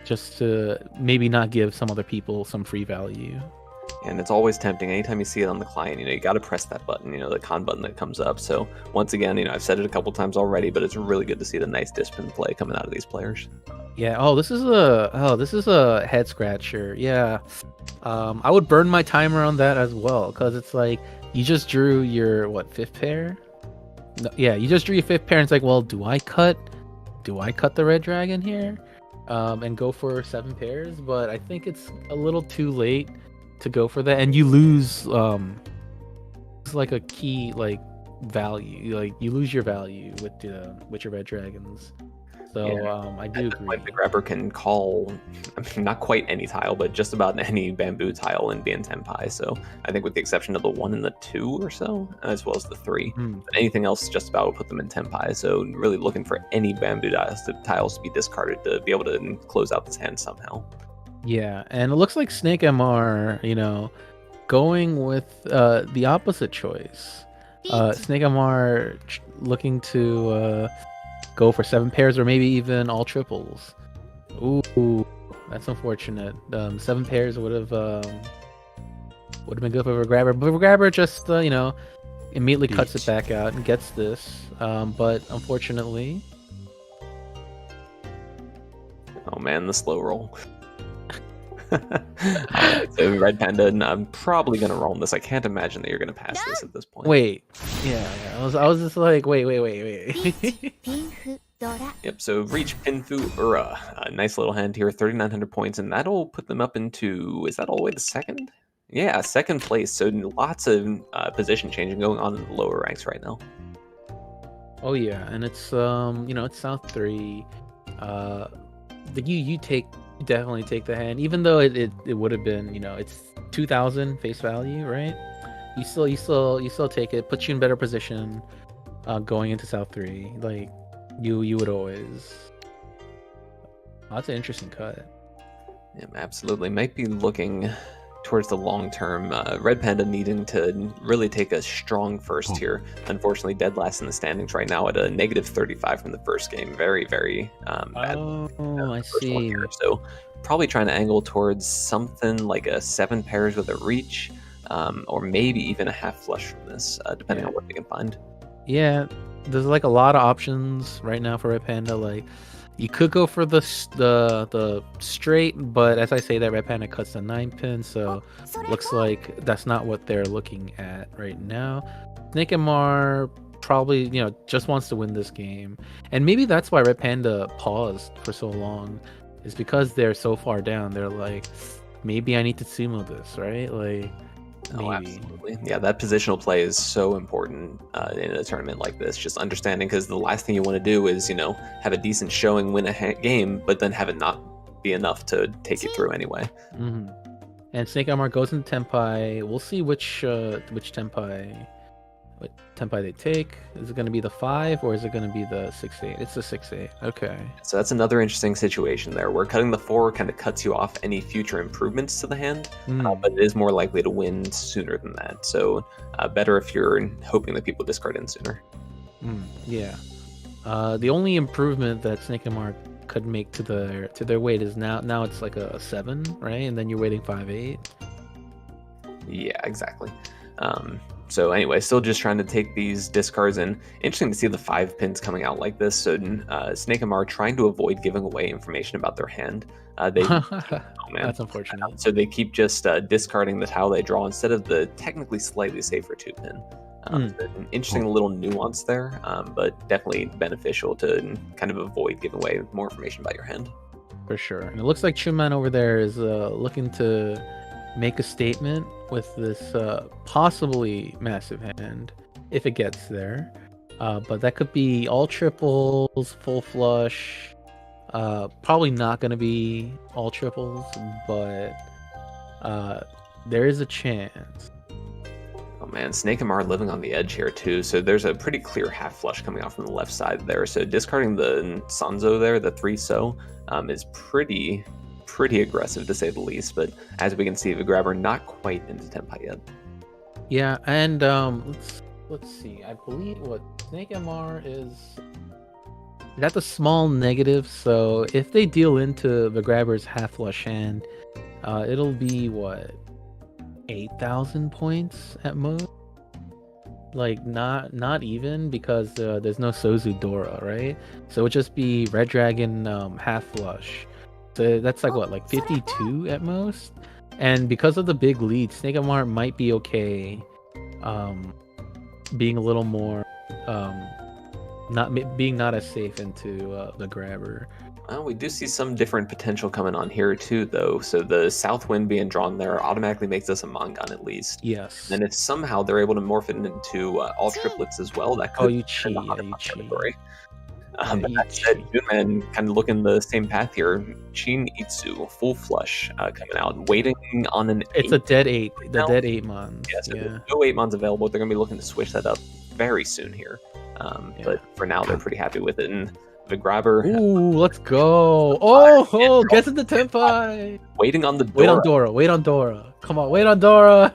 just to maybe not give some other people some free value. And it's always tempting. Anytime you see it on the client, you got to press that button, the con button that comes up. So once again, I've said it a couple times already, but it's really good to see the nice discipline play coming out of these players. Yeah. Oh, this is a head scratcher. Yeah. I would burn my timer on that as well, because it's like you just drew your 5th pair? No, yeah, you just drew your 5th pair, and it's like, well, do I cut the red dragon here, and go for 7 pairs? But I think it's a little too late to go for that, and you lose it's like a key value. Like you lose your value with your red dragons. So yeah, I do agree. The grabber can call, not quite any tile, but just about any bamboo tile and be in Tenpai. So I think with the exception of the 1 and the 2 or so, as well as the 3, but anything else just about will put them in Tenpai. So really looking for any bamboo tiles to be discarded to be able to close out this hand somehow. Yeah, and it looks like Snake MR, going with the opposite choice. Snake MR looking to go for 7 pairs or maybe even all triples. Ooh, that's unfortunate. 7 pairs would have been good for a grabber, but a grabber just immediately cuts it back out and gets this. But unfortunately, oh man, the slow roll. Alright, so Red Panda, and I'm probably gonna roll this. I can't imagine that you're gonna pass this at this point. Wait, yeah. I was just like, wait. Yep. So Reach Pinfu Ura, a nice little hand here, 3,900 points, and that'll put them up into, is that all the way to 2nd? Yeah, 2nd place. So lots of position changing going on in the lower ranks right now. Oh yeah, and it's it's South 3. You definitely take the hand, even though it would have been, it's 2,000 face value, right? You still take it, puts you in better position going into South 3. Like you would always. Oh, that's an interesting cut. Yeah, absolutely. Might be looking towards the long term. Red Panda needing to really take a strong first here. Unfortunately, dead last in the standings right now at a -35 from the first game. Very, very bad. Oh, I see. So probably trying to angle towards something like a 7 pairs with a reach, or maybe even a half flush from this, depending on what they can find. Yeah, there's like a lot of options right now for Red Panda. Like you could go for the straight, but as I say that, Red Panda cuts the 9 pin, so looks like that's not what they're looking at right now. Snake and Mar probably just wants to win this game, and maybe that's why Red Panda paused for so long, is because they're so far down. They're like, maybe I need to sumo this, right? Like Oh, maybe. absolutely. Yeah, that positional play is so important in a tournament like this. Just understanding, because the last thing you want to do is, have a decent showing, win a game, but then have it not be enough to take you through anyway. Hmm. And Snake Armor goes into Tenpai. We'll see which Tenpai, what Tenpai they take. Is it going to be the 5 or is it going to be the 6-8? It's the 6-8. Okay. So that's another interesting situation there, where cutting the 4 kind of cuts you off any future improvements to the hand, but it is more likely to win sooner than that. So better if you're hoping that people discard in sooner. Yeah. The only improvement that Snake Armor could make to their weight is now it's like a 7, right? And then you're waiting 5-8. Yeah, exactly. So anyway, still just trying to take these discards in. Interesting to see the 5 pins coming out like this. So Snake Amar trying to avoid giving away information about their hand. That's unfortunate. So they keep just discarding the tile they draw instead of the technically slightly safer 2 pin. So an interesting little nuance there, but definitely beneficial to kind of avoid giving away more information about your hand. For sure. And it looks like Chuman over there is looking to make a statement with this possibly massive hand, if it gets there. But that could be all triples, full flush. Probably not going to be all triples, but there is a chance. Oh man, Snake and Mar living on the edge here too. So there's a pretty clear half flush coming out from the left side there. So discarding the Sanzo there, the 3-so, is pretty aggressive to say the least. But as we can see, the grabber not quite into Tenpai yet. Yeah, and let's see. I believe what Snake MR is. That's a small negative. So if they deal into the grabber's half flush hand, it'll be what, 8,000 points at most. Like not even, because there's no Sozu Dora, right? So it would just be Red Dragon half flush. So that's like what, like 52 at most. And because of the big lead, Snake Amar might be okay being a little more not as safe into the grabber. Well, we do see some different potential coming on here too, though. So the South Wind being drawn there automatically makes us a Mangan at least. Yes. And if somehow they're able to morph it into all triplets as well, that could you cheat. category. But that said, Moonman kind of looking the same path here. Shin Itsu, full flush coming out, waiting on an. It's a dead 8. The dead 8 mon. Yeah, so there's no 8 mons available. They're going to be looking to switch that up very soon here. But for now, they're pretty happy with it. And the grabber. Ooh, let's go. Oh, gets in the Tenpai. Waiting on the Dora. Wait on Dora. Come on, wait on Dora.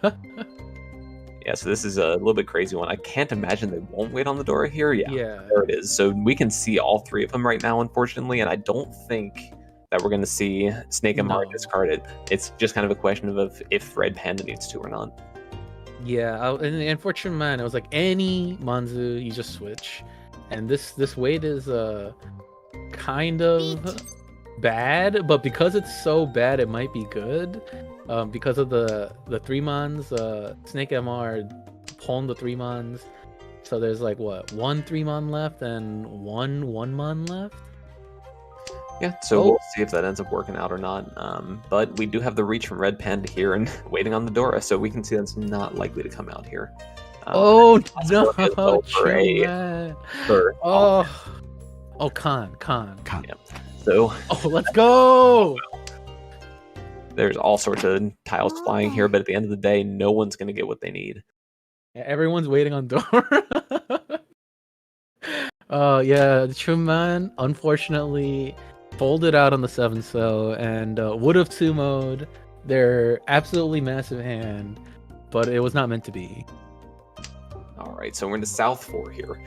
Yeah, so this is a little bit crazy one. I can't imagine they won't wait on the Dora here. Yeah, there it is. So we can see all 3 of them right now, unfortunately, and I don't think that we're going to see Snake and Mar discarded. It's just kind of a question of if Red Panda needs to or not. Yeah, and for Chuman, it was like any Manzu, you just switch. And this weight is kind of bad, but because it's so bad, it might be good. Because of the 3 mons, Snake MR pulling the 3 mons. So there's like what, 1 3-mon left and 1 1-mon left. Yeah, so we'll see if that ends up working out or not. But we do have the reach from Red Panda here and waiting on the Dora, so we can see that's not likely to come out here. No, Khan. Yeah. So let's go. There's all sorts of tiles flying here, but at the end of the day, no one's going to get what they need. Yeah, everyone's waiting on Dora. Yeah, Chuman unfortunately folded out on the 7-so and would have 2-mo'd their absolutely massive hand, but it was not meant to be. All right, so we're in the South 4 here.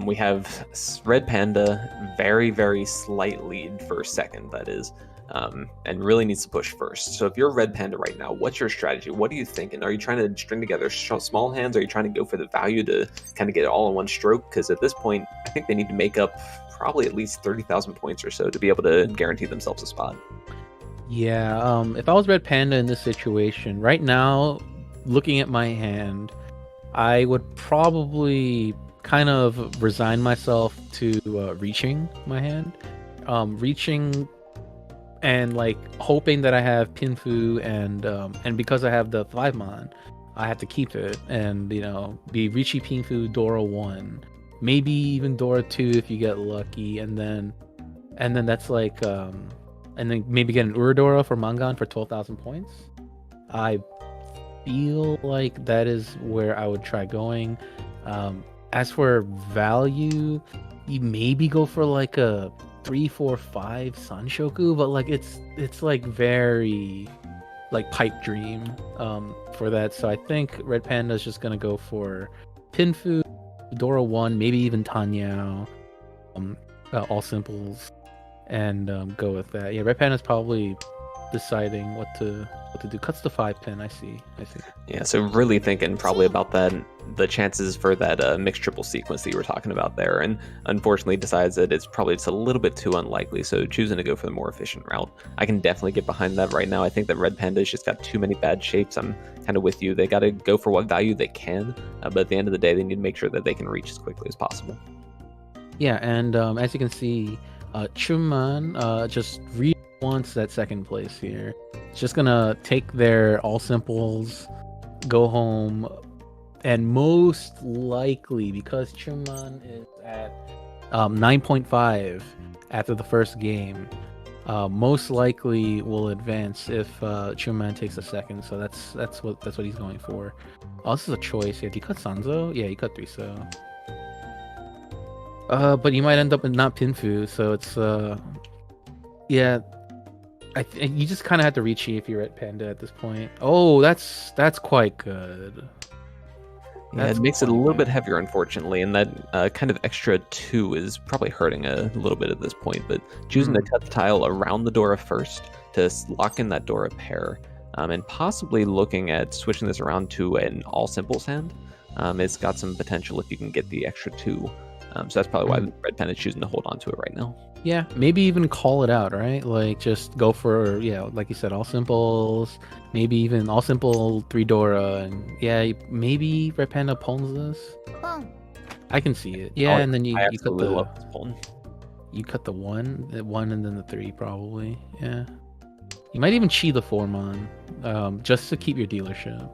We have Red Panda, very, very slight lead for second, that is, and really needs to push first. So if you're Red Panda right now, what's your strategy? What are you thinking? Are you trying to string together small hands? Are you trying to go for the value to kind of get it all in one stroke? Because at this point, I think they need to make up probably at least 30,000 points or so to be able to guarantee themselves a spot. Yeah, if I was Red Panda in this situation, right now, looking at my hand, I would probably kind of resign myself to reaching my hand. Reaching and like hoping that I have Pinfu and because I have the 5-mon, I have to keep it and be Richie Pinfu Dora 1, maybe even Dora 2 if you get lucky, and then that's like and then maybe get an Uradora for Mangan for 12,000 points. I feel like that is where I would try going. As for value, you maybe go for like a 3, 4, 5 Sanshoku, but like it's like very like pipe dream for that. So I think Red Panda is just gonna go for Pinfu, Dora 1, maybe even Tanyao, all simples, and go with that. Yeah, Red Panda's probably deciding what to do. Cuts the 5 pin. I see. Yeah, so really thinking probably about that, the chances for that mixed triple sequence that you were talking about there, and unfortunately decides that it's probably just a little bit too unlikely, so choosing to go for the more efficient route. I can definitely get behind that right now. I think that Red Panda's just got too many bad shapes. I'm kind of with you. They got to go for what value they can, but at the end of the day, they need to make sure that they can reach as quickly as possible. Yeah, and as you can see, Chunman just wants that second place here. It's just gonna take their all simples, go home, and most likely, because Chunman is at 9.5 after the first game, most likely will advance if Chunman takes a second. So that's what he's going for. Oh, this is a choice. Yeah, do you cut Sanzo? Yeah, you cut 3 so. But you might end up with not Pinfu, so it's yeah. You just kind of have to reach if you're at Panda at this point. Oh, that's quite good. Yeah, it makes it a little bit heavier, unfortunately, and that kind of extra 2 is probably hurting a little bit at this point. But choosing to cut the tile around the Dora first to lock in that Dora pair, and possibly looking at switching this around to an all simples hand, it's got some potential if you can get the extra 2. So that's probably why Red Pen is choosing to hold on to it right now. Yeah, maybe even call it out, right? Like just go for, like you said, all simples, maybe even all simple 3 Dora, and maybe Red Panda pawns this. I can see it. Yeah, and then you cut the you cut the 1 and then the 3 probably. Yeah, you might even chi the 4-mon, just to keep your dealership.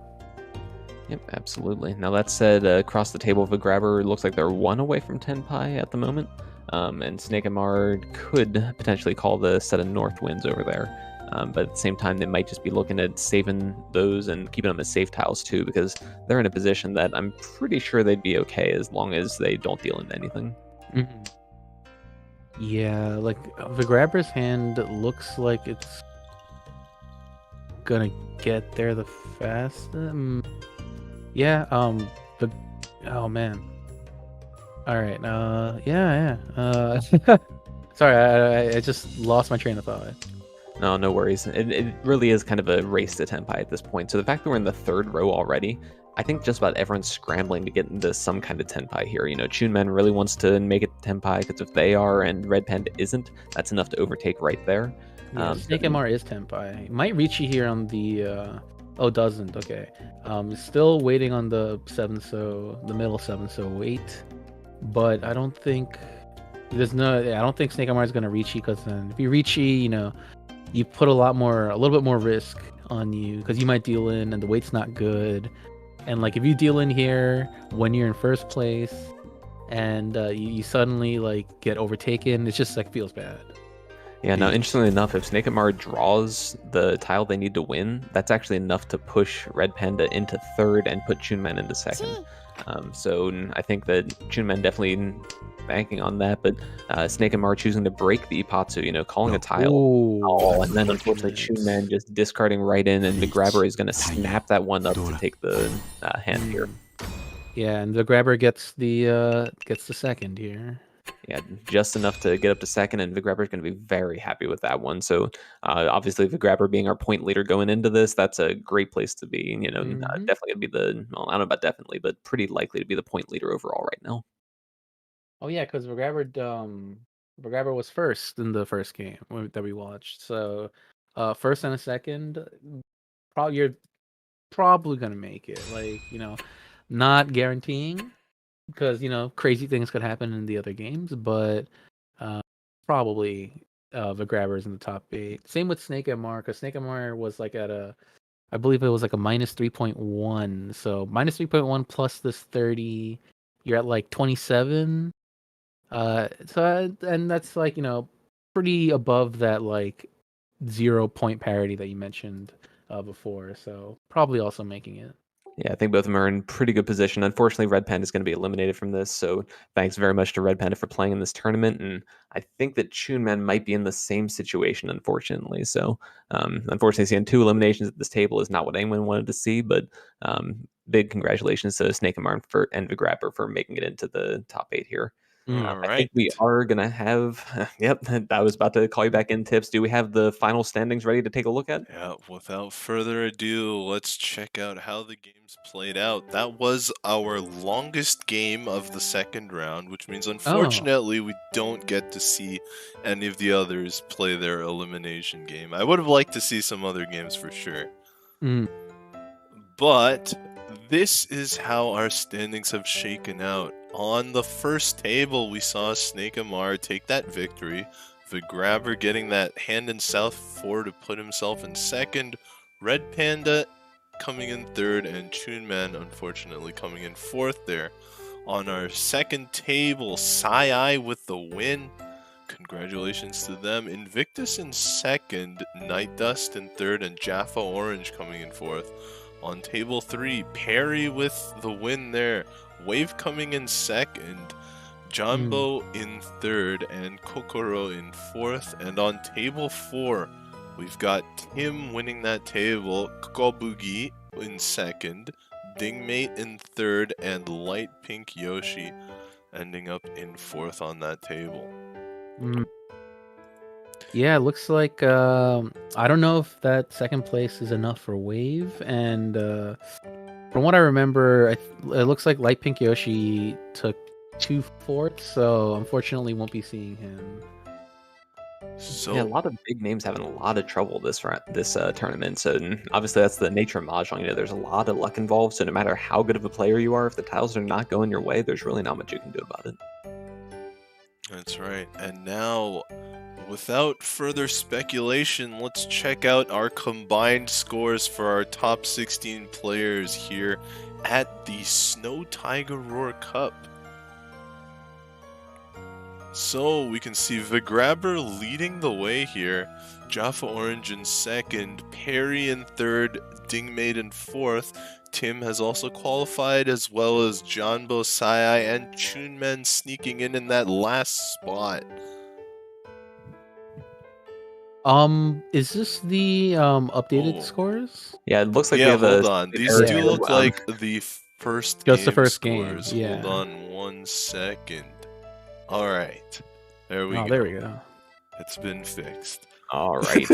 Yep, absolutely. Now that said, across the table of a grabber, it looks like they're 1 away from Tenpai at the moment. And Snake and Mar could potentially call the set of North wins over there. But at the same time, they might just be looking at saving those and keeping them as safe tiles too, because they're in a position that I'm pretty sure they'd be okay as long as they don't deal into anything. Mm-hmm. Yeah, like the grabber's hand looks like it's gonna get there the fastest. Yeah, oh man. All right, sorry, I just lost my train of thought. No worries. It really is kind of a race to Tenpai at this point. So the fact that we're in the 3rd row already, I think just about everyone's scrambling to get into some kind of Tenpai here. Chunman really wants to make it Tenpai, because if they are and Red Panda isn't, that's enough to overtake right there. Yeah, Snake MR is Tenpai. Might reach you here on the oh, doesn't. Okay. Still waiting on the 7 so the middle 7 so wait. But I don't think I don't think Snake MR is gonna reach you, because then if you reach you, you put a little bit more risk on you, because you might deal in and the weight's not good. And like if you deal in here when you're in first place and you suddenly like get overtaken, it's just like feels bad. Yeah, now interestingly enough, if Snake and Mar draws the tile they need to win, that's actually enough to push Red Panda into 3rd and put Chunman into 2nd. So I think that Chunman definitely banking on that, but Snake and Mar choosing to break the Ipatsu, calling a tile. And then unfortunately Chunman just discarding right in, and the grabber is going to snap that one up to take the hand here. Yeah, and the grabber gets the second here. Yeah, just enough to get up to 2nd, and Vigrabber is going to be very happy with that one. So obviously Vigrabber being our point leader going into this, that's a great place to be. Definitely going to be I don't know about definitely, but pretty likely to be the point leader overall right now. Oh yeah, because Vigrabber was first in the first game that we watched. So first and a second, you're probably going to make it. Like, not guaranteeing, because crazy things could happen in the other games, but probably the grabbers in the top 8. Same with Snake MR, because Snake MR was like at a I believe it was like a minus 3.1. So minus 3.1 plus this 30, you're at like 27. And that's like, pretty above that like 0 point parity that you mentioned before. So probably also making it. Yeah, I think both of them are in pretty good position. Unfortunately, Red Panda is going to be eliminated from this, so thanks very much to Red Panda for playing in this tournament. And I think that Chunman might be in the same situation, unfortunately. So, unfortunately, seeing 2 eliminations at this table is not what anyone wanted to see. But big congratulations to Snake and Martin and Vigrapper for making it into the top 8 here. All I think we right. are going to have. Yep, I was about to call you back in, Tips. Do we have the final standings ready to take a look at? Yeah, without further ado, let's check out how the games played out. That was our longest game of the second round, which means unfortunately we don't get to see any of the others play their elimination game. I would have liked to see some other games for sure. But this is how our standings have shaken out. On the first table, we saw Snake Amar take that victory. The Grabber getting that hand in South 4 to put himself in second. Red Panda coming in third, and Chunman unfortunately coming in fourth there. On our second table, Sai with the win. Congratulations to them. Invictus in second, Night Dust in third, and Jaffa Orange coming in fourth. On table 3, Perry with the win there. Wave coming in second. Janbo in third and Kokoro in fourth. And on table 4, we've got Tim winning that table, Kokobugi in second, Dingmate in third, and Light Pink Yoshi ending up in fourth on that table. Yeah, it looks like I don't know if that second place is enough for Wave, and from what I remember, it looks like Light Pink Yoshi took 2/4, so unfortunately won't be seeing him. So yeah, a lot of big names having a lot of trouble this tournament. So obviously that's the nature of Mahjong. There's a lot of luck involved. So no matter how good of a player you are, if the tiles are not going your way, there's really not much you can do about it. That's right. And now, without further speculation, let's check out our combined scores for our top 16 players here at the Snow Tiger Roar Cup. So we can see Vigrabber leading the way here, Jaffa Orange in second, Perry in third, Dingmate in fourth. Tim has also qualified, as well as Janbo, Sai, and Chunman sneaking in that last spot. Is this the updated scores? Yeah, it looks like we Yeah, have hold on. These do look like the first Just the game first scores. game, yeah. Hold on 1 second. All right, there we go. There we go. It's been fixed. All right.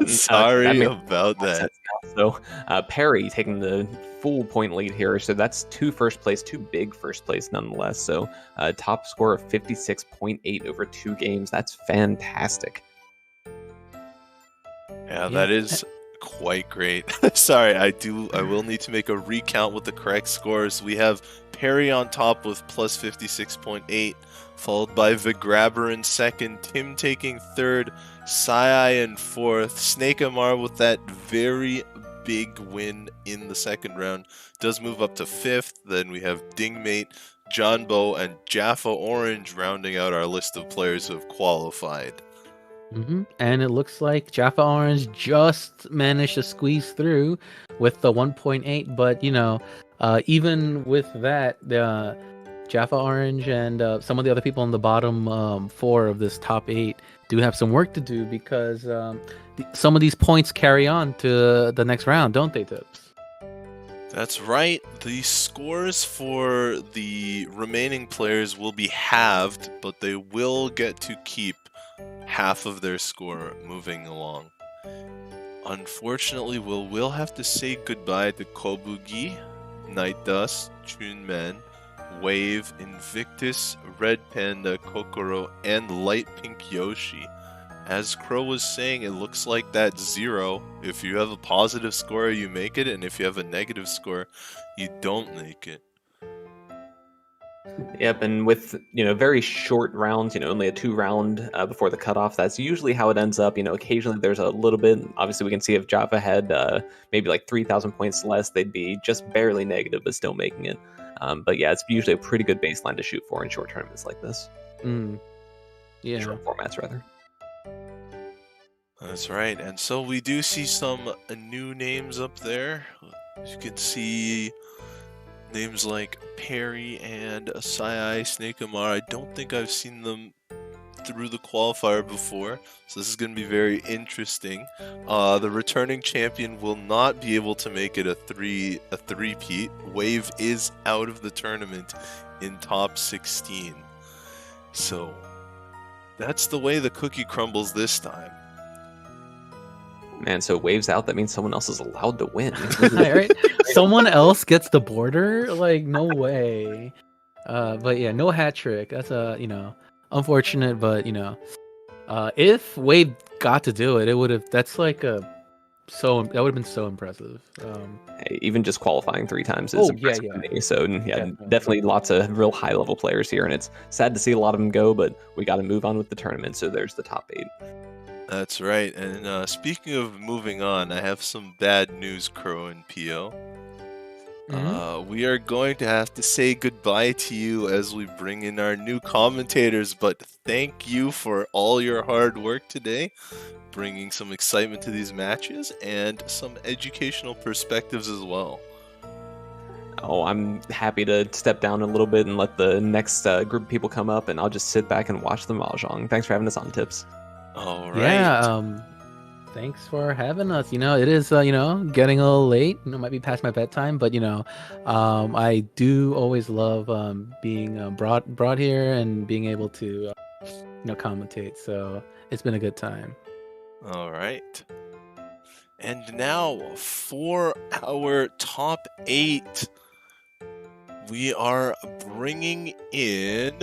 Sorry about that. So Perry taking the full point lead here. So that's 2 first place, 2 big first place nonetheless. So top score of 56.8 over 2 games. That's fantastic. Yeah, that is quite great. Sorry, I will need to make a recount with the correct scores. We have Perry on top with plus 56.8, followed by Vigrabber in second, Tim taking third, Sai in fourth, Snake Amar with that very big win in the second round does move up to fifth. Then we have Dingmate, Janbo, and Jaffa Orange rounding out our list of players who have qualified. And it looks like Jaffa Orange just managed to squeeze through with the 1.8, but even with that, Jaffa Orange and some of the other people in the bottom 4 of this top 8 do have some work to do, because some of these points carry on to the next round, don't they, Tips? That's right. The scores for the remaining players will be halved, but they will get to keep half of their score moving along. Unfortunately, we'll have to say goodbye to Kobugi, Night Dust, Chunman, Wave, Invictus, Red Panda, Kokoro, and Light Pink Yoshi. As Crow was saying, it looks like that's 0. If you have a positive score, you make it, and if you have a negative score, you don't make it. Yep, and with very short rounds, only a 2 round before the cutoff. That's usually how it ends up. Occasionally there's a little bit. Obviously, we can see if Java had maybe like 3,000 points less, they'd be just barely negative, but still making it. But yeah, it's usually a pretty good baseline to shoot for in short tournaments like this. Yeah. Short formats rather. That's right, and so we do see some new names up there. As you can see, names like Perry and Asai Snake Amar. I don't think I've seen them through the qualifier before, so this is going to be very interesting. The returning champion will not be able to make it a three-peat. Wave is out of the tournament in top 16. So that's the way the cookie crumbles this time. Man, so Waves out, that means someone else is allowed to win. Right? Someone else gets the border? Like, no way. But yeah, no hat trick. That's unfortunate, but if Wade got to do it, that would have been so impressive. Hey, even just qualifying 3 times is impressive to me. So yeah, definitely lots of real high level players here, and it's sad to see a lot of them go, but we got to move on with the tournament. So there's the top 8. That's right, and speaking of moving on, I have some bad news, Crow and Pio. We are going to have to say goodbye to you as we bring in our new commentators, but thank you for all your hard work today, bringing some excitement to these matches and some educational perspectives as well. Oh, I'm happy to step down a little bit and let the next group of people come up, and I'll just sit back and watch the Mahjong. Thanks for having us on, Tips. All right. Yeah, thanks for having us. It is getting a little late. It might be past my bedtime, but I do always love being brought here and being able to commentate. So it's been a good time. All right. And now for our top 8, we are bringing in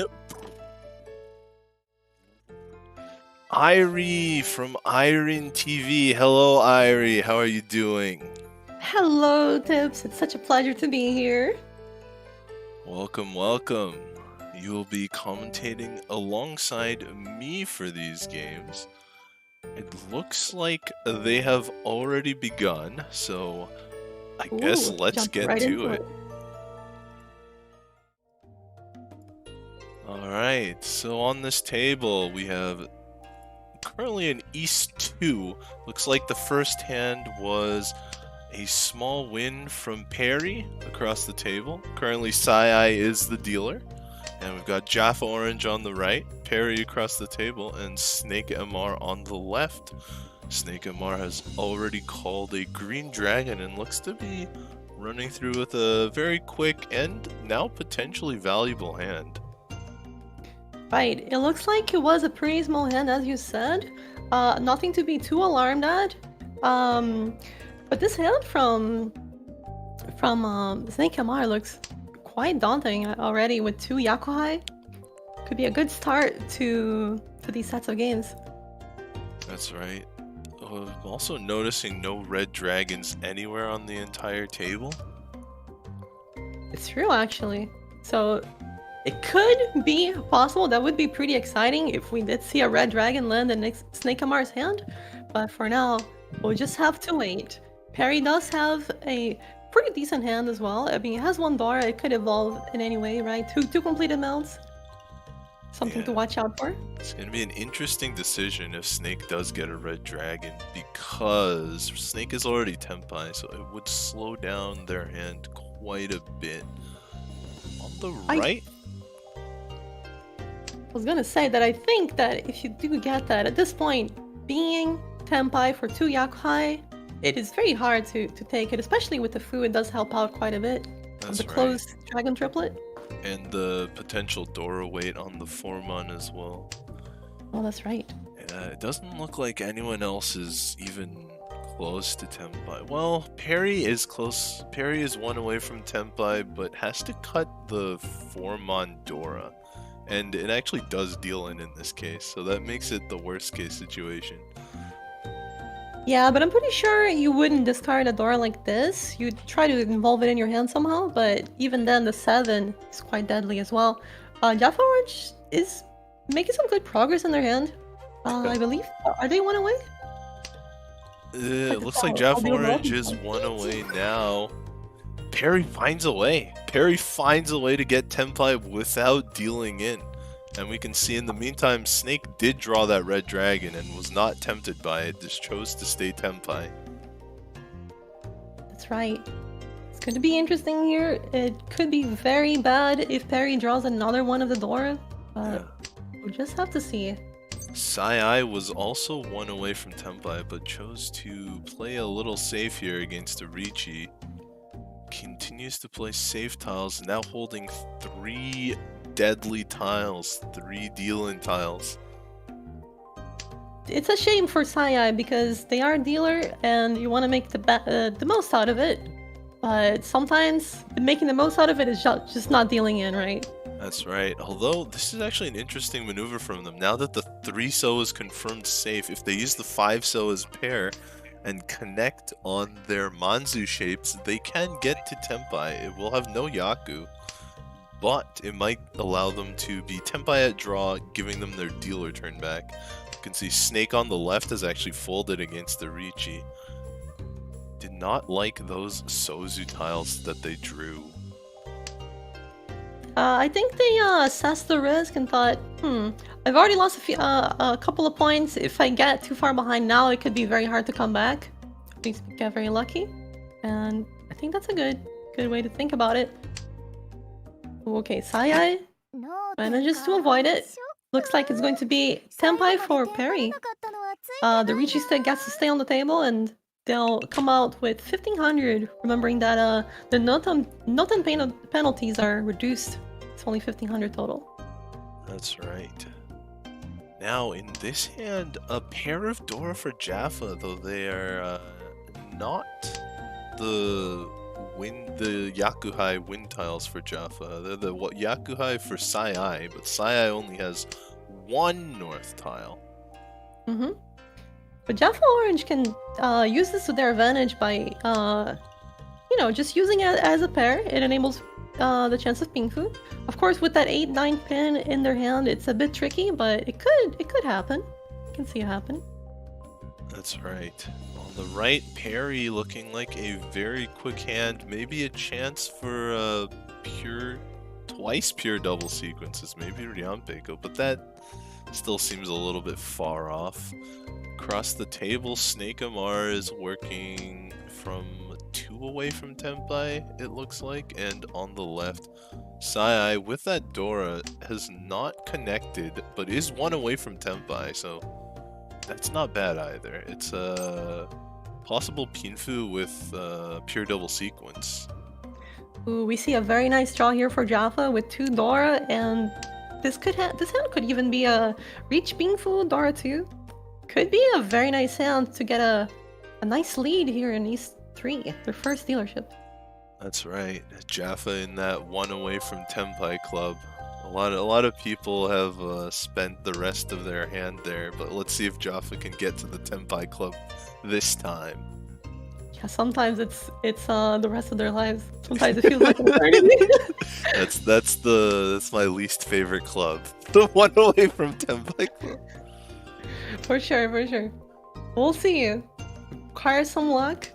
Irie from Irene TV. Hello, Irie. How are you doing? Hello, Tips. It's such a pleasure to be here. Welcome, welcome. You will be commentating alongside me for these games. It looks like they have already begun, so I guess let's get right to it. Alright, so on this table we have currently an East 2. Looks like the first hand was a small win from Perry across the table. Currently Sai is the dealer. And we've got Jaffa Orange on the right, Perry across the table, and Snake MR on the left. Snake MR has already called a green dragon and looks to be running through with a very quick and now potentially valuable hand. Right, it looks like it was a pretty small hand, as you said. Nothing to be too alarmed at. But this hand from Snake MR looks quite daunting already with 2 Yakuhai. Could be a good start to these sets of games. That's right. Also noticing no red dragons anywhere on the entire table. It's true, actually. So it could be possible. That would be pretty exciting if we did see a red dragon land in Snake MR's hand. But for now, we'll just have to wait. Perry does have a pretty decent hand as well. I mean, it has 1 Dora. It could evolve in any way, right? Two completed mounts. Something to watch out for. It's going to be an interesting decision if Snake does get a red dragon, because Snake is already Tenpai, so it would slow down their hand quite a bit. On the right? I was going to say that I think that if you do get that, at this point, being Tenpai for 2 Yakuhai, it is very hard to take it, especially with the food. It does help out quite a bit. That's the closed dragon triplet. And the potential Dora weight on the Formon as well. Oh, that's right. Yeah, it doesn't look like anyone else is even close to Tenpai. Well, Perry is close. Perry is 1 away from Tenpai, but has to cut the Formon Dora. And it actually does deal in this case, so that makes it the worst case situation. Yeah, but I'm pretty sure you wouldn't discard a Dora like this. You'd try to involve it in your hand somehow, but even then the 7 is quite deadly as well. Jaffa Orange is making some good progress in their hand. I believe. Are they 1 away? It looks like Jaffa Orange is 1 away now. Perry finds a way. Perry finds a way to get Tenpai without dealing in. And we can see in the meantime, Snake did draw that red dragon and was not tempted by it, just chose to stay Tenpai. That's right. It's going to be interesting here. It could be very bad if Perry draws another one of the Dora, but we'll just have to see. Sai was also 1 away from Tenpai, but chose to play a little safe here against a Riichi. Continues to play safe tiles, now holding 3 deadly tiles, 3 deal-in tiles. It's a shame for Sai because they are a dealer and you want to make the most out of it. But sometimes making the most out of it is just not dealing in, right? That's right. Although this is actually an interesting maneuver from them. Now that the 3-so is confirmed safe, if they use the 5-so as pair and connect on their Manzu shapes, they can get to Tenpai. It will have no Yaku, but it might allow them to be Tenpai at draw, giving them their dealer turn back. You can see Snake on the left has actually folded against the Riichi. Did not like those Sozu tiles that they drew. I think they assessed the risk and thought, I've already lost a couple of points. If I get too far behind now, it could be very hard to come back. We get very lucky, and I think that's a good way to think about it. Okay, Sai manages to avoid it. Looks like it's going to be Tenpai for Perry. The Riichi stick gets to stay on the table, and they'll come out with 1500, remembering that the Noten penalties are reduced. It's only 1500 total. That's right. Now, in this hand, a pair of Dora for Jaffa, though they are not the Yakuhai wind tiles for Jaffa. They're the Yakuhai for Sai, but Sai only has 1 north tile. But Jaffa Orange can use this to their advantage by, just using it as a pair. It enables the chance of ping fu. Of course, with that 8-9 pin in their hand, it's a bit tricky, but it could happen. You can see it happen. That's right. On the right, Perry looking like a very quick hand. Maybe a chance for twice pure double sequences. Maybe Ryanpeko, but that still seems a little bit far off. Across the table, Snake Amar is working from 2 away from Tenpai, it looks like, and on the left, Sai with that Dora has not connected, but is 1 away from Tenpai, so that's not bad either. It's a possible Pinfu with pure double sequence. Ooh, we see a very nice draw here for Jaffa with 2 Dora, and this hand could even be a Reach Pinfu Dora 2. Could be a very nice hand to get a nice lead here in these 3, their first dealership. That's right. Jaffa in that 1 away from Tenpai club. A lot of people have spent the rest of their hand there, but let's see if Jaffa can get to the Tenpai club this time. Yeah, sometimes it's the rest of their lives. Sometimes it feels like an eternity. That's my least favorite club. The 1 away from Tenpai club. For sure. We'll see. Requires some luck.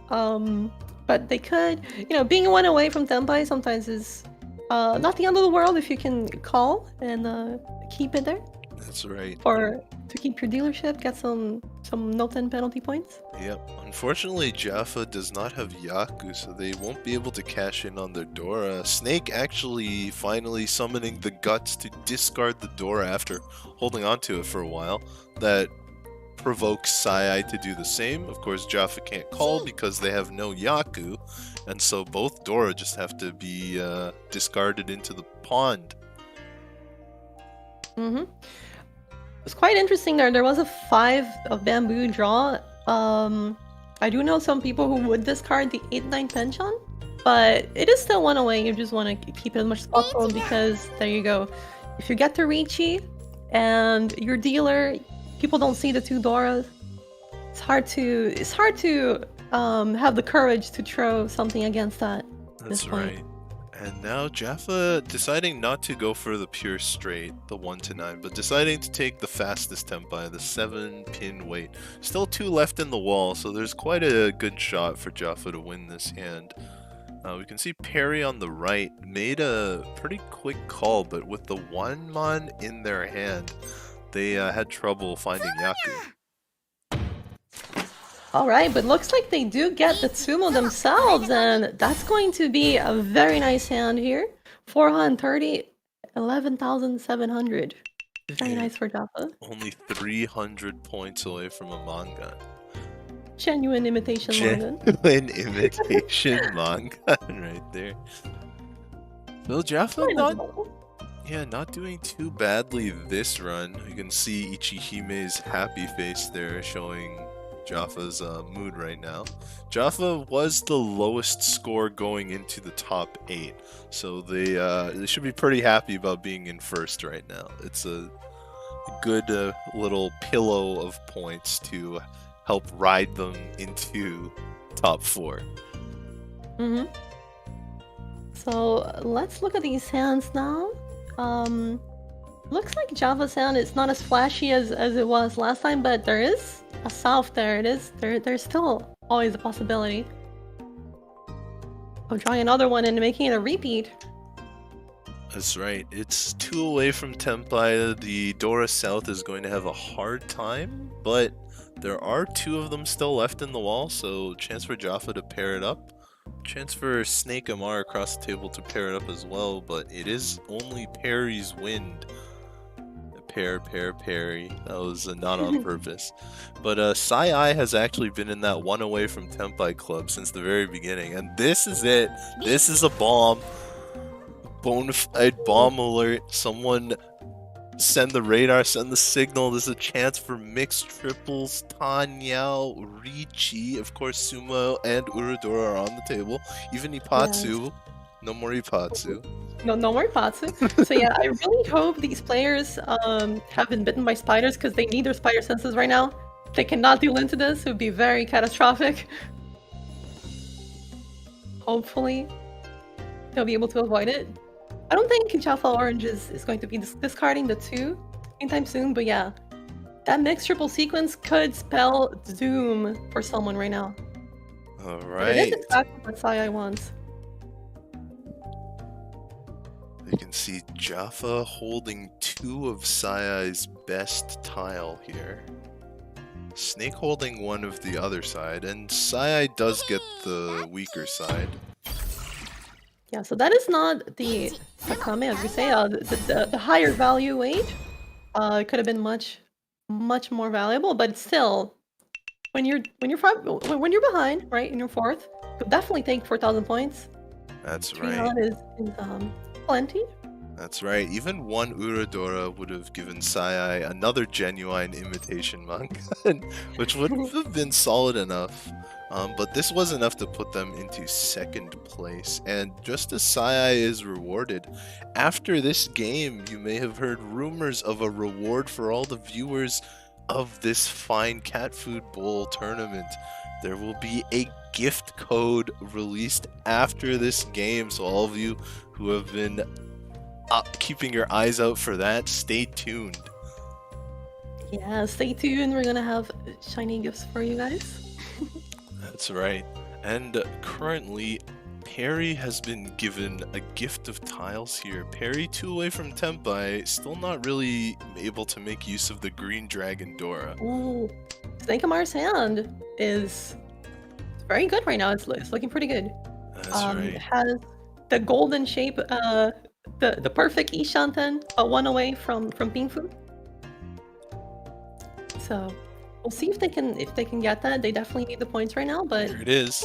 But they could, being 1 away from Tenpai sometimes is not the end of the world if you can call and keep it there. That's right. Or to keep your dealership, get some no-10 penalty points. Yep. Unfortunately, Jaffa does not have Yaku, so they won't be able to cash in on their Dora. Snake actually finally summoning the guts to discard the Dora after holding onto it for a while. That provokes Sai to do the same. Of course, Jaffa can't call because they have no Yaku, and so both Dora just have to be discarded into the pond. It's quite interesting there. There was a 5 of bamboo draw. I do know some people who would discard the 8-9 penchant, but it is still 1 away. You just want to keep it as much as possible because there you go. If you get the Riichi and your dealer, people don't see the 2 Doras. it's hard to have the courage to throw something against that. At this That's point. right. And now Jaffa deciding not to go for the pure straight, the 1 to 9, but deciding to take the fastest tempi, the 7-pin weight. Still 2 left in the wall, so there's quite a good shot for Jaffa to win this hand. We can see Perry on the right made a pretty quick call, but with the 1-mon in their hand, they had trouble finding Yaku. Alright, but looks like they do get the Tsumo themselves, and that's going to be a very nice hand here. 430, 11,700. Very nice for Jaffa. Only 300 points away from a manga. Genuine imitation manga. Genuine imitation manga right there. Well, Jaffa not doing too badly this run. You can see Ichihime's happy face there showing Jaffa's mood right now. Jaffa was the lowest score going into the top 8, so they should be pretty happy about being in first right now. It's a good little pillow of points to help ride them into top 4. So let's look at these hands now. Looks like Java's hand is not as flashy as it was last time, but there is a south there. There's still always a possibility of drawing another one and making it a repeat. That's right. It's 2 away from Tempai. The Dora South is going to have a hard time, but there are 2 of them still left in the wall, so chance for Jaffa to pair it up. Chance for Snake Amar across the table to pair it up as well, but it is only Perry's wind. Perry. That was not on purpose. But Sai has actually been in that 1 away from Tempai club since the very beginning, and this is it. This is a bomb. Bonafide bomb alert. Someone send the radar, send the signal. This is a chance for mixed triples. Tanyao, Richi, of course Sumo and Urudora are on the table. Even Ipatsu. Yes. No more Ipatsu. No more Patsu. So yeah, I really hope these players have been bitten by spiders, because they need their spider senses right now. If they cannot deal into this, it would be very catastrophic. Hopefully, they'll be able to avoid it. I don't think Jaffa Orange is going to be discarding the 2 anytime soon, but yeah. That mixed triple sequence could spell doom for someone right now. Alright. It is exactly what Sai wants. You can see Jaffa holding 2 of Sayai's best tile here. Snake holding 1 of the other side, and Sayai does get the weaker side. Yeah, so that is not the Sakame, as we say, the higher value weight. It could have been much more valuable, but still, when you're behind, right, in your 4th, you'll definitely take 4,000 points. That's 3 right. on is plenty. That's right. Even 1 Uradora would have given Sai another genuine imitation manga, which would have been solid enough. But this was enough to put them into 2nd place. And just as Sai is rewarded, after this game, you may have heard rumors of a reward for all the viewers of this fine Cat Food Bowl tournament. There will be a gift code released after this game, so all of you who have been keeping your eyes out for that, stay tuned. Yeah, stay tuned. We're gonna have shiny gifts for you guys. That's right. And currently, Perry has been given a gift of tiles here. Perry 2 away from Tempai, still not really able to make use of the green dragon Dora. Ooh, Snake Amar's hand is very good right now. It's looking pretty good. That's right. It has the golden shape, the perfect Ishanten, 1 away from Pinfu. So we'll see if they can get that. They definitely need the points right now, but There it is.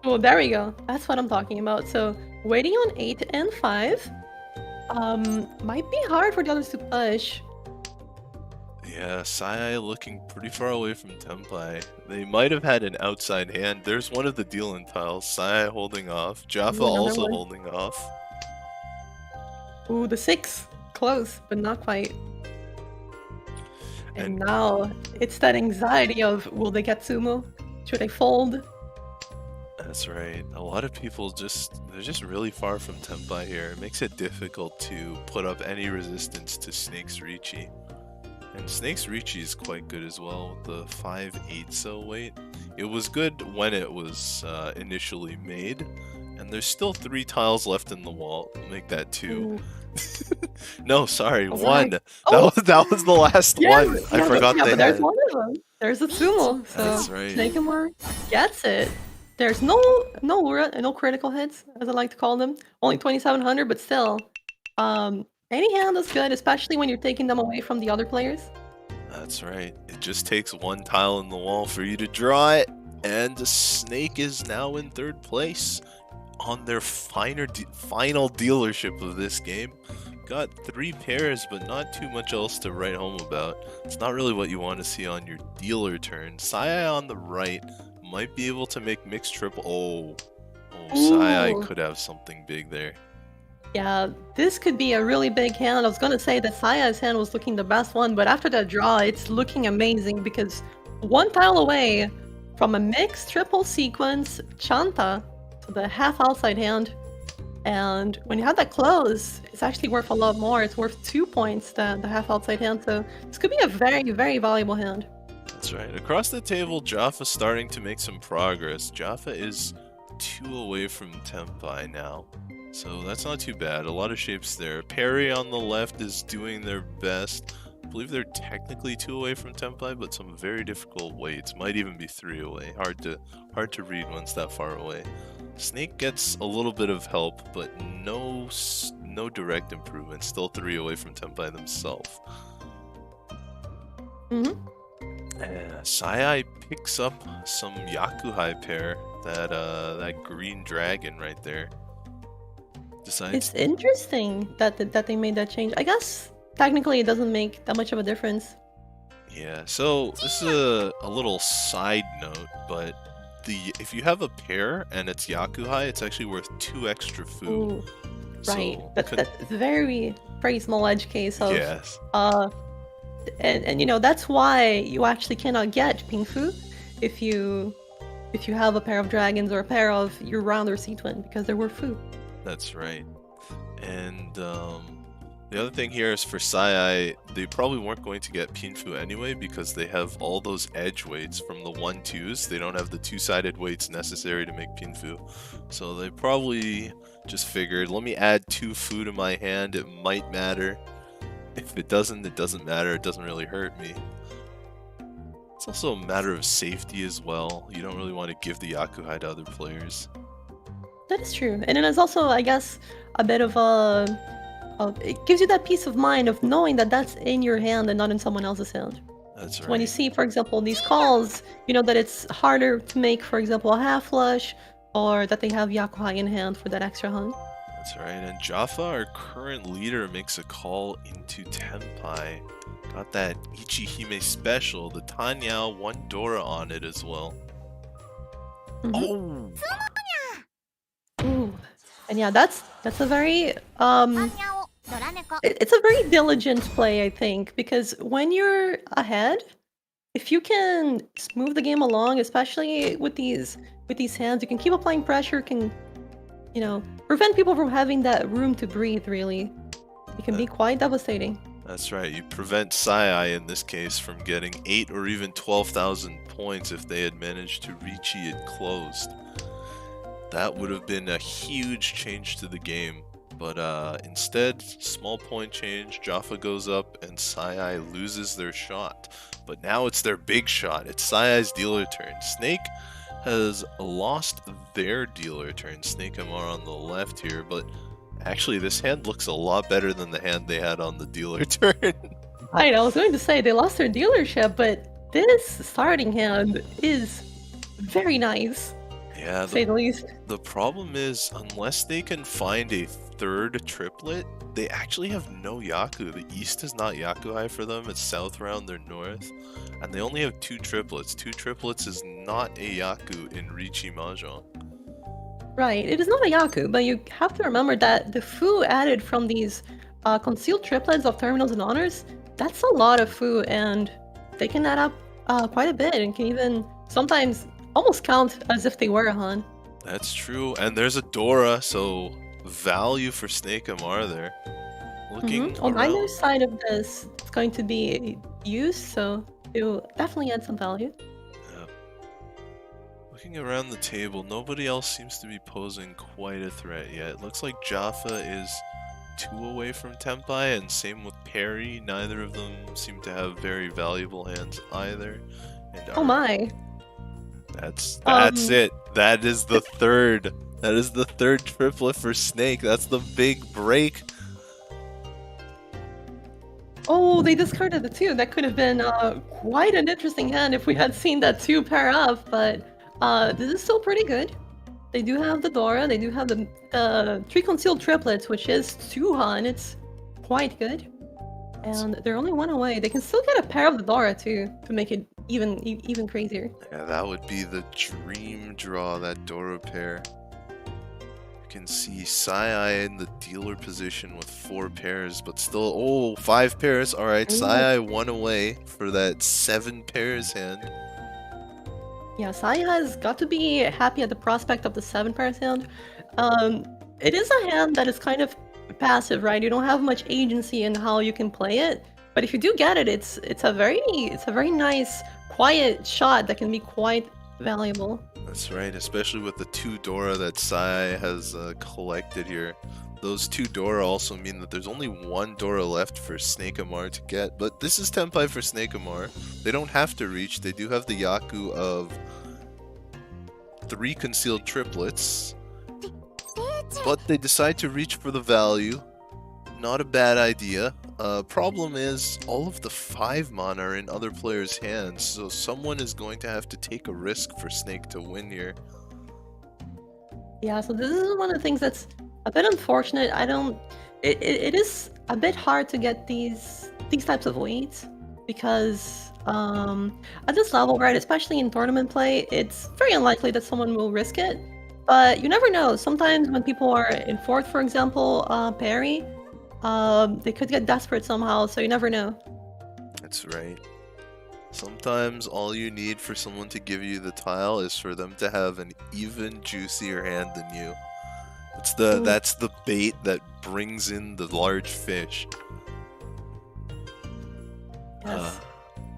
oh, there we go. That's what I'm talking about. So waiting on 8 and 5 might be hard for the others to push. Yeah, Sai looking pretty far away from Tempai. They might have had an outside hand. There's one of the deal-in tiles. Sai holding off. Jaffa Ooh, another also one. holding off. Ooh, the 6. Close, but not quite. And now it's that anxiety of, will they get sumo? Should they fold? That's right. A lot of people they're just really far from Tempai here. It makes it difficult to put up any resistance to Snake's Riichi. And Snake's Riichi is quite good as well with the 5/8 cell weight. It was good when it was initially made, and there's still 3 tiles left in the wall. I'll make that 2. No, sorry, Oh, 1. right. Oh. That was the last one. I forgot but they there's had. one of them. There's a sumo. So That's right. Snakemore gets it. There's no critical hits, as I like to call them. Only 2,700, but still. Any hand is good, especially when you're taking them away from the other players. That's right. It just takes 1 tile in the wall for you to draw it, and Snake is now in 3rd place on their final dealership of this game. Got 3 pairs, but not too much else to write home about. It's not really what you want to see on your dealer turn. Sai on the right might be able to make mixed triple. Sai Ooh. could have something big there. Yeah, this could be a really big hand. I was gonna say that Saya's hand was looking the best one, but after that draw, it's looking amazing because 1 tile away from a mixed triple sequence, Chanta, to the half outside hand. And when you have that close, it's actually worth a lot more. It's worth 2 points, the half outside hand. So this could be a very, very valuable hand. That's right. Across the table, Jaffa's starting to make some progress. Jaffa is 2 away from Tempai now. So that's not too bad. A lot of shapes there. Perry on the left is doing their best. I believe they're technically 2 away from Tempai, but some very difficult weights. Might even be 3 away. Hard to read once that far away. Snake gets a little bit of help, but no direct improvement. Still 3 away from Tempai themselves. Sai picks up some Yakuhai pair. That green dragon right there. Decides. It's interesting that they made that change. I guess technically it doesn't make that much of a difference. Yeah. So this is a little side note, but if you have a pair and it's Yakuhai, it's actually worth 2 extra food. Ooh, right. So That's very small edge case of yes. And you know that's why you actually cannot get Pingfu if you have a pair of dragons or a pair of your rounder C-twin because they're worth food. That's right. And the other thing here is for Sai, they probably weren't going to get Pinfu anyway because they have all those edge weights from the 1-2s. They don't have the 2-sided weights necessary to make Pinfu. So they probably just figured, let me add 2 food in my hand, it might matter. If it doesn't matter, it doesn't really hurt me. It's also a matter of safety as well. You don't really want to give the Yakuhai to other players. That is true. And then it's also, I guess, a bit of it gives you that peace of mind of knowing that that's in your hand and not in someone else's hand. That's right. So when you see, for example, these calls, you know that it's harder to make, for example, a half flush, or that they have Yakuhai in hand for that extra hunt. That's right. And Jaffa, our current leader, makes a call into Tempai. Got that Ichihime special, the Tanyao 1 Dora on it as well. Oh! Ooh. And yeah, that's a very it's a very diligent play, I think, because when you're ahead, if you can move the game along, especially with these hands, you can keep applying pressure, can prevent people from having that room to breathe. Really, it can be quite devastating. That's right. You prevent Sai in this case from getting 8 or even 12,000 points if they had managed to reach it closed. That would have been a huge change to the game, but instead, small point change, Jaffa goes up and Sai loses their shot. But now it's their big shot. It's Sai's dealer turn. Snake has lost their dealer turn. Snake MR on the left here, but actually this hand looks a lot better than the hand they had on the dealer turn. I was going to say they lost their dealership, but this starting hand is very nice. Yeah, to say the least. The problem is, unless they can find a 3rd triplet, they actually have no Yaku. The east is not Yakuhai for them, it's south round their north. And they only have 2 triplets. 2 triplets is not a Yaku in ReachMahjong. Right, it is not a Yaku, but you have to remember that the foo added from these concealed triplets of terminals and honors, that's a lot of foo, and they can add up quite a bit and can even sometimes almost count as if they were a Han. That's true. And there's a Dora, so value for Snake Amar there. Looking On around. either side of this, it's going to be used, so it will definitely add some value. Yeah. Looking around the table, nobody else seems to be posing quite a threat yet. It looks like Jaffa is 2 away from Tempai, and same with Perry. Neither of them seem to have very valuable hands either. And Oh my. That's Um, it. That is the third. That is the third triplet for Snake. That's the big break. Oh, they discarded the 2. That could have been quite an interesting hand if we had seen that 2 pair up, but this is still pretty good. They do have the Dora, they do have the 3 concealed triplets, which is 2 Han. It's quite good. And they're only 1 away. They can still get a pair of the Dora too, to make it even crazier. Yeah, that would be the dream draw, that Dora pair. You can see Sai in the dealer position with 4 pairs, but still, 5 pairs. All right, Sai 1 away for that 7 pairs hand. Yeah, Sai has got to be happy at the prospect of the 7 pairs hand. It is a hand that is kind of passive, right? You don't have much agency in how you can play it, but if you do get it, it's a very nice, quiet shot that can be quite valuable. That's right, especially with the 2 Dora that Sai has collected here. Those 2 Dora also mean that there's only 1 Dora left for Snake Amar to get, but this is Tempai for Snake Amar. They don't have to reach. They do have the Yaku of 3 concealed triplets, but they decide to reach for the value. Not a bad idea. Problem is, all of the 5 mana are in other players' hands, so someone is going to have to take a risk for Snake to win here. Yeah, so this is one of the things that's a bit unfortunate. It is a bit hard to get these types of leads because at this level, right, especially in tournament play, it's very unlikely that someone will risk it. But you never know. Sometimes when people are in 4th, for example, Perry, they could get desperate somehow, so you never know. That's right. Sometimes all you need for someone to give you the tile is for them to have an even juicier hand than you. That's the bait that brings in the large fish. Yes.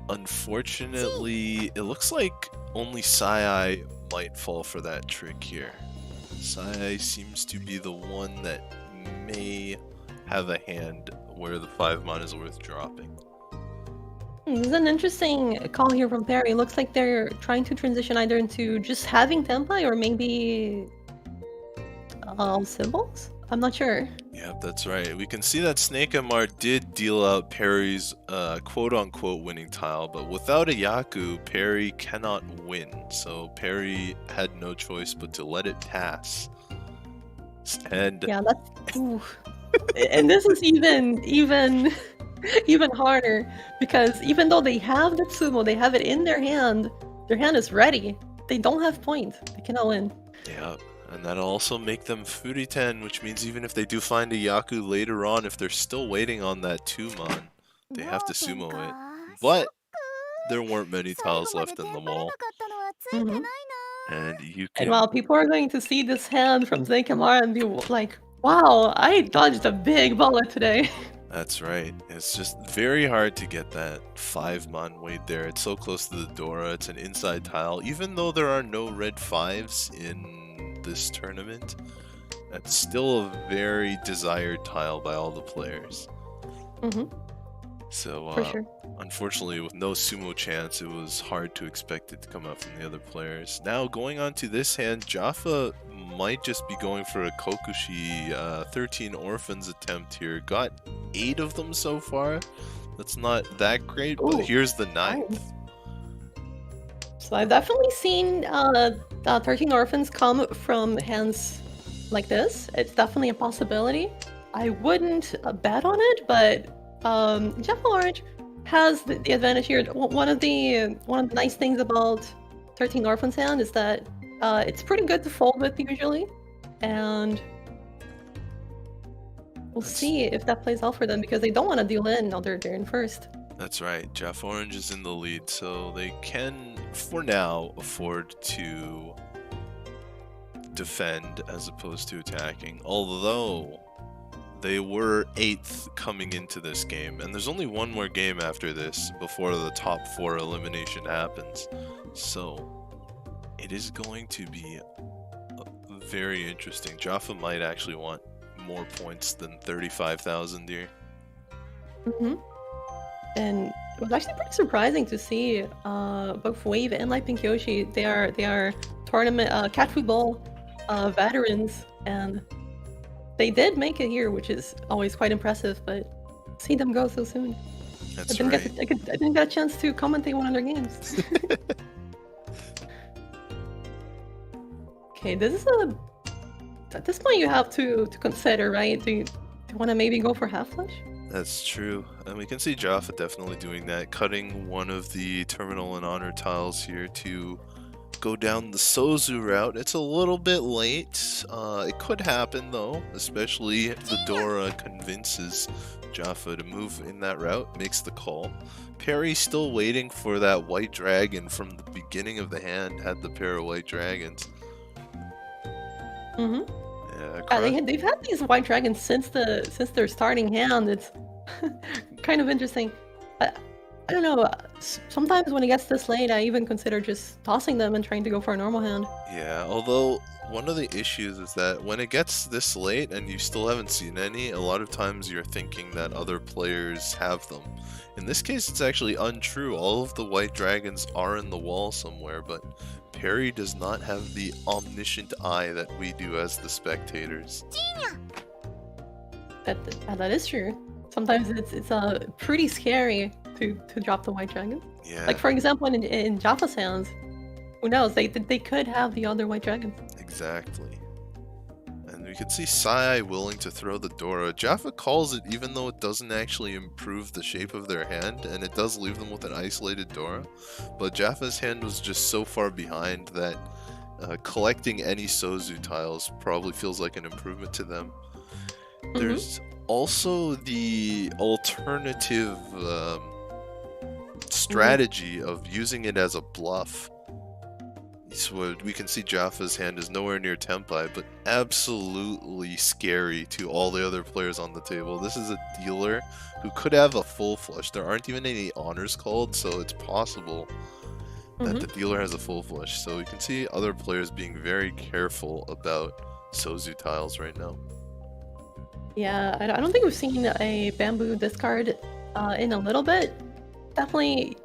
Unfortunately, it looks like only Sai might fall for that trick here. Sai seems to be the one that may have a hand where the 5 mana is worth dropping. This is an interesting call here from Perry. It looks like they're trying to transition either into just having Tempai or maybe symbols? I'm not sure. Yep, that's right. We can see that Snake Amar did deal out Perry's quote-unquote winning tile, but without a Yaku, Perry cannot win. So Perry had no choice but to let it pass. And Yeah, that's... Ooh. And this is even harder, because even though they have the Tsumo, they have it in their hand is ready. They don't have point. They cannot win. Yep. And that'll also make them Furiten, which means even if they do find a Yaku later on, if they're still waiting on that 2-mon, they have to sumo it. But there weren't many tiles left in the wall. Mhm. And you And can... wow, people are going to see this hand from Zekamara and be like, wow, I dodged a big bullet today. That's right. It's just very hard to get that 5-mon weight there. It's so close to the Dora. It's an inside tile. Even though there are no red 5s in this tournament, that's still a very desired tile by all the players. Mm-hmm. So, For sure. unfortunately, with no sumo chance, it was hard to expect it to come out from the other players. Now, going on to this hand, Jaffa might just be going for a Kokushi 13 Orphans attempt here. Got 8 of them so far. That's not that great, but Ooh. here's the 9th. So I've definitely seen 13 Orphans come from hands like this. It's definitely a possibility. I wouldn't bet on it, but Jeff Large has the advantage here. One of the nice things about 13 Orphans hand is that it's pretty good to fold with usually, and we'll see if that plays out for them because they don't want to deal in now they're in first. That's right. Jeff Orange is in the lead, so they can, for now, afford to defend as opposed to attacking. Although they were 8th coming into this game, and there's only one more game after this before the top 4 elimination happens. So it is going to be very interesting. Jaffa might actually want more points than 35,000 here. And it was actually pretty surprising to see both Wave and Light Pink Yoshi. They are tournament cat football veterans, and they did make it here, which is always quite impressive. But see them go so soon. That's I right. didn't get a chance to commentate one of their games. Okay, this is at this point you have to consider, right? Do you want to maybe go for half flush? That's true. And we can see Jaffa definitely doing that, cutting one of the terminal and honor tiles here to go down the Sozu route. It's a little bit late. It could happen though, especially if the Dora convinces Jaffa to move in that route, makes the call. Perry still waiting for that white dragon from the beginning of the hand, had the pair of white dragons. Yeah, they've had these white dragons since their starting hand. It's kind of interesting. I don't know. Sometimes when it gets this late, I even consider just tossing them and trying to go for a normal hand. Yeah, although one of the issues is that when it gets this late and you still haven't seen any, a lot of times you're thinking that other players have them. In this case, it's actually untrue. All of the white dragons are in the wall somewhere, but Perry does not have the omniscient eye that we do as the spectators. That is true. Sometimes it's pretty scary to drop the white dragon. Yeah, Like for example, in Jaffa's hands, who knows? They could have the other white dragons. exactly. And we can see Sai willing to throw the Dora. Jaffa calls it even though it doesn't actually improve the shape of their hand, and it does leave them with an isolated Dora. But Jaffa's hand was just so far behind that collecting any Sozu tiles probably feels like an improvement to them. There's also the alternative strategy of using it as a bluff. So we can see Jaffa's hand is nowhere near Tempai, but absolutely scary to all the other players on the table. This is a dealer who could have a full flush. There aren't even any honors called, so it's possible that the dealer has a full flush. So we can see other players being very careful about Sozu tiles right now. Yeah, I don't think we've seen a bamboo discard in a little bit. You definitely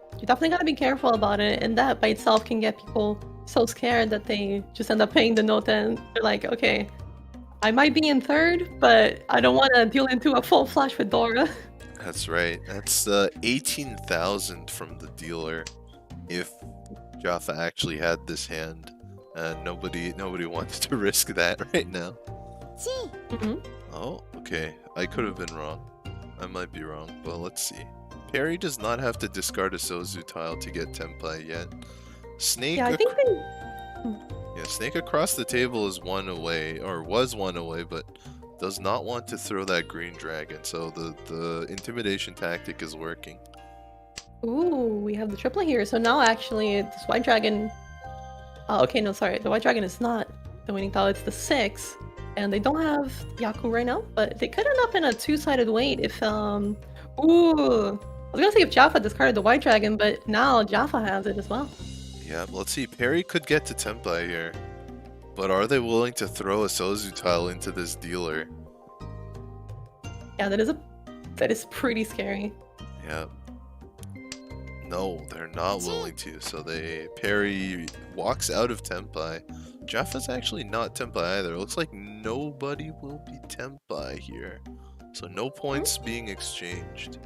gotta be careful about it, and that by itself can get people so scared that they just end up paying the note, and they're like, okay, I might be in third, but I don't want to deal into a full flush with Dora. That's right. That's 18,000 from the dealer if Jaffa actually had this hand, and nobody wants to risk that right now. Oh, okay. I could have been wrong. I might be wrong, but let's see. Perry does not have to discard a Sozu tile to get Tempai yet. Snake. Yeah, I think Yeah, Snake across the table is one away, or was one away, but does not want to throw that green dragon. So the intimidation tactic is working. Ooh, we have the triplet here. So now actually, this white dragon. Oh, okay, no, sorry. The white dragon is not the winning tile. It's the 6. And they don't have Yaku right now, but they could end up in a 2-sided weight if, ooh. I was gonna say if Jaffa discarded the white dragon, but now Jaffa has it as well. Yeah, let's see. Perry could get to Tempai here. But are they willing to throw a Sozu tile into this dealer? Yeah, that is pretty scary. Yeah. No, they're not willing to. So Perry walks out of Tempai. Jaffa's actually not Tempai either. It looks like nobody will be Tempai here. So no points being exchanged.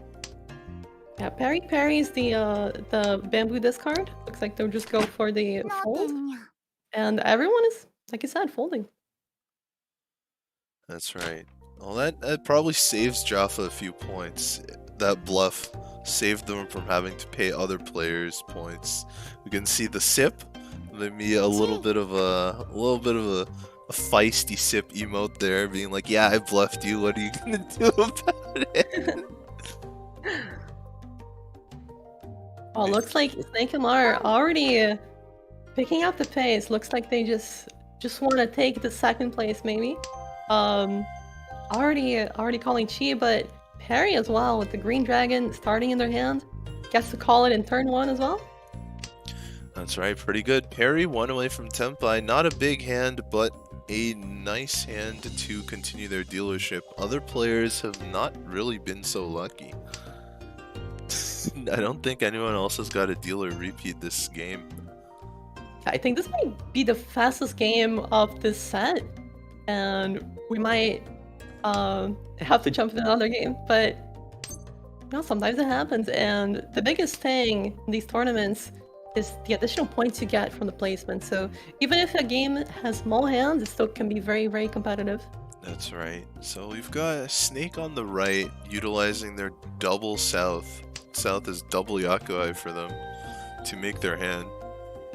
Yeah, Perry's the bamboo discard. Looks like they'll just go for the fold. And everyone is, like I said, folding. That's right. Well, that probably saves Jaffa a few points. That bluff saved them from having to pay other players points. We can see the sip. Maybe a little bit of a feisty sip emote there, being like, "Yeah, I bluffed you. What are you gonna do about it?" Oh, looks like Snake and Lar are already picking up the pace. Looks like they just want to take the second place, maybe. Already calling Chi, but Perry as well with the green dragon starting in their hand. Gets to call it in turn 1 as well. That's right, pretty good. Perry 1 away from Tempai. Not a big hand, but a nice hand to continue their dealership. Other players have not really been so lucky. I don't think anyone else has got a dealer repeat this game. I think this might be the fastest game of this set, and we might have to jump into another game, but you know, sometimes it happens. And the biggest thing in these tournaments is the additional points you get from the placement. So even if a game has small hands, it still can be very, very competitive. That's right. So we've got Snake on the right, utilizing their double south. South is double Yakuai for them to make their hand.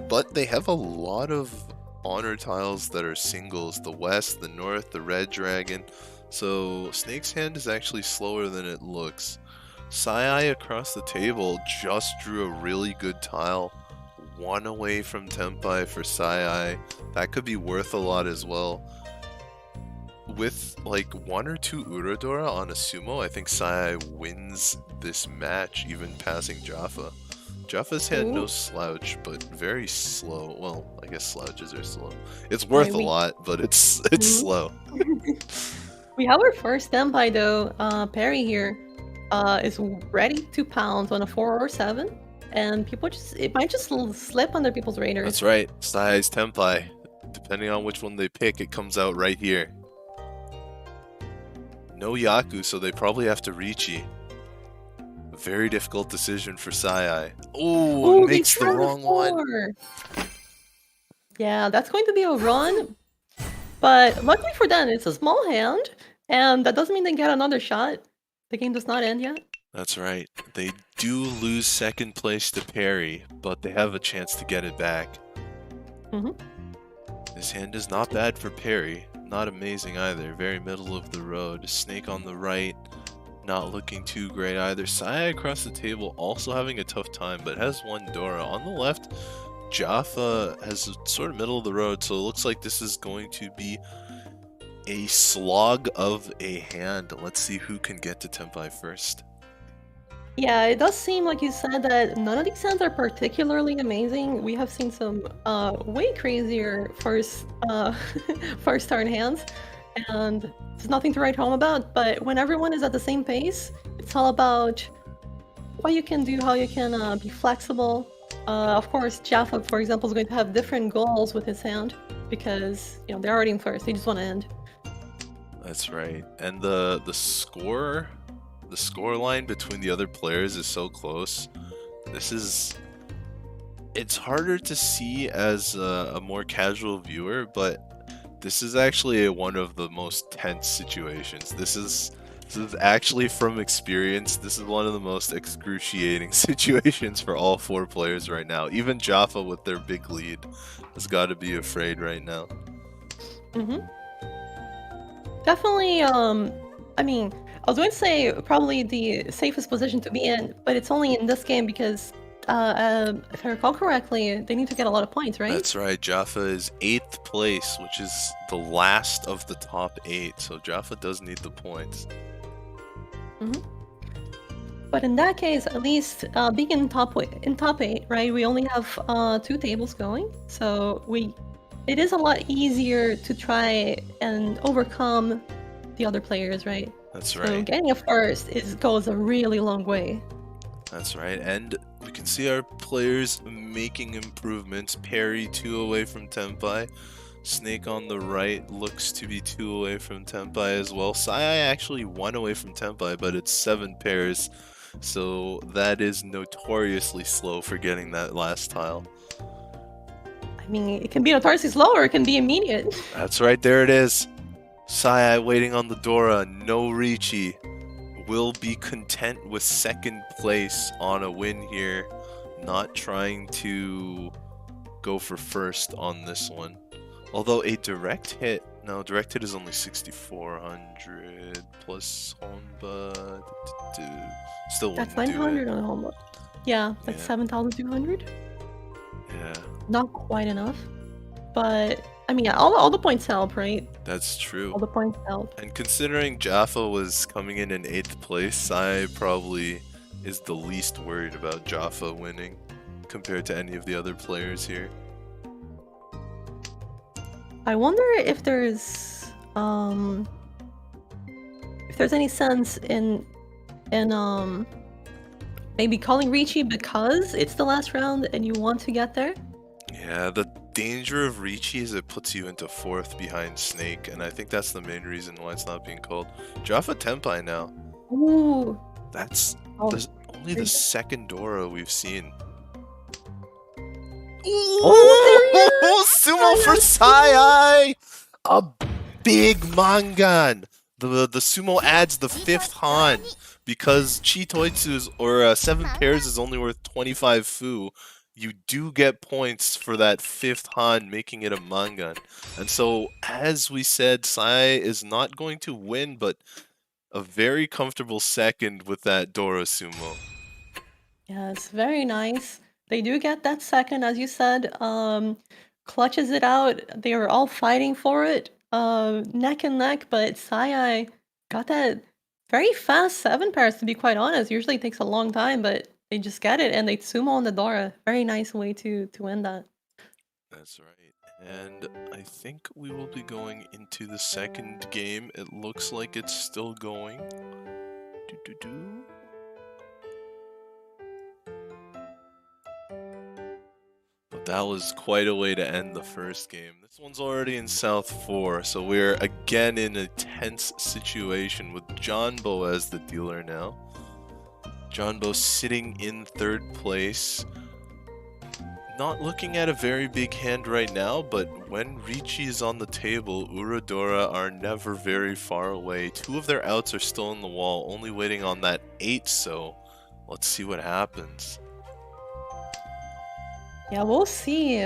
But they have a lot of honor tiles that are singles. The west, the north, the red dragon. So Snake's hand is actually slower than it looks. Sai across the table just drew a really good tile. 1 away from Tempai for Sai. That could be worth a lot as well. With like 1 or 2 Urodora on a sumo, I think Sai wins this match, even passing Jaffa. Jaffa's hand no slouch, but very slow. Well, I guess slouches are slow. It's worth a lot, but it's slow. We have our first Senpai though. Perry here is ready to pounce on a 4 or 7. And people it might just slip under people's radars. That's right. Sai's Tempai. Depending on which one they pick, it comes out right here. No Yaku, so they probably have to Riichi. A very difficult decision for Sai. Oh, makes the wrong one. Yeah, that's going to be a run. But luckily for them, it's a small hand. And that doesn't mean they get another shot. The game does not end yet. That's right. They do lose second place to Perry, but they have a chance to get it back. This hand is not bad for Perry. Not amazing either. Very middle of the road. Snake on the right. Not looking too great either. Sai across the table also having a tough time, but has 1 Dora. On the left, Jaffa has sort of middle of the road, so it looks like this is going to be a slog of a hand. Let's see who can get to Tempai first. Yeah, it does seem like you said that none of these hands are particularly amazing. We have seen some way crazier first turn hands, and there's nothing to write home about. But when everyone is at the same pace, it's all about what you can do, how you can be flexible. Of course, Jaffa, for example, is going to have different goals with his hand because you know they're already in first. They just want to end. That's right, and the score line between the other players is so close. It's harder to see as a more casual viewer, but this is actually one of the most tense situations. This is actually from experience. This is one of the most excruciating situations for all 4 players right now. Even Jaffa with their big lead has got to be afraid right now. Definitely, I mean, I was going to say probably the safest position to be in, but it's only in this game because, if I recall correctly, they need to get a lot of points, right? That's right. Jaffa is 8th place, which is the last of the top 8, so Jaffa does need the points. But in that case, at least being in top 8, right? We only have 2 tables going, so it is a lot easier to try and overcome the other players, right? That's right. So getting a first goes a really long way. That's right, and we can see our players making improvements. Perry 2 away from Tempai. Snake on the right looks to be 2 away from Tempai as well. Sai actually 1 away from Tempai, but it's 7 pairs, so that is notoriously slow for getting that last tile. I mean, it can be notoriously slow or it can be immediate. That's right, there it is. Sai waiting on the Dora, no Riichi. Will be content with second place on a win here. Not trying to go for first on this one. Although a direct hit, no, direct hit is only 6,400 plus Honba. Still That's wouldn't do 900 it. on Honba. Yeah, like Yeah. 7,200. Yeah, Not quite enough. But, I mean, yeah, all the points help, right? that's true. All the points help. And considering Jaffa was coming in 8th place, Sai probably is the least worried about Jaffa winning compared to any of the other players here. I wonder if there's any sense in maybe calling Ricci because it's the last round and you want to get there. Yeah, the danger of Ricci is it puts you into 4th behind Snake, and I think that's the main reason why it's not being called. Jaffa Tenpai now. Ooh. That's Oh, only the second Dora we've seen. Oh, Sumo for Sai! A big mangan! The sumo adds the 5th Han because Chitoitsu's or 7 pairs is only worth 25 fu. You do get points for that 5th Han, making it a mangan. And so, as we said, Sai is not going to win, but a very comfortable second with that Dora sumo. Yeah, it's very nice. They do get that second, as you said. Clutches it out. They were all fighting for it, neck and neck. But Sai got that very fast 7 pairs. To be quite honest, usually it takes a long time, but they just get it and they sumo on the Dora. Very nice way to win that. That's right. And I think we will be going into the second game. It looks like it's still going. But that was quite a way to end the first game. This one's already in South 4, so we're again in a tense situation with Johnbo as the dealer now. Johnbo sitting in 3rd place. Not looking at a very big hand right now, but when Ricci is on the table, Uradora are never very far away. 2 of their outs are still in the wall, only waiting on that 8, so let's see what happens. Yeah, we'll see.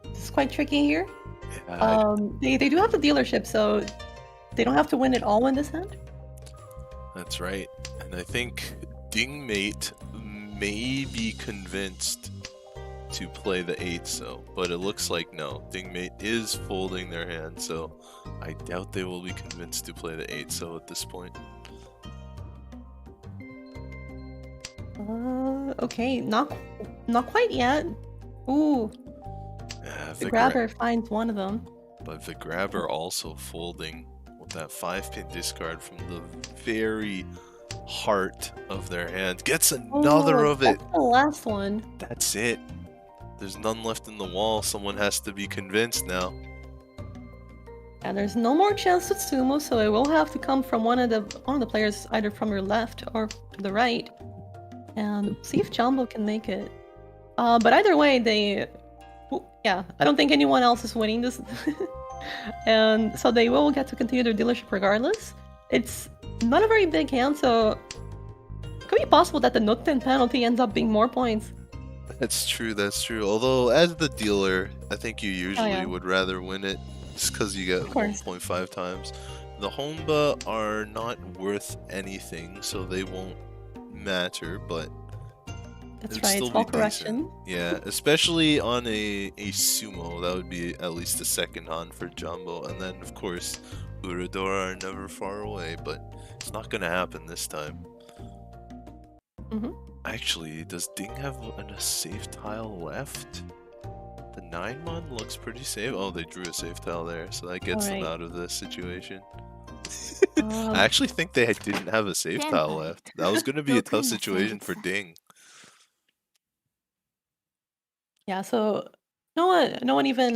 It's quite tricky here. Yeah, They do have the dealership, so they don't have to win it all in this hand. that's right. And I think Dingmate may be convinced to play the 8 so, but it looks like no. Dingmate is folding their hand, so I doubt they will be convinced to play the 8 so at this point. Okay, not quite yet. Ooh, Yeah, the grabber finds one of them. But the grabber also folding with that 5-pin discard from the very heart of their hand. Gets another of it. That's the last one. That's it. There's none left in the wall. Someone has to be convinced now. And there's no more chance to sumo, so it will have to come from one of the players, either from your left or to the right. And see if Jumbo can make it. But either way, yeah, I don't think anyone else is winning this. And so they will get to continue their dealership regardless. It's not a very big hand, so it could be possible that the Noten penalty ends up being more points. That's true, that's true. Although, as the dealer, I think you usually yeah. would rather win it, just because you get 1.5 times. The Honba are not worth anything, so they won't matter, but that's it'd right, still it's all be correction. decent. Yeah, especially on a sumo, that would be at least a second Han for Jumbo, and then of course Uradora are never far away, but it's not gonna happen this time. Actually, does Ding have a safe tile left? The 9-mon looks pretty safe. Oh, they drew a safe tile there, so that gets them out of this situation. I actually think they didn't have a safe tile left. That was going to be a tough situation for Ding. Yeah, so no one even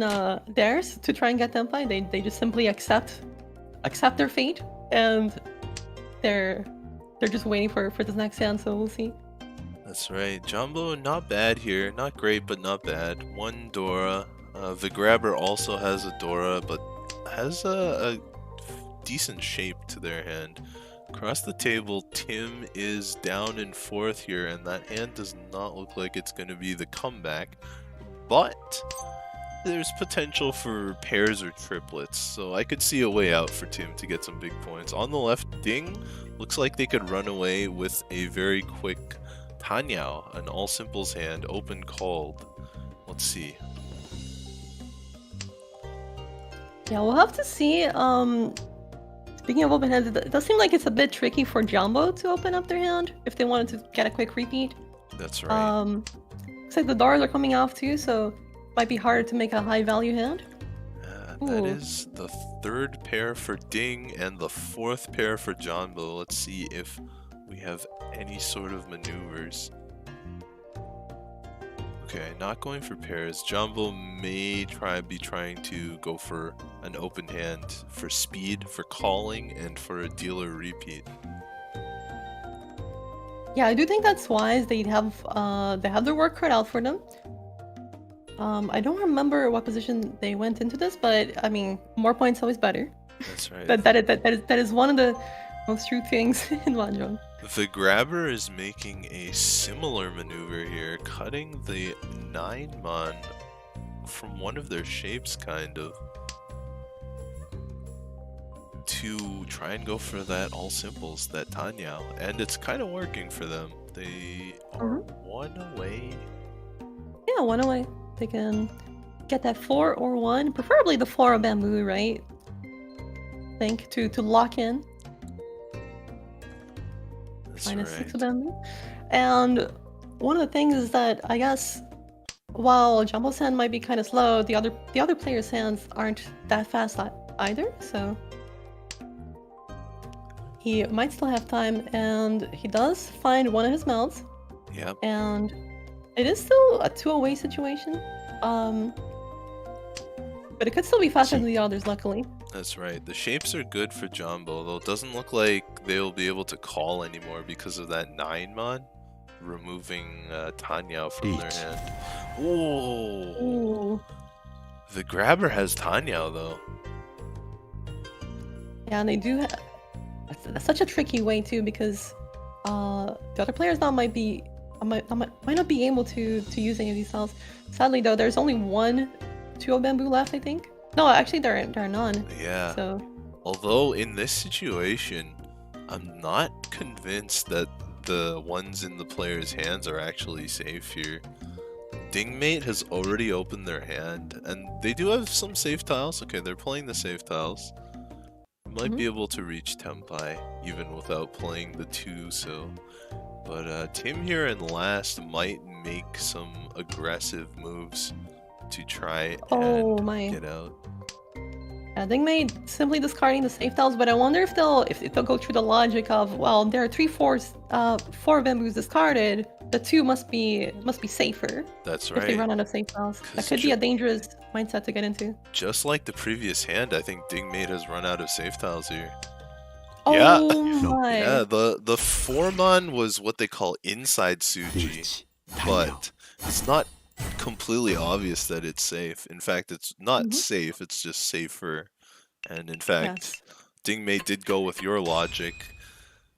dares to try and get them by. They just simply accept their fate, and they're just waiting for this next hand. So we'll see. That's right. Jumbo, not bad here. Not great, but not bad. 1 Dora. The grabber also has a Dora, but has a decent shape to their hand. Across the table, Tim is down in 4th here, and that hand does not look like it's going to be the comeback. But there's potential for pairs or triplets, so I could see a way out for Tim to get some big points. On the left, Ding looks like they could run away with a very quick Tanyao, an all simples hand, open called. Let's see. Yeah, we'll have to see. Speaking of open hands, it does seem like it's a bit tricky for Jumbo to open up their hand if they wanted to get a quick repeat. That's right. Looks like the doors are coming off too, so it might be harder to make a high value hand. That is the third pair for Ding and the fourth pair for Jumbo. Let's see if we have any sort of maneuvers. Okay, not going for pairs. Jumbo may be trying to go for an open hand for speed, for calling, and for a dealer repeat. Yeah, I do think that's wise. They have their work cut out for them. I don't remember what position they went into this, but I mean, more points always better. That's right. That is one of the most true things in Mahjong. The grabber is making a similar maneuver here, cutting the 9-man from one of their shapes, kind of, to try and go for that all simples, that Tanyao, and it's kind of working for them. They are one away. Yeah, one away. They can get that 4 or 1, preferably the 4 of bamboo, right? I think to lock in. That's Minus right. 6 of bamboo. And one of the things is that I guess while Jumbo's hand might be kind of slow, the other players' hands aren't that fast either, so he might still have time, and he does find one of his mounts. Yep. And it is still a 2-away situation. But it could still be faster than the others, luckily. That's right. The shapes are good for Jumbo, though it doesn't look like they'll be able to call anymore because of that 9-man removing Tanyao from their hand. Oh! Ooh. The grabber has Tanyao, though. Yeah, and they do have... That's such a tricky way, too, because the other players now might not be able to use any of these styles. Sadly, though, there's only one 2 of bamboo left, I think. No, actually, there are none. Yeah. So, although in this situation, I'm not convinced that the ones in the player's hands are actually safe here. Dingmate has already opened their hand, and they do have some safe tiles. Okay, they're playing the safe tiles. Might be able to reach Tempai even without playing the 2, so... But Tim here in last might make some aggressive moves to try and get out. Yeah, Dingmate simply discarding the safe tiles, but I wonder if they'll go through the logic of, well, there are 4 bamboos discarded. The 2 must be safer. That's right. If they run out of safe tiles, that could be a dangerous mindset to get into. Just like the previous hand, I think Dingmate has run out of safe tiles here. Oh Yeah. my! Yeah, the 4-man was what they call inside Suji, but it's not completely obvious that it's safe. In fact, it's not safe, it's just safer. And in fact, Dingmate did go with your logic,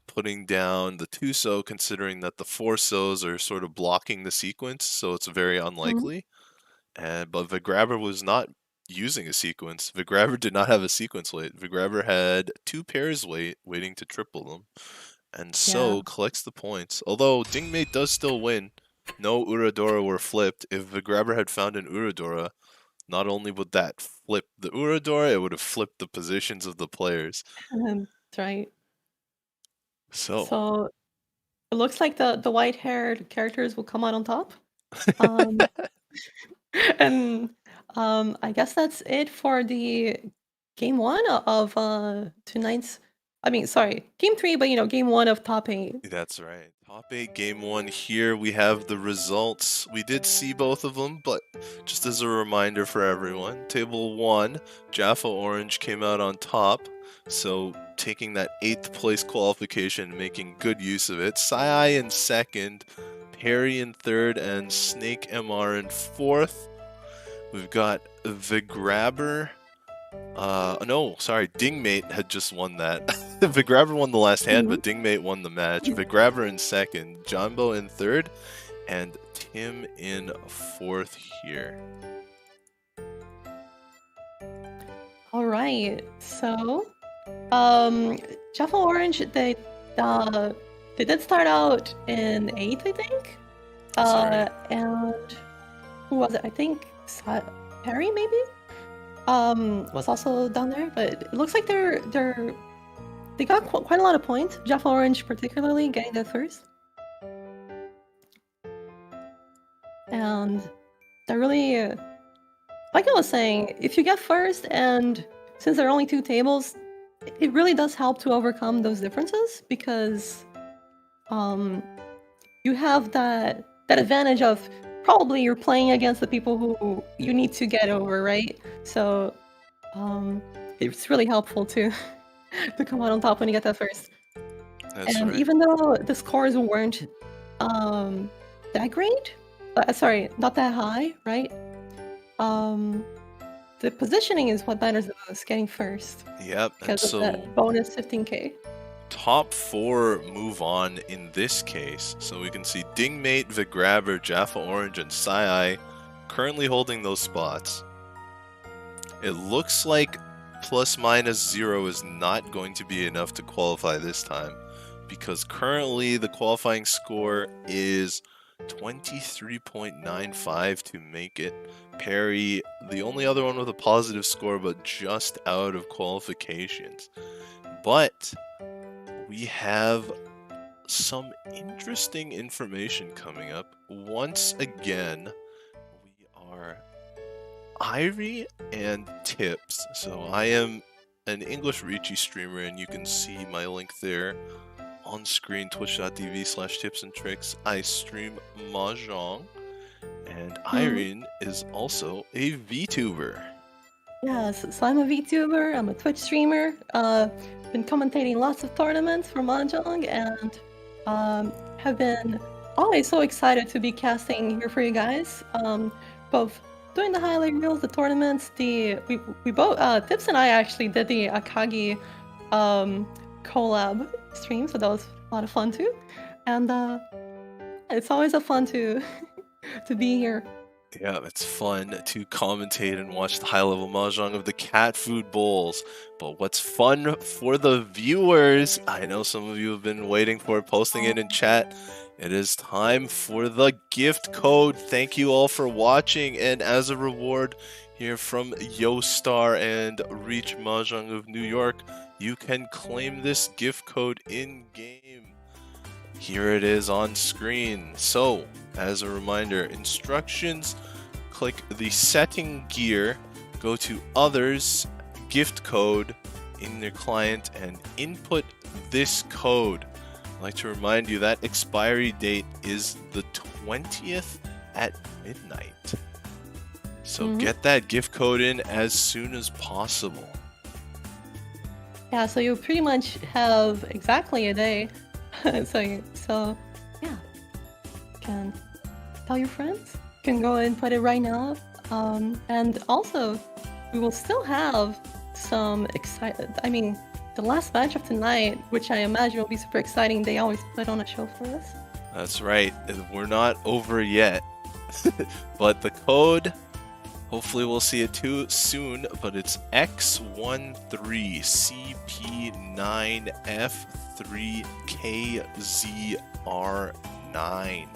putting down the 2-so, considering that the 4-sos are sort of blocking the sequence, so it's very unlikely. But the grabber was not using a sequence. The grabber did not have a sequence wait. The grabber had 2 pairs waiting to triple them, and so collects the points. Although Dingmate does still win. No Uradora were flipped. If the grabber had found an Uradora, not only would that flip the Uradora, it would have flipped the positions of the players. That's right. So it looks like the white-haired characters will come out on top. And I guess that's it for the game 1 of tonight's. I mean, sorry, game 3, but game 1 of top 8. That's right. Top 8 game 1 here. We have the results. We did see both of them, but just as a reminder for everyone, table 1, Jaffa Orange came out on top. So taking that 8th place qualification, making good use of it. Sai in 2nd, Perry in 3rd, and Snake MR in 4th. We've got the grabber. No, sorry, Dingmate had just won that. The grabber won the last hand, but Dingmate won the match. The grabber in 2nd, Jumbo in 3rd, and Tim in 4th here. All right, so Jaffa Orange, they they did start out in 8th, I think. That's alright. And who was it? I think Harry maybe was also down there. But it looks like they got quite a lot of points. Jeff Orange particularly getting there first. And they're really, like I was saying, if you get first, and since there are only 2 tables, it really does help to overcome those differences, because you have that advantage of probably you're playing against the people who you need to get over, right? So it's really helpful to come out on top when you get that first. That's And right. even though the scores weren't that great, sorry, not that high, right? The positioning is what matters the most, getting first, Yep, and because of so that bonus 15k. top 4 move on in this case. So we can see Dingmate, Vigrabber, Jaffa Orange, and Sai currently holding those spots. It looks like ±0 is not going to be enough to qualify this time, because currently the qualifying score is 23.95 to make it. Perry, the only other one with a positive score, but just out of qualifications. But we have some interesting information coming up. Once again, we are Irie and Tips. So I am an English Richie streamer, and you can see my link there on screen, twitch.tv/tipsandtricks. I stream Mahjong, and Irene is also a VTuber. Yes, so I'm a VTuber, I'm a Twitch streamer, been commentating lots of tournaments for Mahjong, and have been always so excited to be casting here for you guys. Both doing the highlight reels, the tournaments, we both, Tips and I actually did the Akagi collab stream, so that was a lot of fun too. And it's always a fun to be here. Yeah, it's fun to commentate and watch the high-level Mahjong of the Catfood Bowls. But what's fun for the viewers, I know some of you have been waiting for it, posting it in chat. It is time for the gift code. Thank you all for watching, and as a reward here from Yostar and ReachMahjongofNewYork, you can claim this gift code in-game. Here it is on screen. So, as a reminder, instructions, click the setting gear, go to others, gift code in your client, and input this code. I'd like to remind you that expiry date is the 20th at midnight. So get that gift code in as soon as possible. Yeah, so you pretty much have exactly a day. so yeah, you can tell your friends. You can go and put it right now. And also, we will still have some the last match of tonight, which I imagine will be super exciting. They always put on a show for us. That's right. We're not over yet. But the code, hopefully we'll see it too soon, but it's X13CP9F3KZR9.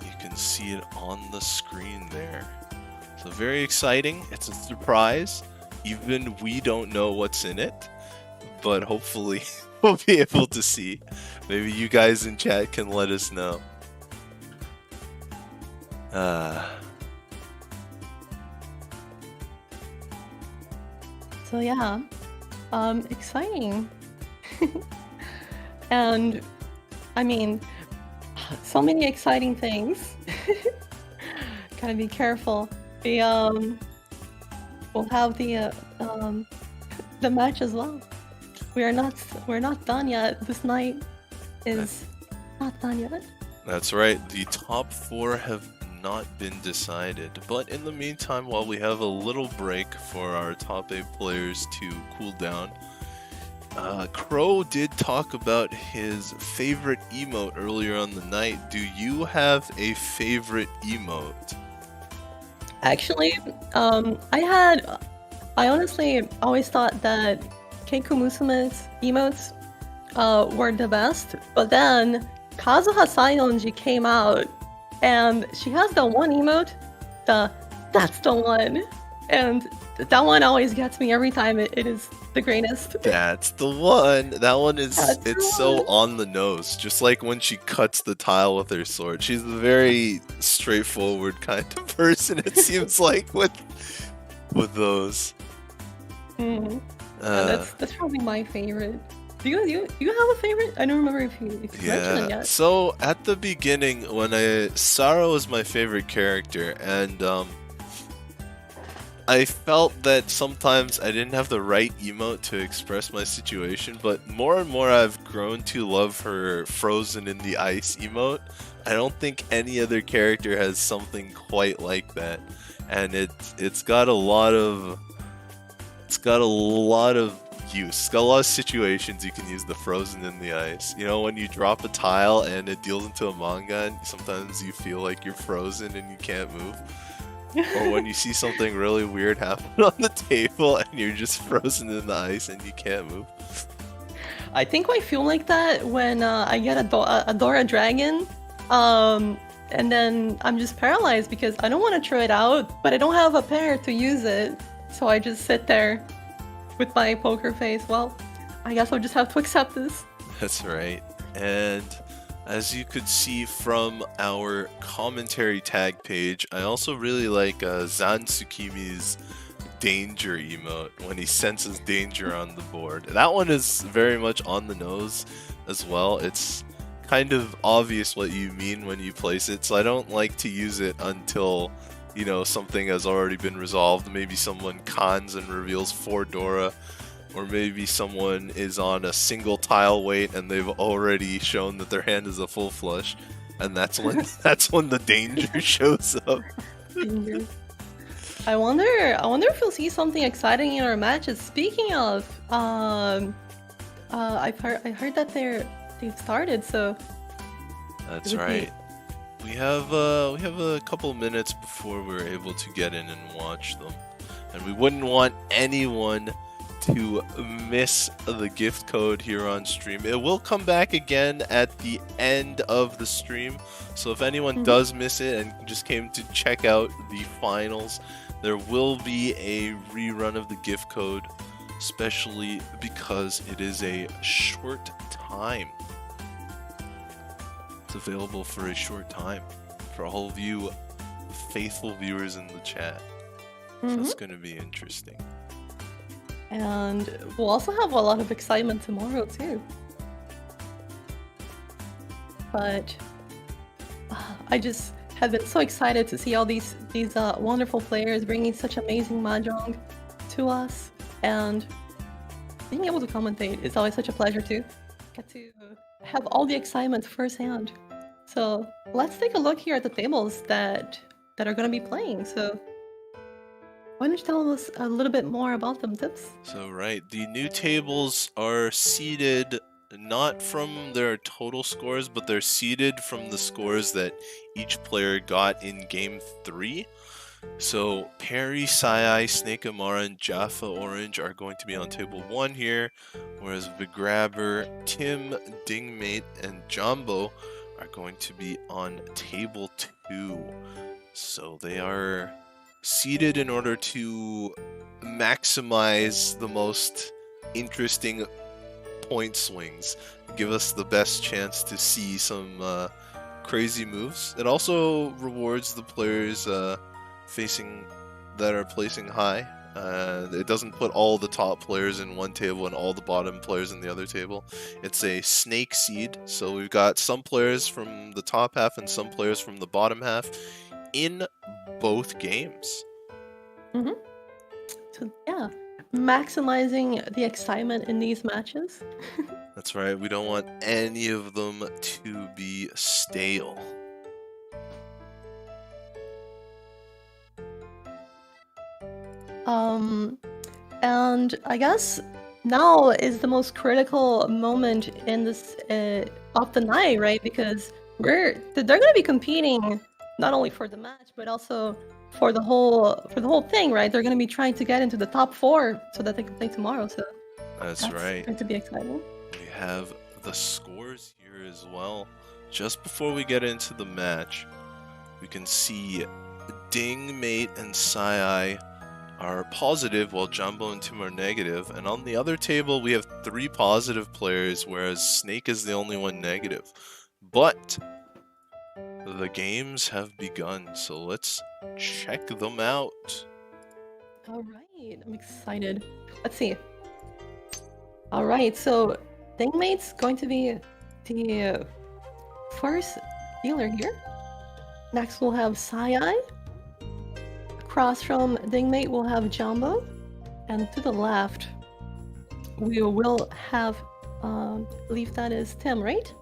You can see it on the screen there. So very exciting. It's a surprise. Even we don't know what's in it, but hopefully we'll be able to see. Maybe you guys in chat can let us know. So yeah, exciting. And I mean, so many exciting things. Gotta be careful. We'll have the match as well. We're not done yet. This night is not done yet. That's right. The top 4 have not been decided, but in the meantime, while we have a little break for our top 8 players to cool down, Crow did talk about his favorite emote earlier on the night. Do you have a favorite emote? Actually, I honestly always thought that Keiku Musume's emotes were the best, but then Kazuha Sayonji came out, and she has the one emote, that's the one, and that one always gets me every time. It is the greatest. That's the one. That one is That's it's the so one. on the nose. Just like when she cuts the tile with her sword. She's a very straightforward kind of person, it seems like, with those. Mm. That's probably my favorite. Do you have a favorite? I don't remember if you mentioned it Yeah. yet. So at the beginning, when Sarah was my favorite character, and I felt that sometimes I didn't have the right emote to express my situation, but more and more I've grown to love her frozen in the ice emote. I don't think any other character has something quite like that, and it's got a lot of use. It's got a lot of situations you can use the frozen in the ice. You know, when you drop a tile and it deals into a manga, and sometimes you feel like you're frozen and you can't move. Or when you see something really weird happen on the table and you're just frozen in the ice and you can't move. I think I feel like that when I get a Dora Dragon, and then I'm just paralyzed because I don't want to throw it out, but I don't have a pair to use it, so I just sit there with my poker face. Well, I guess I'll just have to accept this. That's right. And as you could see from our commentary tag page, I also really like Zansukimi's danger emote when he senses danger on the board. That one is very much on the nose as well. It's kind of obvious what you mean when you place it, so I don't like to use it until, you know, something has already been resolved. Maybe someone cons and reveals 4 Dora, or maybe someone is on a single tile wait and they've already shown that their hand is a full flush, and that's when the danger shows up. Danger. I wonder if we'll see something exciting in our matches. Speaking of, I heard that they've started, so That's right. We have a couple minutes before we're able to get in and watch them, and we wouldn't want anyone to miss the gift code here on stream. It will come back again at the end of the stream, so if anyone does miss it and just came to check out the finals, there will be a rerun of the gift code, especially because it is a short time. It's available for a short time for all of you faithful viewers in the chat. So it's going to be interesting. And we'll also have a lot of excitement tomorrow too. But I just have been so excited to see all these wonderful players bringing such amazing mahjong to us, and being able to commentate is always such a pleasure too. Get to have all the excitement firsthand. So let's take a look here at the tables that are going to be playing. So why don't you tell us a little bit more about them, Tips? So right, the new tables are seeded not from their total scores, but they're seeded from the scores that each player got in Game 3. So Perry, Sai, Snake Amara, and Jaffa Orange are going to be on table 1 here, whereas Vigrabber, Tim, Dingmate, and Jumbo are going to be on table 2. So they are seeded in order to maximize the most interesting point swings, give us the best chance to see some crazy moves. It also rewards the players that are placing high. It doesn't put all the top players in one table and all the bottom players in the other table. It's a snake seed, so we've got some players from the top half and some players from the bottom half in both games. So yeah, maximizing the excitement in these matches. That's right, we don't want any of them to be stale. And I guess now is the most critical moment in this of the night, right? Because they're gonna be competing not only for the match but also for the whole thing, right? They're gonna be trying to get into the top 4 so that they can play tomorrow. So That's That's right. going to be exciting. We have the scores here as well. Just before we get into the match, we can see Ding, Mate, and Sai are positive while Jumbo and Tim are negative. And on the other table, we have 3 positive players, whereas Snake is the only one negative. But the games have begun, so let's check them out. All right, I'm excited. Let's see. All right, so Dingmate's going to be the first dealer here. Next, we'll have Sai. Across from Dingmate, we'll have Jumbo. And to the left, we will have, I believe that is Tim, right?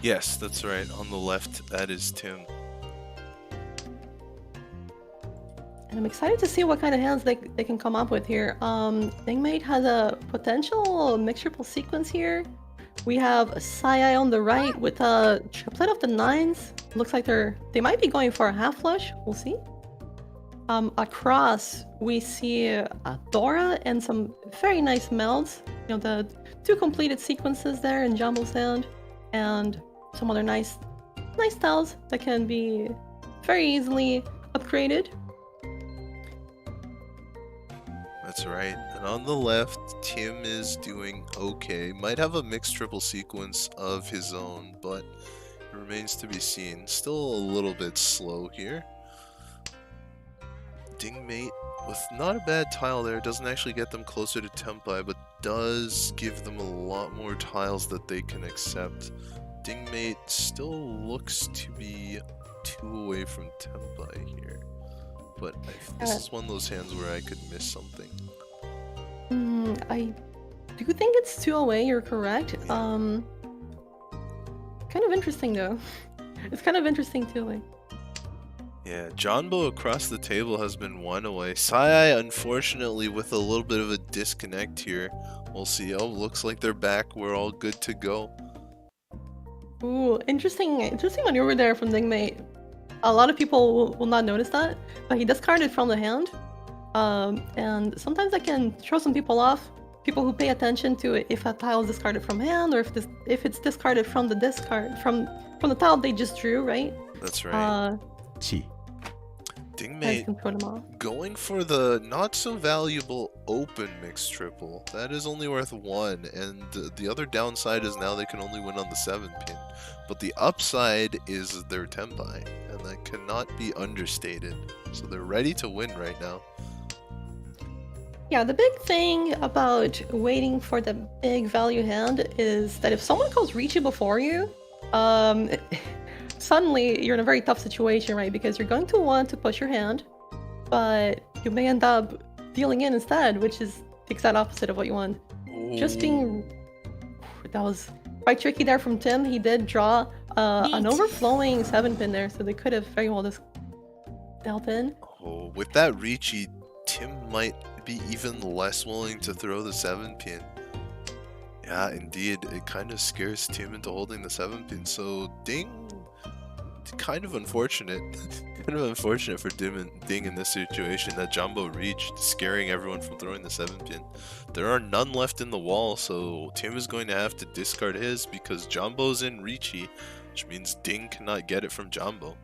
Yes, that's right. On the left, that is Tim. And I'm excited to see what kind of hands they can come up with here. Dingmate has a potential mixtureable sequence here. We have Sai on the right with a triplet of the 9s. Looks like they might be going for a half flush. We'll see. Across, we see Dora and some very nice melds. You know, the 2 completed sequences there in Jumbo's hand, and some other nice tiles that can be very easily upgraded. That's right. And on the left, Tim is doing okay. Might have a mixed triple sequence of his own, but it remains to be seen. Still a little bit slow here. Dingmate with not a bad tile there. Doesn't actually get them closer to Tempai, but does give them a lot more tiles that they can accept. Dingmate still looks to be 2 away from Tempai here. But this is one of those hands where I could miss something. I do think it's 2 away, you're correct. Kind of interesting though. It's kind of interesting 2 away. Yeah, Johnbo across the table has been 1 away. Sai, unfortunately, with a little bit of a disconnect here. We'll see. Oh, looks like they're back. We're all good to go. Ooh, interesting maneuver there from Dingmate. A lot of people will not notice that, but he discarded from the hand. And sometimes that can throw some people off. People who pay attention to it, if a tile is discarded from hand, or if it's discarded from the discard from the tile they just drew, right? That's right. 地 Dingmate can throw them off. going for the not so valuable open mixed triple. That is only worth 1, and the other downside is now they can only win on the 7 pin. But the upside is their Tempai, and that cannot be understated. So they're ready to win right now. Yeah, the big thing about waiting for the big value hand is that if someone goes Reachy before you, suddenly you're in a very tough situation, right? Because you're going to want to push your hand, but you may end up dealing in instead, which is the exact opposite of what you want. Just being... That was quite tricky there from Tim. He did draw an overflowing 7 pin there, so they could have very well just dealt in. Oh, with that Reachy, Tim might be even less willing to throw the 7 pin. Yeah, indeed, it kind of scares Tim into holding the 7 pin. So Ding, kind of unfortunate. Kind of unfortunate for Ding in this situation that Jumbo reached, scaring everyone from throwing the 7 pin. There are none left in the wall, so Tim is going to have to discard his because Jumbo's in Reachy, which means Ding cannot get it from Jumbo.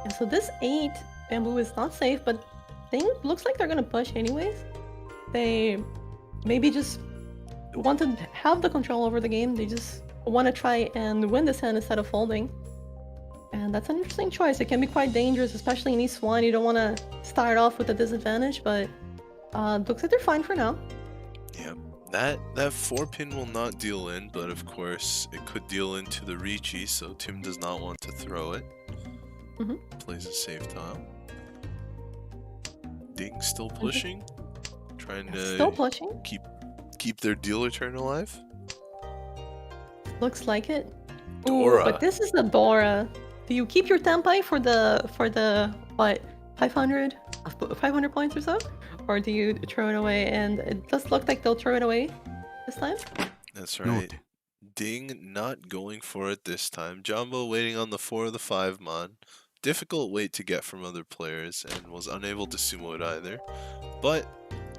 And so this 8 bamboo is not safe, but Ding looks like they're gonna push anyways. They maybe just want to have the control over the game. They just want to try and win this hand instead of folding. And that's an interesting choice. It can be quite dangerous, especially in East 1. You don't want to start off with a disadvantage, but looks like they're fine for now. Yeah, that 4 pin will not deal in, but of course it could deal into the Reachy, so Tim does not want to throw it. Plays a safe tile. Ding still pushing, trying to Still pushing. keep their dealer turn alive. Looks like it. Dora. Ooh, but this is the Dora. Do you keep your Tempai for the what, 500 points or so, or do you throw it away? And it does look like they'll throw it away this time. That's right. Ding not going for it this time. Jumbo waiting on the 4 or the 5 mon. Difficult weight to get from other players and was unable to sumo it either. But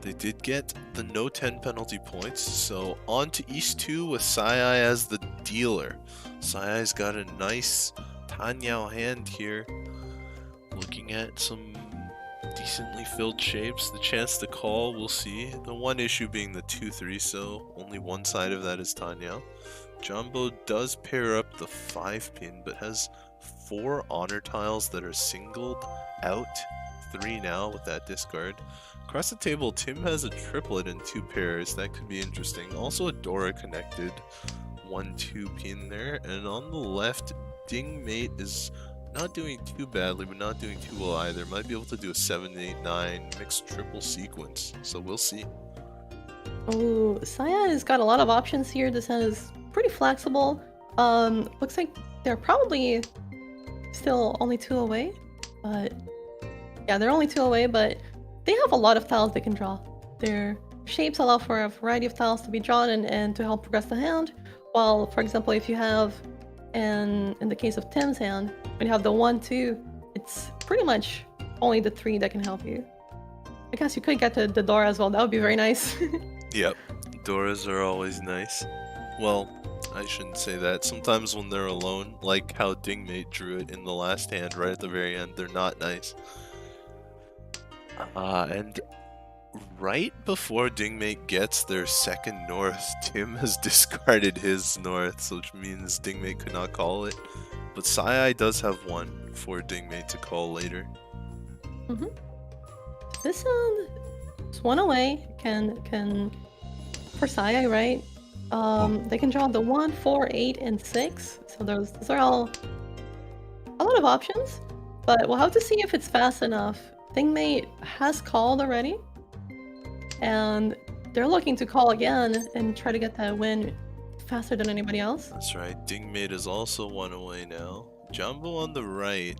They did get the no 10 penalty points, so on to East 2 with Sayai as the dealer. Sayai's got a nice Tanyao hand here, looking at some decently filled shapes. The chance to call, we'll see. The one issue being the 2-3, so only one side of that is Tanyao. Jumbo does pair up the 5-pin, but has 4 honor tiles that are singled out. 3 now with that discard. Across the table, Tim has a triplet in 2 pairs. That could be interesting. Also a Dora connected 1-2 pin there. And on the left, Dingmate is not doing too badly, but not doing too well either. Might be able to do a 7-8-9 mixed triple sequence. So we'll see. Oh, Saya has got a lot of options here. This hand is pretty flexible. Looks like they're probably still only 2 away. But yeah, they're only 2 away, but they have a lot of tiles they can draw. Their shapes allow for a variety of tiles to be drawn and to help progress the hand. While, for example, if you have, in the case of Tim's hand, when you have the 1-2, it's pretty much only the 3 that can help you. I guess you could get the Dora as well. That would be very nice. Yep, Doras are always nice. Well, I shouldn't say that. Sometimes when they're alone, like how Dingmate drew it in the last hand right at the very end, they're not nice. And right before Dingmate gets their second north, Tim has discarded his north, which means Dingmate could not call it. But Sayai does have one for Dingmate to call later. This hand is 1 away. Can for Sayai, right? They can draw the 1, 4, 8, and 6. So those are all a lot of options. But we'll have to see if it's fast enough. Dingmate has called already, and they're looking to call again and try to get that win faster than anybody else. That's right. Dingmate is also 1 away now. Jumbo on the right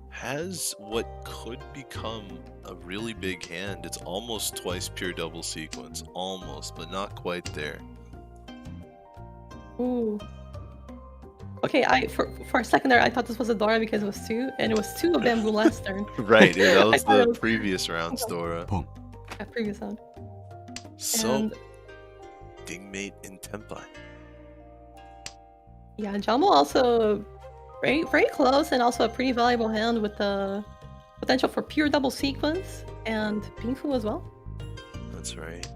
has what could become a really big hand. It's almost twice pure double sequence. Almost, but not quite there. Ooh. Okay, for a second there, I thought this was a Dora because it was 2, and it was 2 of Bamboo last turn. Right, yeah, that was I thought it the was previous round's Dora. a previous round. So, And Dingmate in Tempai. yeah, Jumbo also very close, and also a pretty valuable hand with the potential for pure double sequence and Pingfu as well. That's right.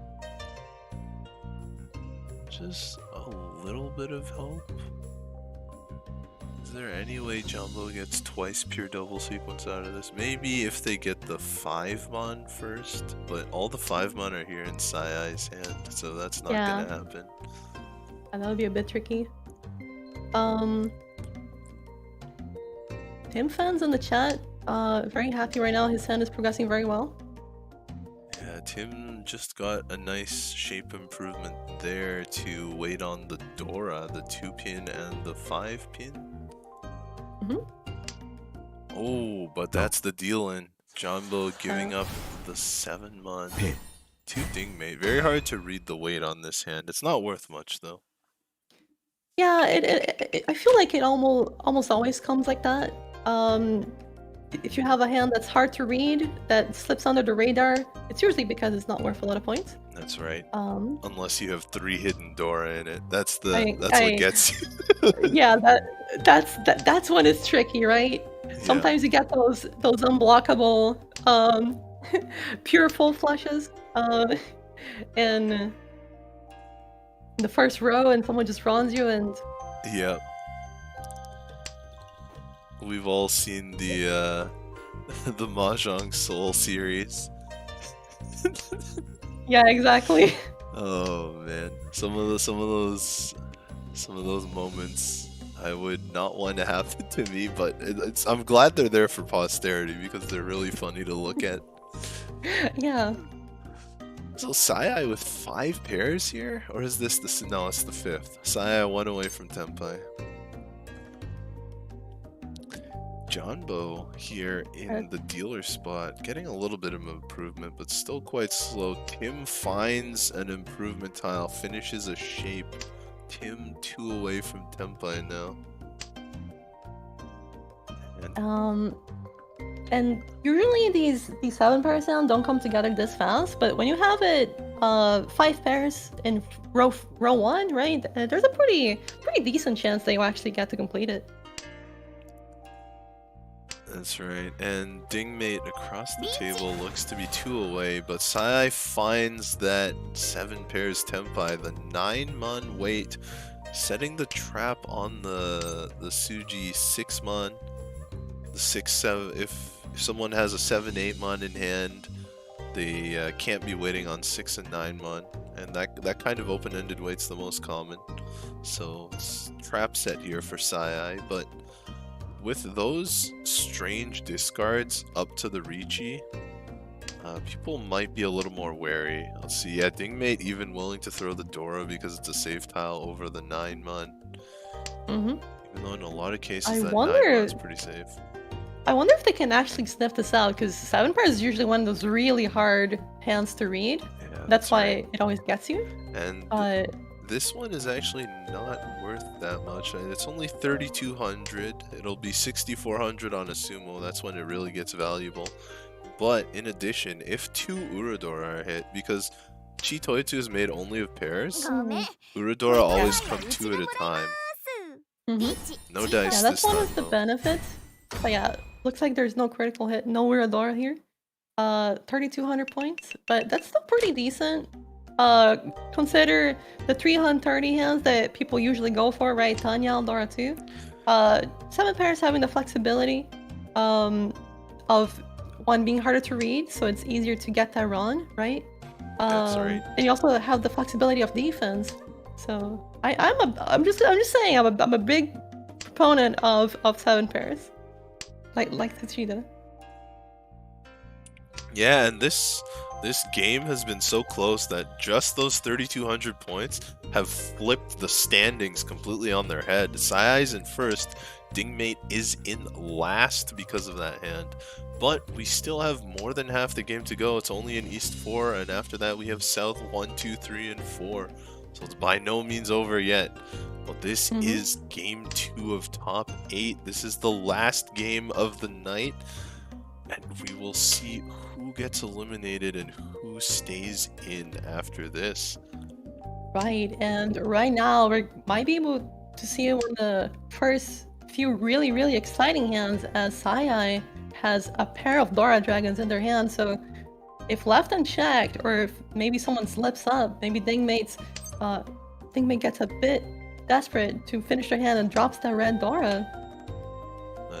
Just a little bit of hope. Is there any way Jumbo gets twice pure double sequence out of this? Maybe if they get the 5-mon first, but all the 5-mon are here in Sayai's hand, so that's not Yeah. gonna happen. And that would be a bit tricky. Tim fans in the chat, very happy right now. His hand is progressing very well. Yeah, Tim just got a nice shape improvement there to wait on the Dora, the 2-pin and the 5-pin. Oh, but that's the deal-in. Jumbo giving up the 7-mon to Dingmate. Very hard to read the weight on this hand. It's not worth much, though. Yeah, I feel like it almost always comes like that. If you have a hand that's hard to read, that slips under the radar, it's usually because it's not worth a lot of points. That's right. Unless you have 3 hidden Dora in it. That's what gets you. Yeah, that's when it's tricky, right? Sometimes you get those unblockable pure full flushes in the first row, and someone just runs you, and Yeah. We've all seen the the Mahjong Soul series. yeah, exactly. Oh man, some of those moments I would not want to happen to me, but I'm glad they're there for posterity because they're really funny to look at. Yeah. So Sayai with 5 pairs here, or is this no? It's the 5th. Sayai 1 away from Tempai. Jumbo here in the dealer spot, getting a little bit of improvement, but still quite slow. Tim finds an improvement tile, finishes a shape. Tim 2 away from Tempai now. And And usually these 7 pairs down don't come together this fast, but when you have it 5 pairs in row 1, right? There's a pretty decent chance that you actually get to complete it. That's right, and Dingmate across the table looks to be 2 away, but Sai finds that 7 pairs Tempai, the 9-mon wait, setting the trap on the Suji 6-mon, the 6-7. If someone has a 7-8-mon in hand, they can't be waiting on 6 and 9-mon, and that kind of open-ended wait's the most common. So it's trap set here for Sai, but with those strange discards up to the Reachy, people might be a little more wary. Let's see, yeah, Dingmate even willing to throw the Dora because it's a safe tile over the 9-mon. Even though in a lot of cases that 9-mon is pretty safe. I wonder if they can actually sniff this out, because 7 pairs is usually one of those really hard hands to read. Yeah, that's why it always gets you. And this one is actually not worth that much. It's only 3,200. It'll be 6,400 on a sumo. That's when it really gets valuable. But in addition, if 2 Uradora are hit, because Chitoitsu is made only of pairs, Uradora always come 2 at a time. No dice Yeah, that's this one time, of the though. benefits. But yeah, looks like there's no critical hit, no Uradora here. 3,200 points, but that's still pretty decent. Consider the 330 hands that people usually go for, right? Tanya, Eldora too. 7 pairs having the flexibility of one being harder to read, so it's easier to get that wrong, right? That's right. And you also have the flexibility of defense. So I'm just saying I'm a big proponent of 7 pairs, like Tsuchida. Yeah, and this game has been so close that just those 3,200 points have flipped the standings completely on their head. Sai-Ai's in first, Dingmate is in last because of that hand. But we still have more than half the game to go. It's only in East 4, and after that we have South 1, 2, 3, and 4. So it's by no means over yet. But this is game 2 of top 8. This is the last game of the night. And we will see who gets eliminated and who stays in after this. Right, and right now we might be able to see one of the first few really exciting hands, as Sai-Ai has a pair of Dora Dragons in their hand. So if left unchecked, or if maybe someone slips up, maybe Dingmate gets a bit desperate to finish their hand and drops that red Dora.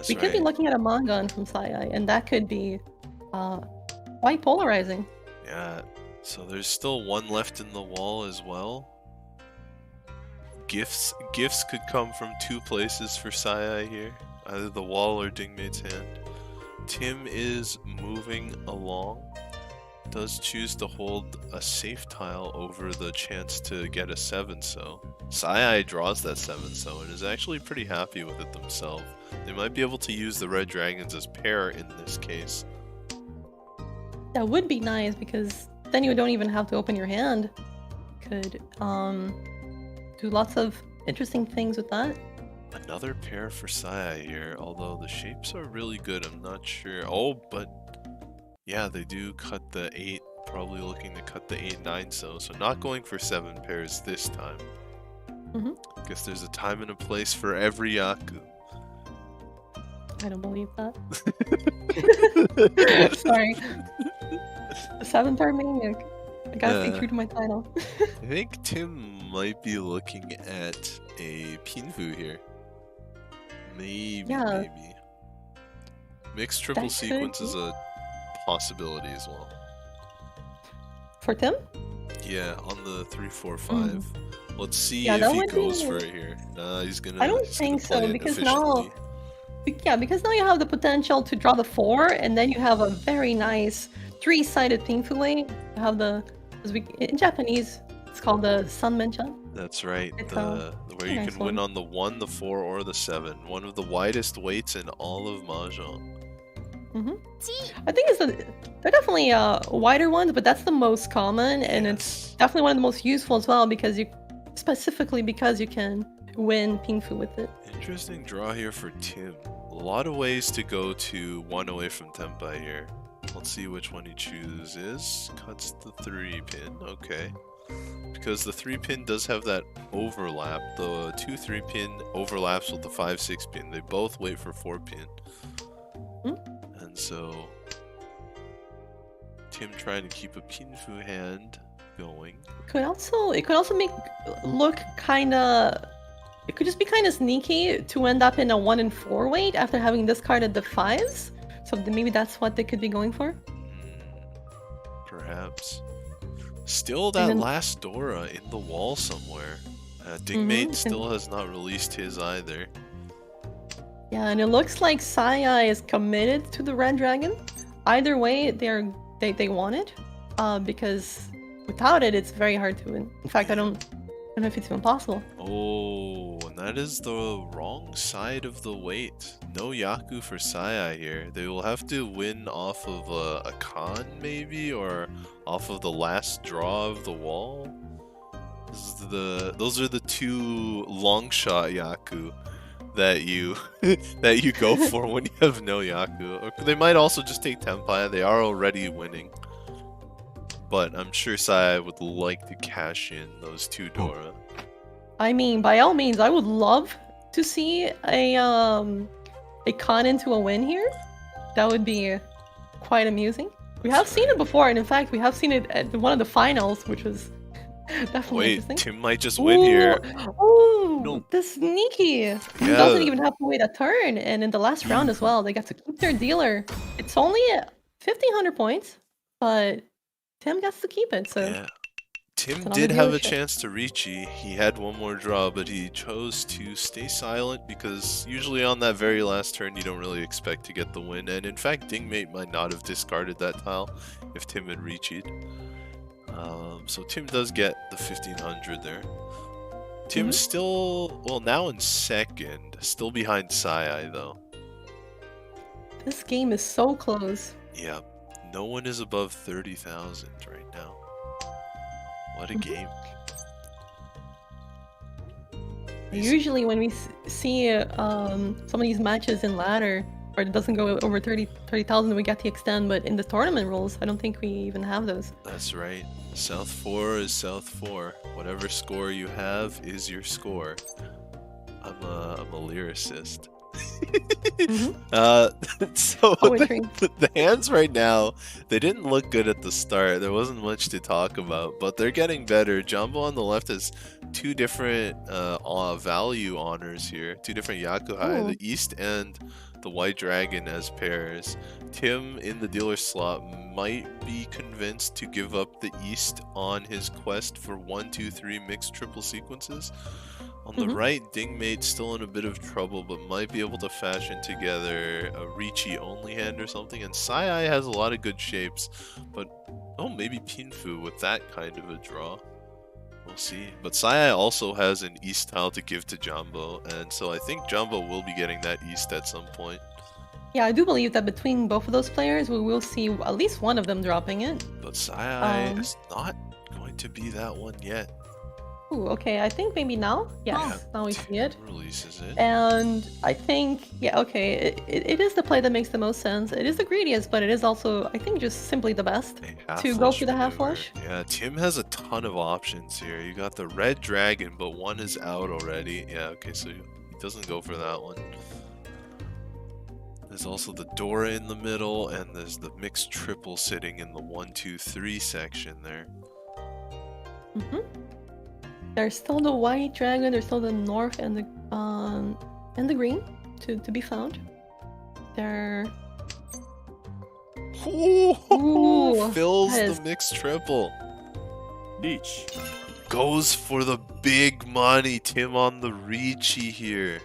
We could be looking at a Mangan from Sai-Ai, and that could be quite polarizing. Yeah, so there's still one left in the wall as well. Gifts could come from 2 places for Sai-Ai here, either the wall or Dingmate's hand. Tim is moving along, does choose to hold a safe tile over the chance to get a 7-so. Sai-Ai draws that 7-so and is actually pretty happy with it themselves. They might be able to use the red dragons as pair in this case. That would be nice, because then you don't even have to open your hand. Could do lots of interesting things with that. Another pair for Sai-Ai here, although the shapes are really good. I'm not sure. Oh, but yeah, they do cut the 8, probably looking to cut the 8-9-so, so not going for 7 pairs this time. Guess there's a time and a place for every Yaku. I don't believe that. Sorry. The 7-pair maniac. I gotta stay true to my title. I think Tim might be looking at a Pinfu here. Maybe. Mixed triple sequence is a possibility as well. For Tim? Yeah, on the 3-4-5. Let's see Yeah, if that he would goes be- for it here. Nah, he's gonna. I don't he's think gonna play so, it because efficiently. because now you have the potential to draw the 4, and then you have a very nice 3-sided Pinfule. You have the, in Japanese, it's called the Sanmencha. That's right. It's Where you nice can win one. on the 1, the 4, or the 7. One of the widest weights in all of Mahjong. I think they're definitely wider ones, but that's the most common, and it's definitely one of the most useful as well, because specifically because you can win Pinfu with it. Interesting draw here for Tim. a lot of ways to go to 1 away from Tempai here. Let's see which one he chooses. Cuts the 3-pin, okay. Because the 3-pin does have that overlap. The 2-3-pin overlaps with the 5-6-pin. They both wait for 4-pin. And so Tim trying to keep a Pinfu hand going. It could also make look kinda. It could just be kind of sneaky to end up in a 1 and 4 weight after having discarded the 5s. So maybe that's what they could be going for. Perhaps. Still that last Dora in the wall somewhere. Dingmate still has not released his either. Yeah, and it looks like Saya is committed to the Red Dragon. Either way, they want it. Because without it, it's very hard to win. In fact, I don't know if it's even possible. Oh, and that is the wrong side of the weight. No Yaku for Saya here. They will have to win off of a Khan maybe, or off of the last draw of the wall. Those are the two long shot Yaku that you that you go for when you have no Yaku. Or they might also just take Tempai. They are already winning. But I'm sure Saya would like to cash in those 2 Dora. I mean, by all means, I would love to see a con into a win here. That would be quite amusing. We have seen it before, and in fact, we have seen it at one of the finals, which was definitely interesting. Tim might just win here. Oh, No. the sneaky! He Yeah. doesn't even have to wait a turn, and in the last round as well, they got to keep their dealer. It's only 1,500 points, but Tim gets to keep it, so... Yeah. Tim another did have a dealership. chance to reach E. He had one more draw, but he chose to stay silent because usually on that very last turn you don't really expect to get the win. And in fact, Dingmate might not have discarded that tile if Tim had reached. So Tim does get the 1,500 there. Tim's still, well, now in second, still behind Sai though. This game is so close. Yeah, no one is above 30,000 right now. What a game. Usually when we see some of these matches in ladder, or it doesn't go over 30,000, we get the extend, but in the tournament rules, I don't think we even have those. That's right. South 4 is South 4. Whatever score you have is your score. I'm a lyricist. So the hands right now, they didn't look good at the start. There wasn't much to talk about, but they're getting better. Jumbo on the left has 2 different value honors here, 2 different Yakuhai, the East and the White Dragon as pairs. Tim in the dealer slot might be convinced to give up the East on his quest for 1, 2, 3 mixed triple sequences. On the right, Dingmate's still in a bit of trouble, but might be able to fashion together a Ricci only hand or something. And Sai has a lot of good shapes, but maybe Pinfu with that kind of a draw. We'll see. But Sai also has an East tile to give to Jumbo, and so I think Jumbo will be getting that East at some point. Yeah, I do believe that between both of those players, we will see at least one of them dropping it. But Sai is not going to be that one yet. Ooh, okay, I think maybe now? Yes, now we see it. Releases it. And I think, yeah, okay, it is the play that makes the most sense. It is the greediest, but it is also, I think, just simply the best to go for the half flush. Yeah, Tim has a ton of options here. You got the Red Dragon, but one is out already. Yeah, okay, so he doesn't go for that one. There's also the Dora in the middle, and there's the mixed triple sitting in the 1, 2, 3 section there. There's still the White Dragon, there's still the North and the Green to be found. There... Ooh, fills the mixed triple. Reach. Goes for the big money. Tim on the Ricci here.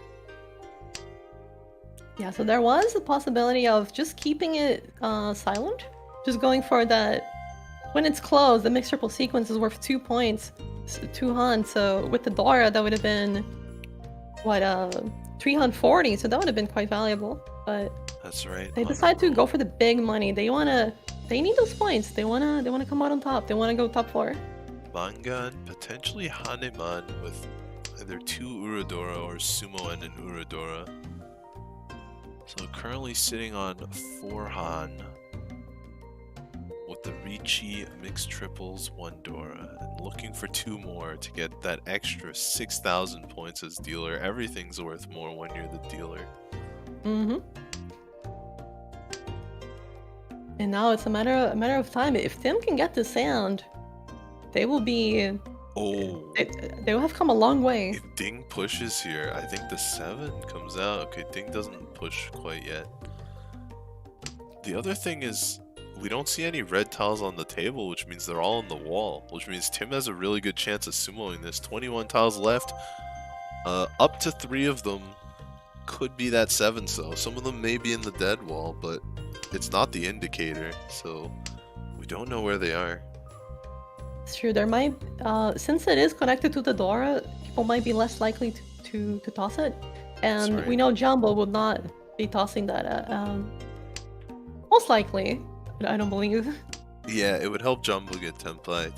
Yeah, so there was a possibility of just keeping it silent. Just going for that... When it's closed, the mixed triple sequence is worth 2 points. 2 Han, so with the Dora, that would have been... What, 340, so that would have been quite valuable. But... That's right. They decide to go for the big money. They need those points. They wanna come out on top. They wanna go top 4. Manga and potentially Haneman with either 2 Uradora or Sumo and an Uradora. So currently sitting on 4 Han with the Ricci mixed triples, 1 Dora, and looking for 2 more to get that extra 6,000 points as dealer. Everything's worth more when you're the dealer. Mm-hmm. And now it's a matter of time. If Tim can get this sand, they will be. Oh. They will have come a long way. If Ding pushes here, I think the 7 comes out. Okay, Ding doesn't push quite yet. The other thing is, we don't see any red tiles on the table, which means they're all on the wall, which means Tim has a really good chance of sumoing this. 21 tiles left. Up to 3 of them could be that 7, so some of them may be in the dead wall, but it's not the indicator, so we don't know where they are. It's true. There might, since it is connected to the Dora, people might be less likely to toss it, and right. we know Jumbo would not be tossing that. Most likely, I don't believe. Yeah, it would help Jumbo get Tempai.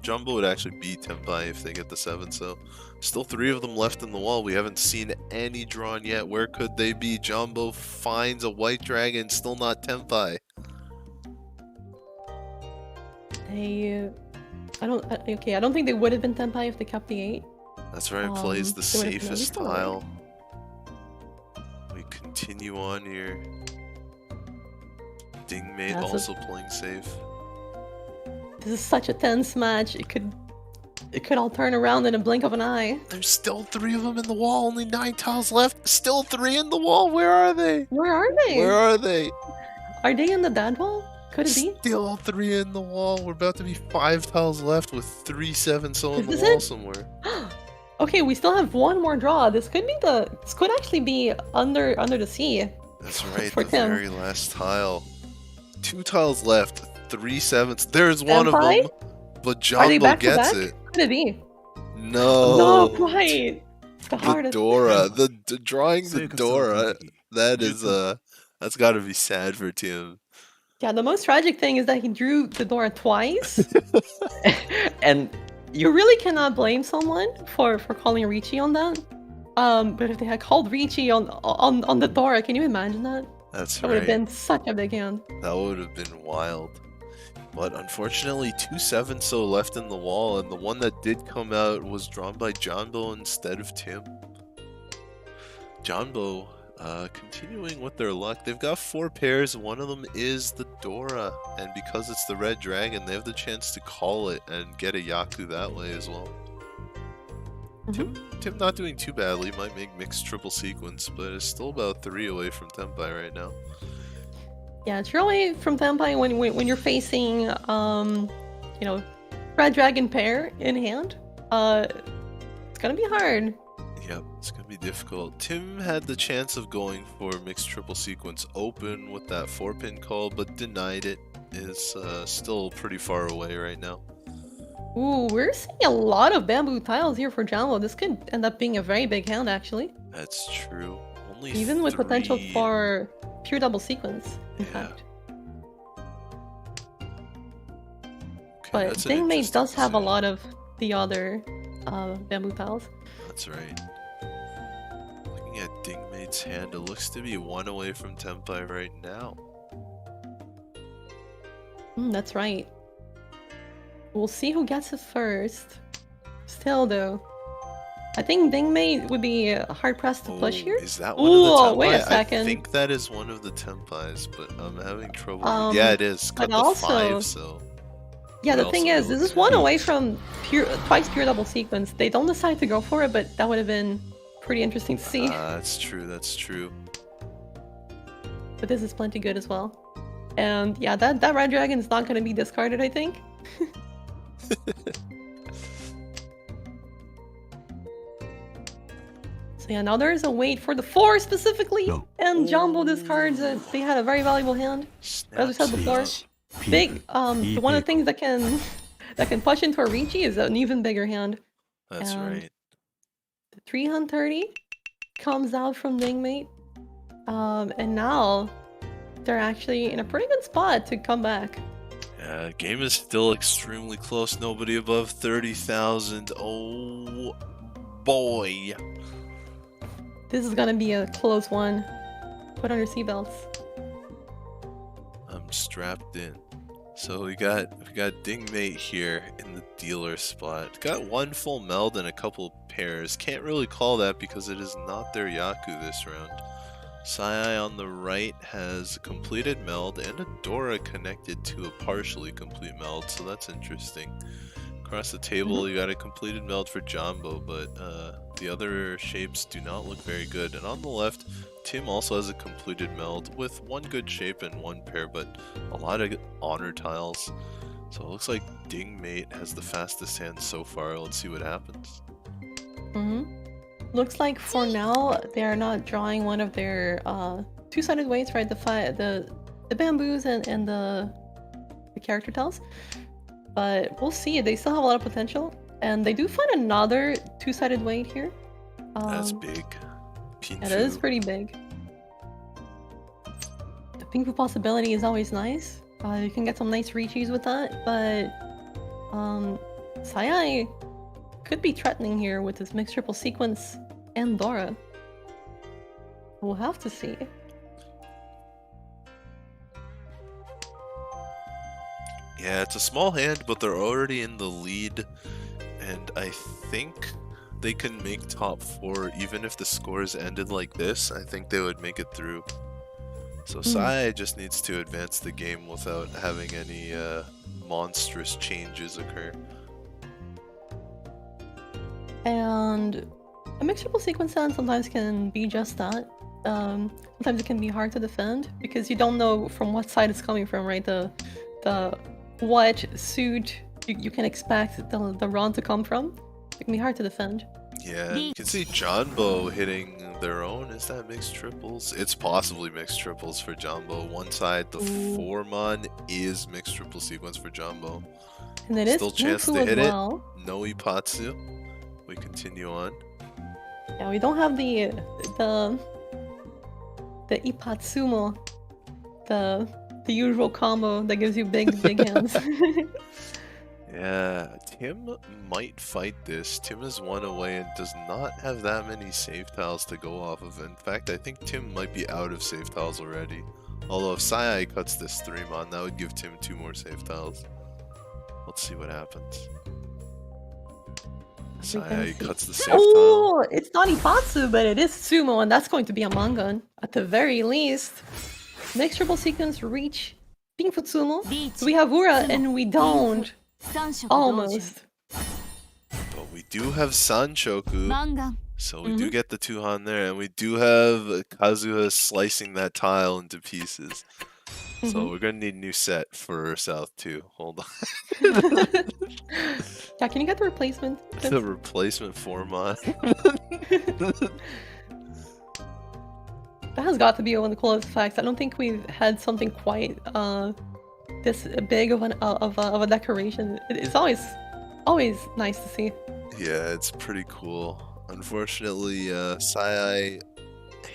Jumbo would actually beat Tempai if they get the 7, so still 3 of them left in the wall. We haven't seen any drawn yet. Where could they be? Jumbo finds a white dragon, still not Tempai. I don't think they would have been Tempai if they kept the 8. That's right, plays the they would have been at safest least a white. tile. We continue on here. Dingmate also playing safe. This is such a tense match. It could all turn around in a blink of an eye. There's still 3 of them in the wall. Only 9 tiles left. Still 3 in the wall. Where are they? Where are they? Where are they? Are they in the dead wall? Could it be? Still 3 in the wall. We're about to be 5 tiles left with 3 7 so in the Is wall it? somewhere. Okay, we still have 1 more draw. This could actually be under the sea. That's right, For the Tim. very last tile. 2 tiles left. 3 7s. There's one of Tempai? them, but Are they Jumbo back to gets back? it. Could it be? No. Not quite. The The hardest. Dora, drawing the Dora. That is that's got to be sad for Tim. Yeah, the most tragic thing is that he drew the Dora twice. And you really cannot blame someone for calling Ricci on that. But if they had called Ricci on the Dora, can you imagine that? That's That would have right. been such a big hand. That would have been wild. But unfortunately, 2 7 so left in the wall, and the one that did come out was drawn by Johnbo instead of Tim. Johnbo, continuing with their luck, they've got 4 pairs. One of them is the Dora, and because it's the red dragon, they have the chance to call it and get a Yaku that way as well. Tim not doing too badly, might make mixed triple sequence, but it's still about 3 away from Tempai right now. Yeah, it's really from Tempai when you're facing red dragon pair in hand. It's gonna be hard. Yep, it's gonna be difficult. Tim had the chance of going for mixed triple sequence open with that 4-pin call, but denied it. It's still pretty far away right now. Ooh, we're seeing a lot of bamboo tiles here for Jambo. This could end up being a very big hand, actually. That's true. Only Even with potential 3. for pure double sequence, in Yeah. fact. Okay, But that's an Dingmate interesting does have a decision. lot of the other bamboo tiles. That's right. Looking at Dingmate's hand, it looks to be 1 away from Tempai right now. That's right. We'll see who gets it first. Still, though, I think Dingmate would be hard pressed to push here. Is that one Ooh, of the Tempai? wait a second. I think that is one of the Tempais, but I'm having trouble. Um, yeah, it is. Cut but the also- 5, so... Yeah, But the thing also is, this looks is 1 good. away from twice pure double sequence. They don't decide to go for it, but that would have been pretty interesting to see. That's true, that's true. But this is plenty good as well. And yeah, that red dragon is not going to be discarded, I think. So yeah, now there is a wait for the 4 specifically, No. and Jumbo discards it. They had a very valuable hand. As we said Snaps before, up. big. One of the things that can push into a Ricci is an even bigger hand. That's and- right. The 330 comes out from Dingmate, and now they're actually in a pretty good spot to come back. Yeah, game is still extremely close. Nobody above 30,000. Oh boy. This is gonna be a close one. Put on your seatbelts. I'm strapped in. So we got Dingmate here in the dealer spot. Got one full meld and a couple pairs. Can't really call that because it is not their Yaku this round. Sai on the right has a completed meld and a Dora connected to a partially complete meld, so that's interesting. Across the table, you got a completed meld for Jumbo, but the other shapes do not look very good. And on the left, Tim also has a completed meld with one good shape and one pair, but a lot of honor tiles. So it looks like Dingmate has the fastest hand so far. Let's see what happens. Looks like for now they are not drawing one of their two-sided weights, right? The bamboos and the character tiles. But we'll see. They still have a lot of potential, and they do find another two-sided weight here. That's big. It is pretty big. The pink possibility is always nice. You can get some nice reaches with that, but Sai could be threatening here with his mixed triple sequence and Dora. We'll have to see. Yeah, it's a small hand, but they're already in the lead, and I think they can make top 4 even if the scores ended like this. I think they would make it through. So Sai just needs to advance the game without having any monstrous changes occur. And a mixed triple sequence sound sometimes can be just that. Sometimes it can be hard to defend because you don't know from what side it's coming from, right? What suit you can expect the run to come from. It can be hard to defend. Yeah, you can see Jumbo hitting their own. Is that mixed triples? It's possibly mixed triples for Jumbo. One side, the 4-mon is mixed triple sequence for Jumbo. And it is still chance to as hit well. it. No Ipatsu. We continue on. Yeah, we don't have the Ipatsumo, the usual combo that gives you big hands. Yeah, Tim might fight this. Tim is 1 away and does not have that many save tiles to go off of. In fact, I think Tim might be out of save tiles already. Although if Sai cuts this 3-mon, that would give Tim 2 more save tiles. Let's see what happens. Sai cuts the save tile. Oh, it's not Ipatsu, but it is Sumo, and that's going to be a Mangan. At the very least. Next triple sequence, reach Pink Futsumo. So we have Ura, and we don't. Almost. But we do have Sanshoku. So we do get the 2-han there, and we do have Kazuha slicing that tile into pieces. So we're gonna need a new set for South too. Hold on. Yeah, can you get the replacement? The replacement 4-mon. That has got to be one of the coolest effects. I don't think we've had something quite this big of a decoration. It's always nice to see. Yeah, it's pretty cool. Unfortunately, Sai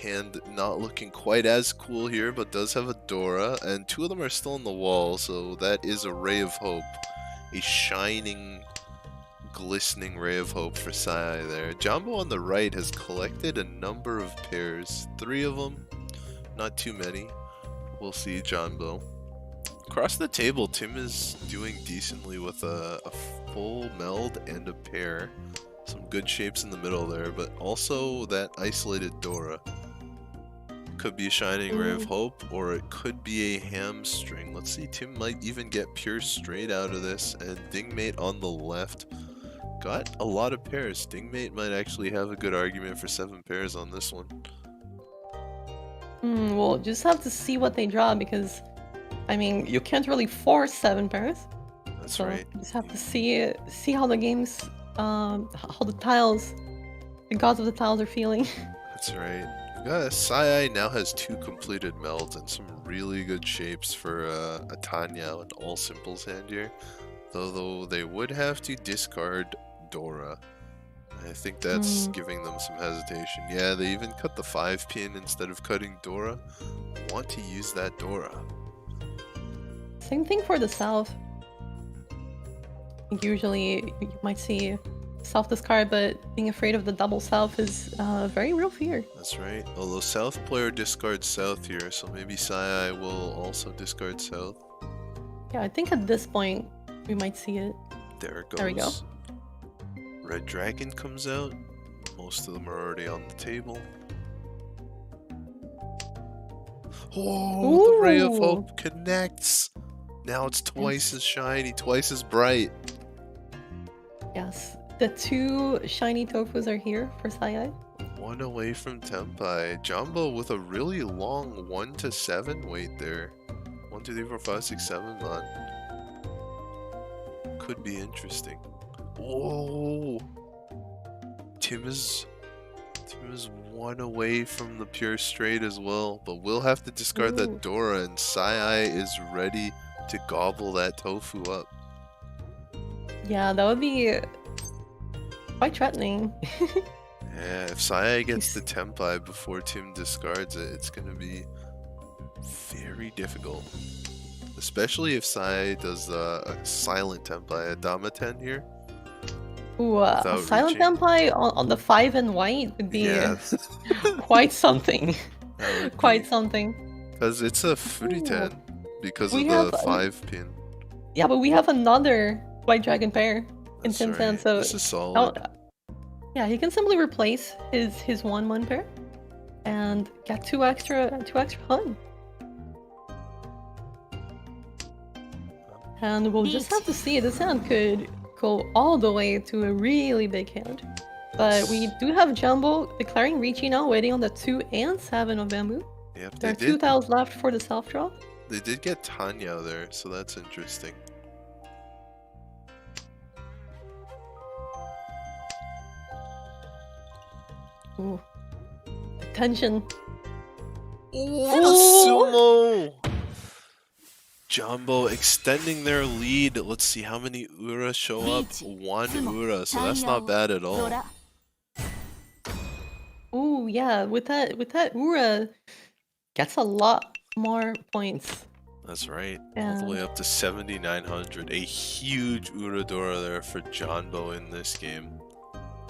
hand not looking quite as cool here, but does have a Dora, and 2 of them are still on the wall, so that is a ray of hope. A shining, glistening ray of hope for Sai there. Jumbo on the right has collected a number of pairs. 3 of them, not too many. We'll see Jumbo. Across the table, Tim is doing decently with a full meld and a pair. Some good shapes in the middle there, but also that isolated Dora. Could be a shining ray of hope, or it could be a hamstring. Let's see, Tim might even get pure straight out of this, and Dingmate on the left got a lot of pairs. Dingmate might actually have a good argument for 7 pairs on this one. We'll just have to see what they draw, because I mean, you can't really force 7 pairs. That's right. You just have to see how the game's how the tiles, the gods of the tiles are feeling. That's right. Sai now has 2 completed melds and some really good shapes for a Tanya and all simples hand here. Though they would have to discard Dora. I think that's giving them some hesitation. Yeah, they even cut the 5-pin instead of cutting Dora. Want to use that Dora. Same thing for the south. Usually you might see self-discard, but being afraid of the double self is a very real fear. That's right. Although South player discards South here, so maybe Sai will also discard South. Yeah, I think at this point we might see it. There it goes. There we go. Red Dragon comes out. Most of them are already on the table. Oh, the Ray of Ooh. Hope connects. Now it's twice as shiny, twice as bright. Yes, the 2 shiny tofus are here for Sai. One away from Tenpai. Jumbo with a really long 1 to 7 wait there. 1, 2, 3, 4, 5, 6, 7 man. Could be interesting. Whoa! Tim is 1 away from the pure straight as well, but we'll have to discard Ooh. that Dora, and Sai is ready to gobble that tofu up. Yeah, that would be quite threatening. Yeah, if Sai gets the Tenpai before Tim discards it, it's gonna be very difficult. Especially if Sai does a silent Tenpai, a Damaten here. Ooh, a Without silent reaching. Tenpai on the 5 and white would be Yeah, quite something. that would Quite be- something. Because it's a Furiten because We of have the a- 5 pin. Yeah, but we have another white dragon pair in That's Tim's hand, right. so This is solid. oh, yeah, he can simply replace his 1/1 pair and get 2 extra hun. And we'll just have to see. This hand could go all the way to a really big hand. But we do have Jumbo declaring Richie now, waiting on the 2 and 7 of Bamboo. Yep, There they are 2 did, tiles left for the self draw. they did get Tanya there, so that's interesting. Ooh. Tension. Oh, Sumo! Jumbo extending their lead. Let's see how many Ura show up. 1 Ura, so that's not bad at all. ドラ Ooh, yeah, with that Ura gets a lot more points. That's right. All Yeah. the way up to 7,900. A huge Uradora there for Jumbo in this game.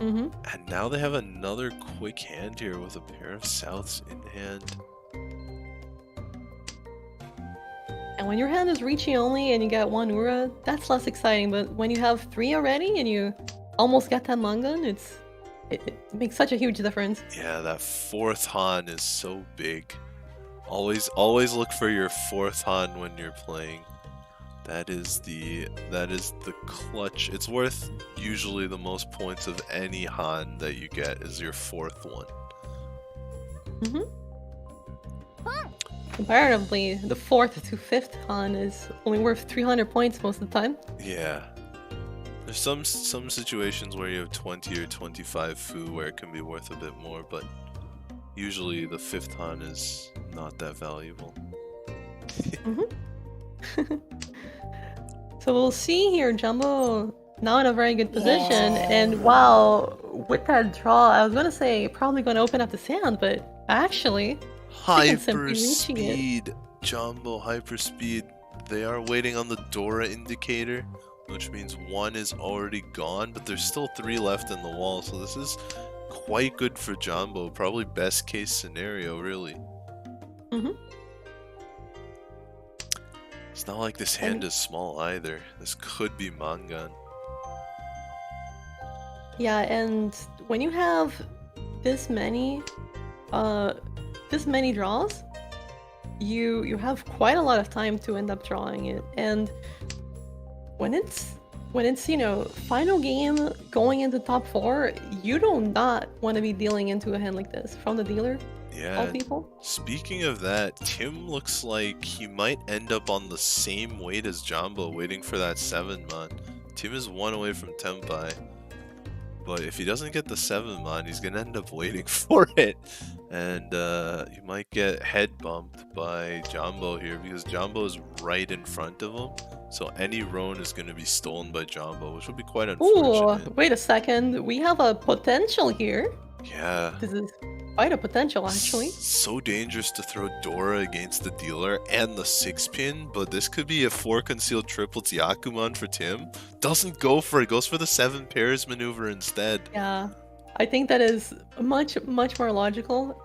Mm-hmm. And now they have another quick hand here with a pair of Souths in hand. And when your hand is Richie only and you get 1 Ura, that's less exciting. But when you have 3 already and you almost get that Mangan, it makes such a huge difference. Yeah, that 4th Han is so big. Always look for your 4th Han when you're playing. That is the clutch. It's worth usually the most points of any Han that you get is your 4th one. Comparatively, the 4th to 5th Han is only worth 300 points most of the time. Yeah. There's some situations where you have 20 or 25 Fu where it can be worth a bit more, but usually the 5th Han is not that valuable. So we'll see here, Jumbo now in a very good position. And wow, with that draw, I was gonna say probably gonna open up the sand, but actually, can simply Hyper reaching it. speed, Jumbo hyper speed. They are waiting on the Dora indicator, which means 1 is already gone, but there's still 3 left in the wall, so this is quite good for Jumbo. Probably best case scenario, really. It's not like this hand is small either. This could be Mangan. yeah, and when you have this many draws, you have quite a lot of time to end up drawing it. And when it's final game going into top 4, you do not want to be dealing into a hand like this from the dealer. All Yeah. people. Speaking of that, Tim looks like he might end up on the same weight as Jumbo, waiting for that 7 man. Tim is 1 away from Tenpai. But if he doesn't get the 7 man, he's gonna end up waiting for it. And you might get head bumped by Jumbo here because Jumbo is right in front of him. So any Roan is gonna be stolen by Jumbo, which would be quite Ooh, unfortunate. wait a second. We have a potential here. Yeah. This is quite a potential, actually. So dangerous to throw Dora against the dealer and the 6-pin, but this could be a 4 concealed triplets Yakuman for Tim. Doesn't go for it, goes for the 7 pairs maneuver instead. Yeah, I think that is much more logical.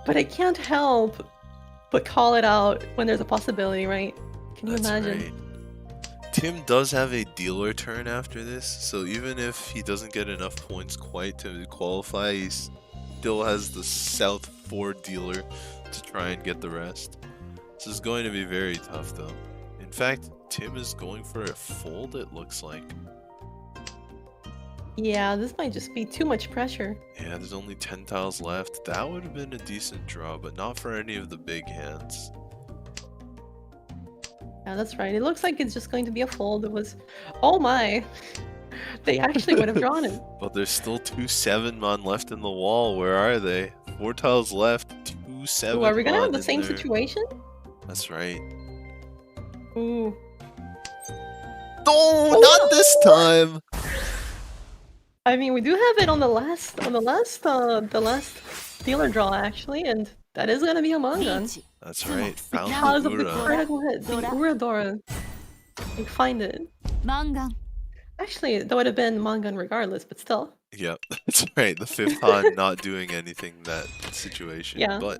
But I can't help but call it out when there's a possibility, right? Can you imagine? Right. Tim does have a dealer turn after this, so even if he doesn't get enough points quite to qualify, he still has the South 4 dealer to try and get the rest. This is going to be very tough though. In fact, Tim is going for a fold, it looks like. Yeah, this might just be too much pressure. Yeah, there's only 10 tiles left. That would have been a decent draw, but not for any of the big hands. Yeah, that's right. It looks like it's just going to be a fold. It was... Oh my! They actually would have drawn it. But there's still 2 7-mon left in the wall. Where are they? 4 tiles left. 2 7-mon. Ooh, are we gonna have the same situation? That's right. Ooh. No, not this time! I mean, we do have it on the last dealer draw actually, and that is gonna be a Mangan. That's right. Found Because of the Ura. critical hit, the Uradora. Like, find it. Mangan. Actually, that would have been Mangan regardless, but still. Yep, that's right. The 5th Han not doing anything in that situation. Yeah. But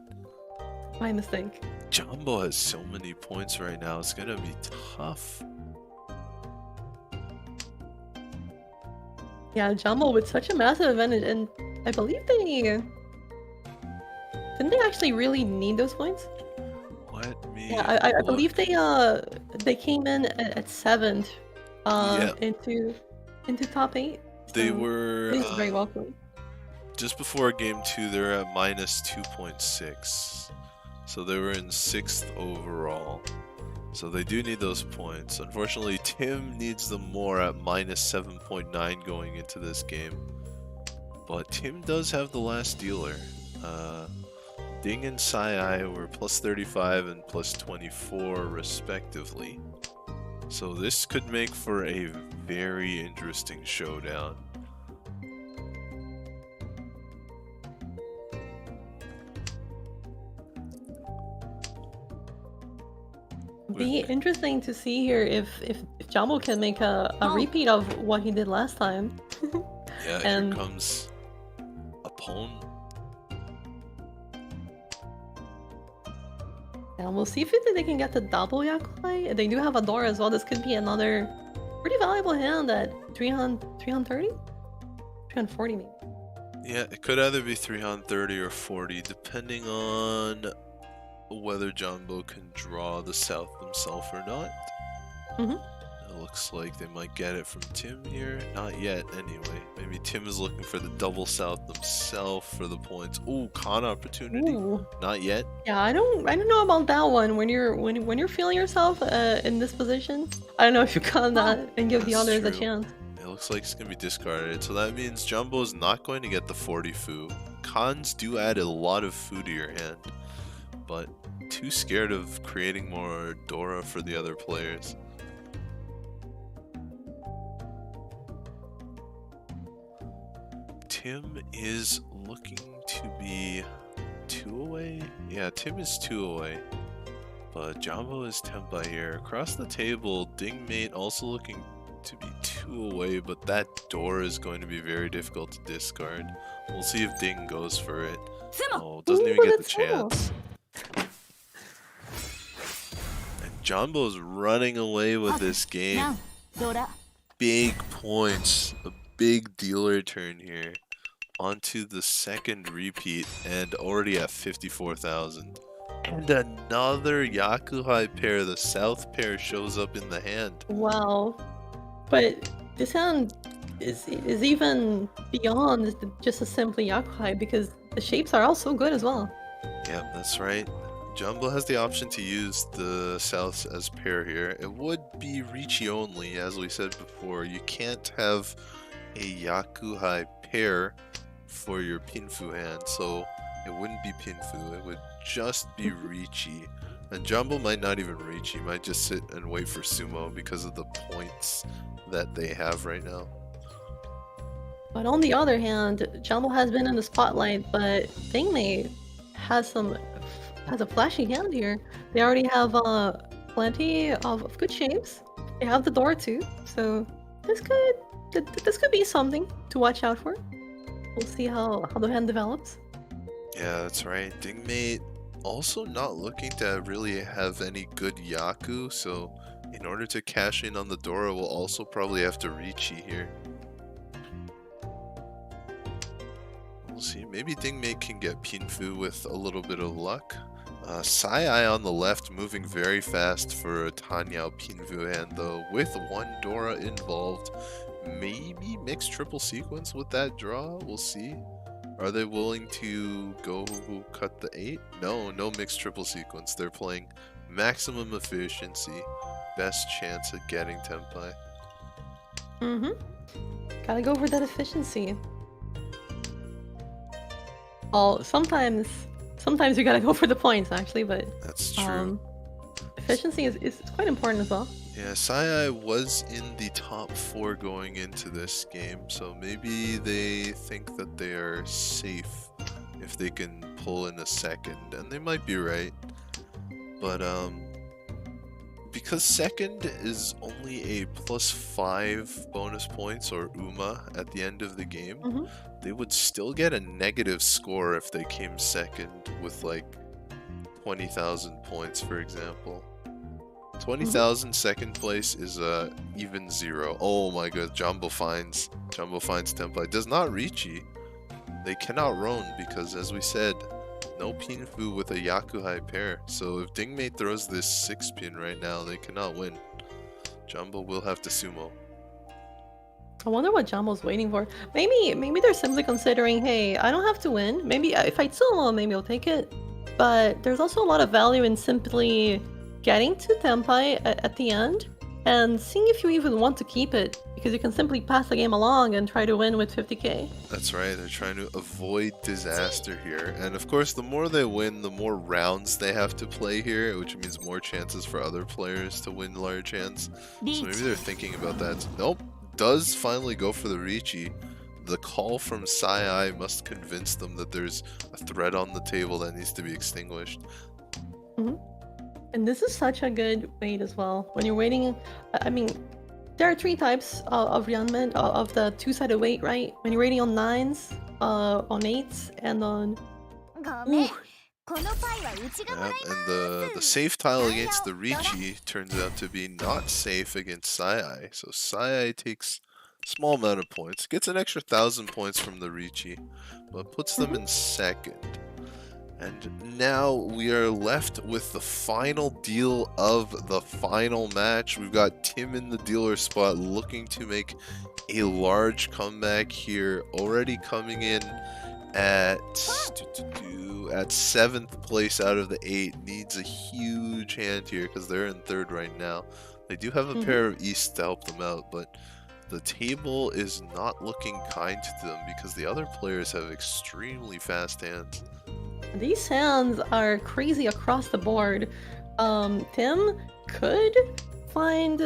My mistake. Jumbo has so many points right now. It's gonna be tough. Yeah, Jumbo with such a massive advantage, and I believe didn't they actually really need those points? Let me. Yeah, I look. believe they came in at 7th Yeah. into top 8. They so were This is very welcome. just before game 2. They're at minus 2.6, so they were in 6th overall. So they do need those points. Unfortunately, Tim needs them more at minus 7.9 going into this game. But Tim does have the last dealer. Ding and Sai were plus 35 and plus 24 respectively. So this could make for a very interesting showdown. Be interesting to see here if Jumbo can make a repeat of what he did last time. Yeah, And- here comes a pawn. And we'll see if they can get the double Yakuai. They do have a door as well. This could be another pretty valuable hand at 330? 340 maybe. Yeah, it could either be 330 or 40, depending on whether Jumbo can draw the South himself or not. Mhm. It looks like they might get it from Tim here. Not yet, anyway. Maybe Tim is looking for the double South himself for the points. Ooh, con opportunity. Ooh. Not yet. Yeah, I don't know about that one. When you're feeling yourself in this position, I don't know if you con that and give the That's others a true. chance. It looks like it's going to be discarded. So that means Jumbo is not going to get the 40 fu. Cons do add a lot of fu to your hand, but too scared of creating more Dora for the other players. Tim is looking to be 2 away. Yeah, Tim is 2 away. But Jumbo is Tempa here. Across the table, Dingmate also looking to be 2 away, but that door is going to be very difficult to discard. We'll see if Ding goes for it. Oh, doesn't even get the that's cool. chance. And Jumbo's running away with this game. Now, Dora. Big points. A big dealer turn here. Onto the second repeat and already at 54,000. And another Yakuhai pair, the South pair, shows up in the hand. Wow. But this hand is even beyond just a simply Yakuhai because the shapes are also good as well. Yeah, that's right. Jumbo has the option to use the Souths as pair here. It would be Riichi only, as we said before. You can't have a Yakuhai pair for your Pinfu hand, so it wouldn't be Pinfu. It would just be Riichi. And Jumbo might not even reach. He might just sit and wait for Sumo because of the points that they have right now. But on the other hand, Jumbo has been in the spotlight, but Dingmei has a flashy hand here. They already have plenty of good shapes. They have the door too, so this could be something to watch out for. We'll see how the hand develops. Yeah, that's right. Dingmei also not looking to really have any good Yaku, so in order to cash in on the Dora, we'll also probably have to Riichi here. We'll see. Maybe Dingmei can get Pinfu with a little bit of luck. Sai on the left moving very fast for a Tanyao Pinfu hand though, with one Dora involved. Maybe mixed triple sequence with that draw? We'll see. Are they willing to go cut the 8? No mixed triple sequence. They're playing maximum efficiency. Best chance at getting Tenpai. Gotta go for that efficiency. Oh, sometimes you gotta go for the points actually, but that's true. Efficiency is quite important as well. Yeah, Sai was in the top 4 going into this game, so maybe they think that they are safe if they can pull in a second, and they might be right. But because second is only a +5 bonus points or UMA at the end of the game, they would still get a negative score if they came second with like 20,000 points, for example. 20,000 second place is even 0. Oh my god, Jumbo finds Tenpai. Does not Riichi. They cannot roam because, as we said, no Pinfu with a Yakuhai pair. So if Dingmei throws this 6-pin right now, they cannot win. Jumbo will have to sumo. I wonder what Jumbo's waiting for. Maybe they're simply considering, hey, I don't have to win. Maybe if I sumo, maybe I'll take it. But there's also a lot of value in simply getting to Tenpai at the end and seeing if you even want to keep it, because you can simply pass the game along and try to win with 50k. That's right, they're trying to avoid disaster here. And of course, the more they win, the more rounds they have to play here, which means more chances for other players to win large hands. So maybe they're thinking about that. Nope, does finally go for the Riichi. The call from Sai must convince them that there's a threat on the table that needs to be extinguished. And this is such a good weight as well. When you're waiting, I mean, there are 3 types of Ryanman, of the 2-sided weight, right? When you're waiting on 9s, on 8s, and on... Ooh. And the safe tile against the Riichi turns out to be not safe against Sai. So Sai takes a small amount of points, gets an extra 1,000 points from the Riichi, but puts them in second. And now we are left with the final deal of the final match. We've got Tim in the dealer spot looking to make a large comeback here, already coming in at 7th place out of the 8. Needs a huge hand here because they're in 3rd right now. They do have a pair of East to help them out, but the table is not looking kind to them because the other players have extremely fast hands. These hands are crazy across the board. Tim could find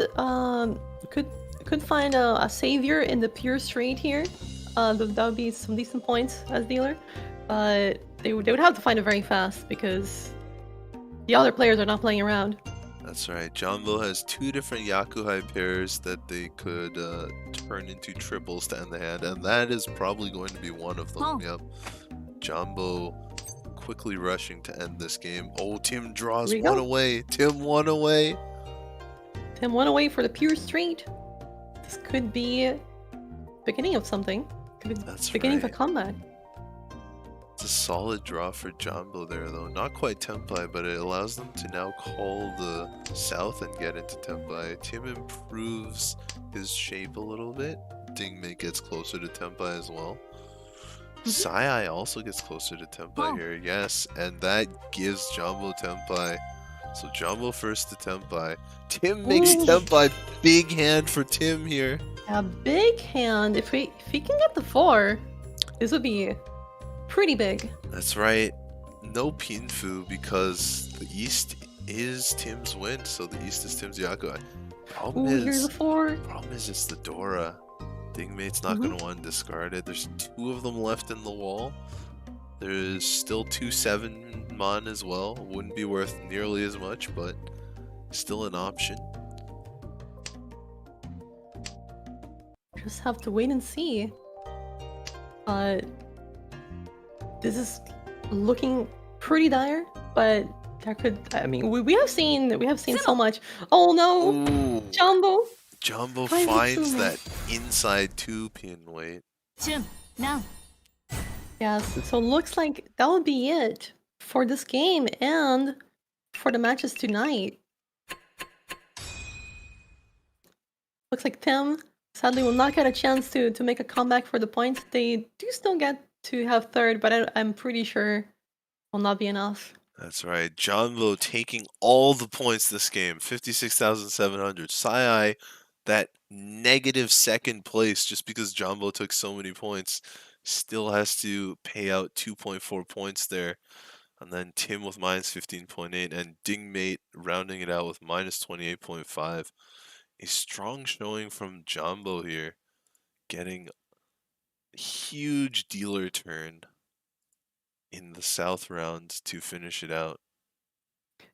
a savior in the pure straight here. That would be some decent points as dealer. But they would have to find it very fast because the other players are not playing around. That's right. Jumbo has 2 different Yakuhai pairs that they could turn into triples to end the hand, and that is probably going to be one of them. Yep. Jumbo quickly rushing to end this game. Oh, Tim draws 1 away. Tim 1 away. Tim 1 away for the pure straight. This could be beginning of something. That's beginning right. of a comeback. It's a solid draw for Jumbo there, though. Not quite Tenpai, but it allows them to now call the south and get into Tenpai. Tim improves his shape a little bit. Dingmei gets closer to Tenpai as well. Sai also gets closer to Tenpai here, yes, and that gives Jumbo Tenpai. So Jumbo first to Tenpai. Tim makes Tenpai. Big hand for Tim here. A big hand. If he can get the 4, this would be pretty big. That's right. No Pinfu because the East is Tim's win, so the East is Tim's Yakuhai. Problem here's a 4. Problem is it's the Dora. Dingmate's not going to want to discard it. There's 2 of them left in the wall. There's still 2 7-mon as well. Wouldn't be worth nearly as much, but still an option. Just have to wait and see. This is looking pretty dire, but there could. I mean, we have seen so much. Oh no, Ooh, Jumbo finds that inside 2 pin. Wait. now. Yes, so looks like that would be it for this game and for the matches tonight. Looks like Tim sadly will not get a chance to make a comeback for the points. They do still get to have third, but I'm pretty sure will not be enough. That's right. Jumbo taking all the points this game. 56,700. Sai, that negative second place just because Jumbo took so many points, still has to pay out 2.4 points there. And then Tim with minus 15.8 and Dingmate rounding it out with minus 28.5. A strong showing from Jumbo here, getting a huge dealer turn in the south round to finish it out.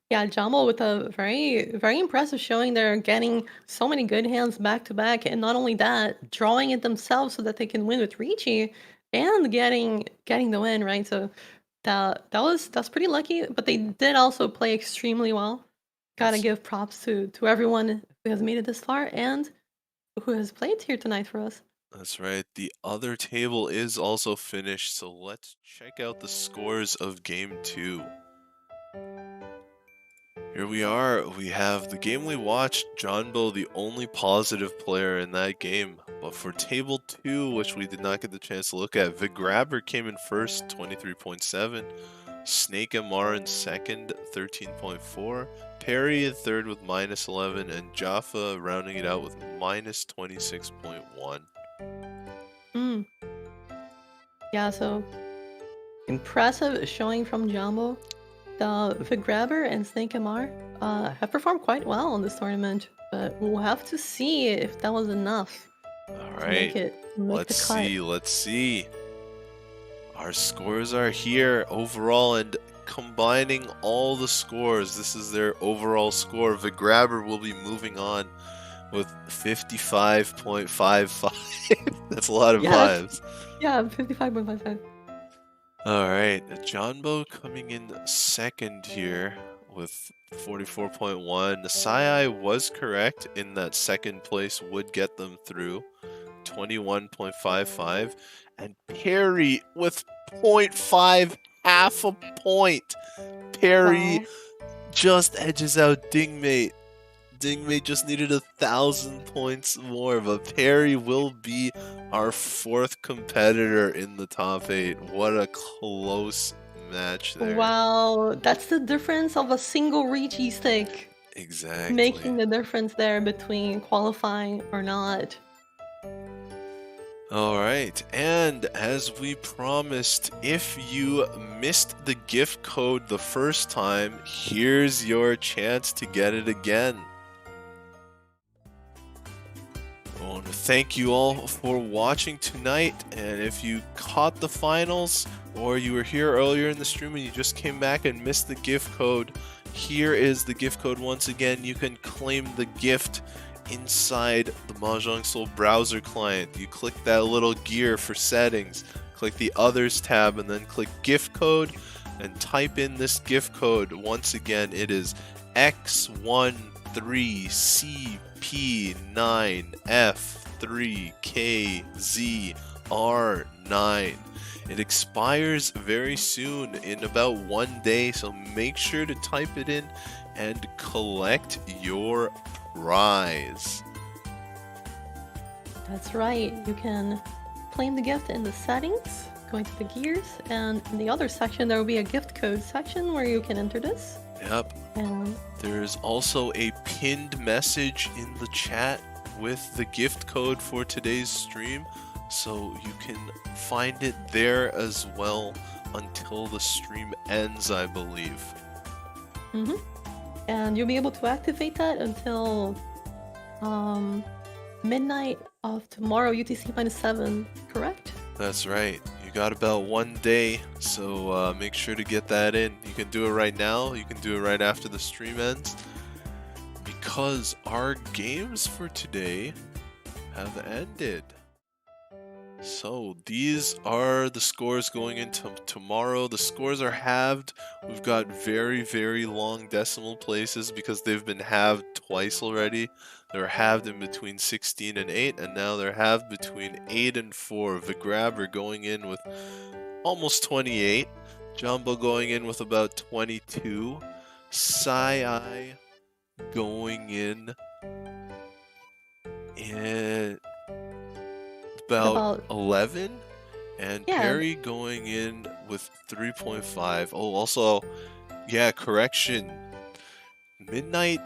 Yeah, Jumbo with a very impressive showing there, getting so many good hands back to back, and not only that, drawing it themselves so that they can win with Richie, and getting the win, right? So that's pretty lucky, but they did also play extremely well. Gotta give props to everyone who has made it this far and who has played here tonight for us. That's right. The other table is also finished, so let's check out the scores of game 2. Here we are. We have the game we watched, Jumbo, the only positive player in that game. But for table 2, which we did not get the chance to look at, Grabber came in first, 23.7. Snake MR in second, 13.4. Perry in third with minus 11. And Jaffa rounding it out with minus 26.1. Yeah, so impressive showing from Jumbo. The Grabber and Snake MR have performed quite well in this tournament, but we'll have to see if that was enough. All right, let's see. Our scores are here overall, and combining all the scores, this is their overall score. The Grabber will be moving on with 55.55. That's a lot of fives. Yeah, 55.55. All right, Jumbo coming in second here with 44.1. Nasai was correct in that second place would get them through, 21.55. And Perry with 0.5, half a point. Perry just edges out Dingmate. Dingmate just needed 1,000 points more, but Perry will be our 4th competitor in the top 8. What a close match there. Wow, that's the difference of a single Richie stick. Exactly. Making the difference there between qualifying or not. Alright, and as we promised, if you missed the gift code the first time, here's your chance to get it again. I want to thank you all for watching tonight, and if you caught the finals or you were here earlier in the stream and you just came back and missed the gift code, here is the gift code once again. You can claim the gift inside the Mahjong Soul browser client. You click that little gear for settings, click the others tab, and then click gift code and type in this gift code. Once again, it is X13CP9F3KZR9. It expires very soon, in about 1 day, so make sure to type it in and collect your prize. That's right. You can claim the gift in the settings, going to the gears, and in the other section there will be a gift code section where you can enter this. Yep. And there's also a pinned message in the chat with the gift code for today's stream, so you can find it there as well until the stream ends, I believe. And you'll be able to activate that until midnight of tomorrow, UTC -7, correct? That's right. You got about 1 day, so make sure to get that in. You can do it right now. You can do it right after the stream ends. Because our games for today have ended. So these are the scores going into tomorrow. The scores are halved. We've got very, very long decimal places because they've been halved twice already. They're halved in between 16 and 8, and now they're halved between 8 and 4. Vigrabber going in with almost 28. Jumbo going in with about 22. Sai going in at about 11, and Yeah. Perry going in with 3.5. Oh, also, yeah, correction. Midnight,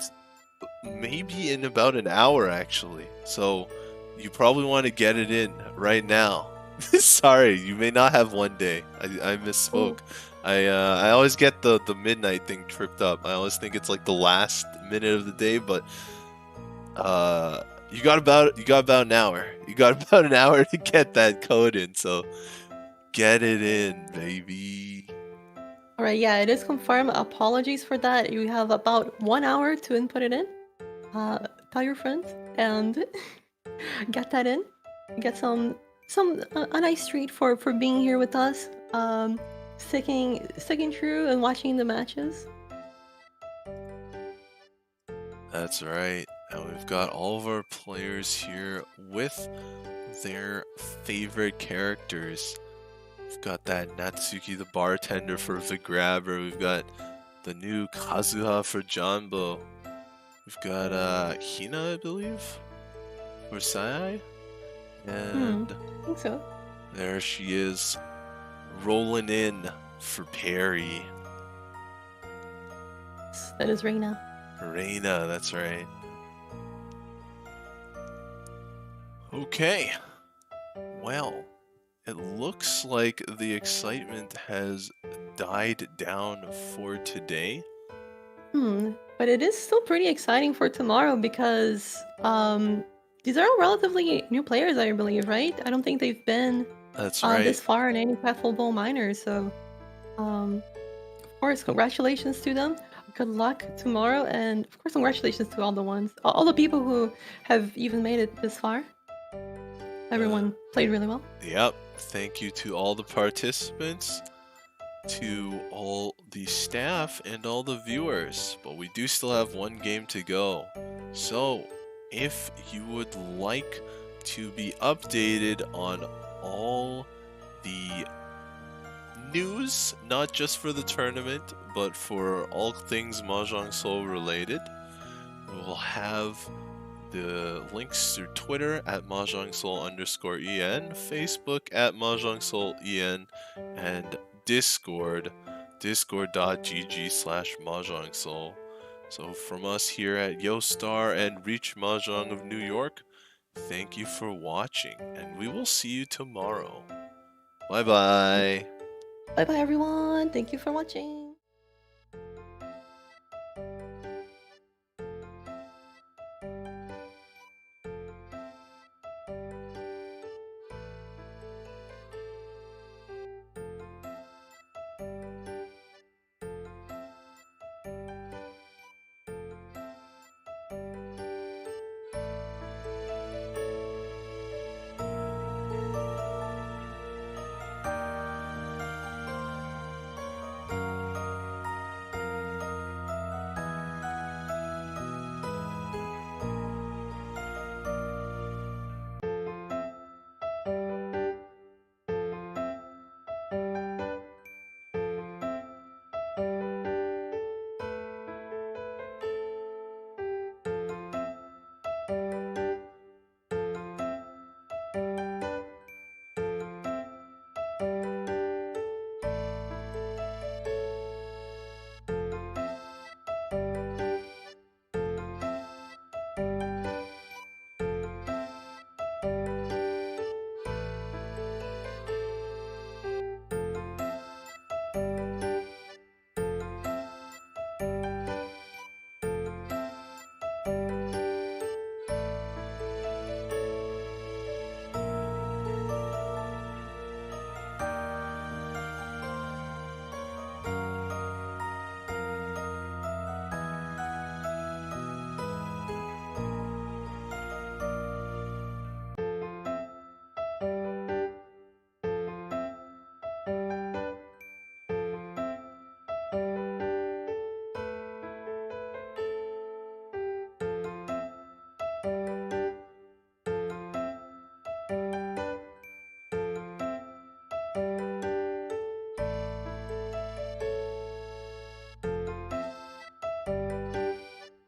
maybe in about an hour, actually. So you probably want to get it in right now. Sorry, you may not have 1 day. I misspoke. I always get the midnight thing tripped up. I always think it's like the last minute of the day, but you got about an hour. You got about an hour to get that code in, so get it in, baby. Alright, yeah, it is confirmed. Apologies for that. You have about 1 hour to input it in. Tell your friends and get that in. Get a nice treat for being here with us. Sticking true and watching the matches. That's right. And we've got all of our players here with their favorite characters. We've got that Natsuki the bartender for Vigrabber. We've got the new Kazuha for Janbo. We've got Hina, I believe, for Sai. And I think so. there she is, rolling in for Perry. That is Reina. Reina, that's right. Okay. Well, it looks like the excitement has died down for today. But it is still pretty exciting for tomorrow because these are all relatively new players, I believe, right? I don't think they've been That's right. this far in any Catfood Bowl Minor, so of course, congratulations to them. Good luck tomorrow, and of course, congratulations to all the people who have even made it this far. Everyone played really well. Yep. Thank you to all the participants, to all the staff, and all the viewers. But we do still have 1 game to go. So, if you would like to be updated on all the news, not just for the tournament, but for all things Mahjong Soul related, we'll have the links to Twitter at MahjongSoul_EN, Facebook at MahjongSoulEN, and Discord, discord.gg/MahjongSoul. So from us here at Yostar and ReachMahjongofNewYork, thank you for watching, and we will see you tomorrow. Bye bye. Bye bye, everyone. Thank you for watching.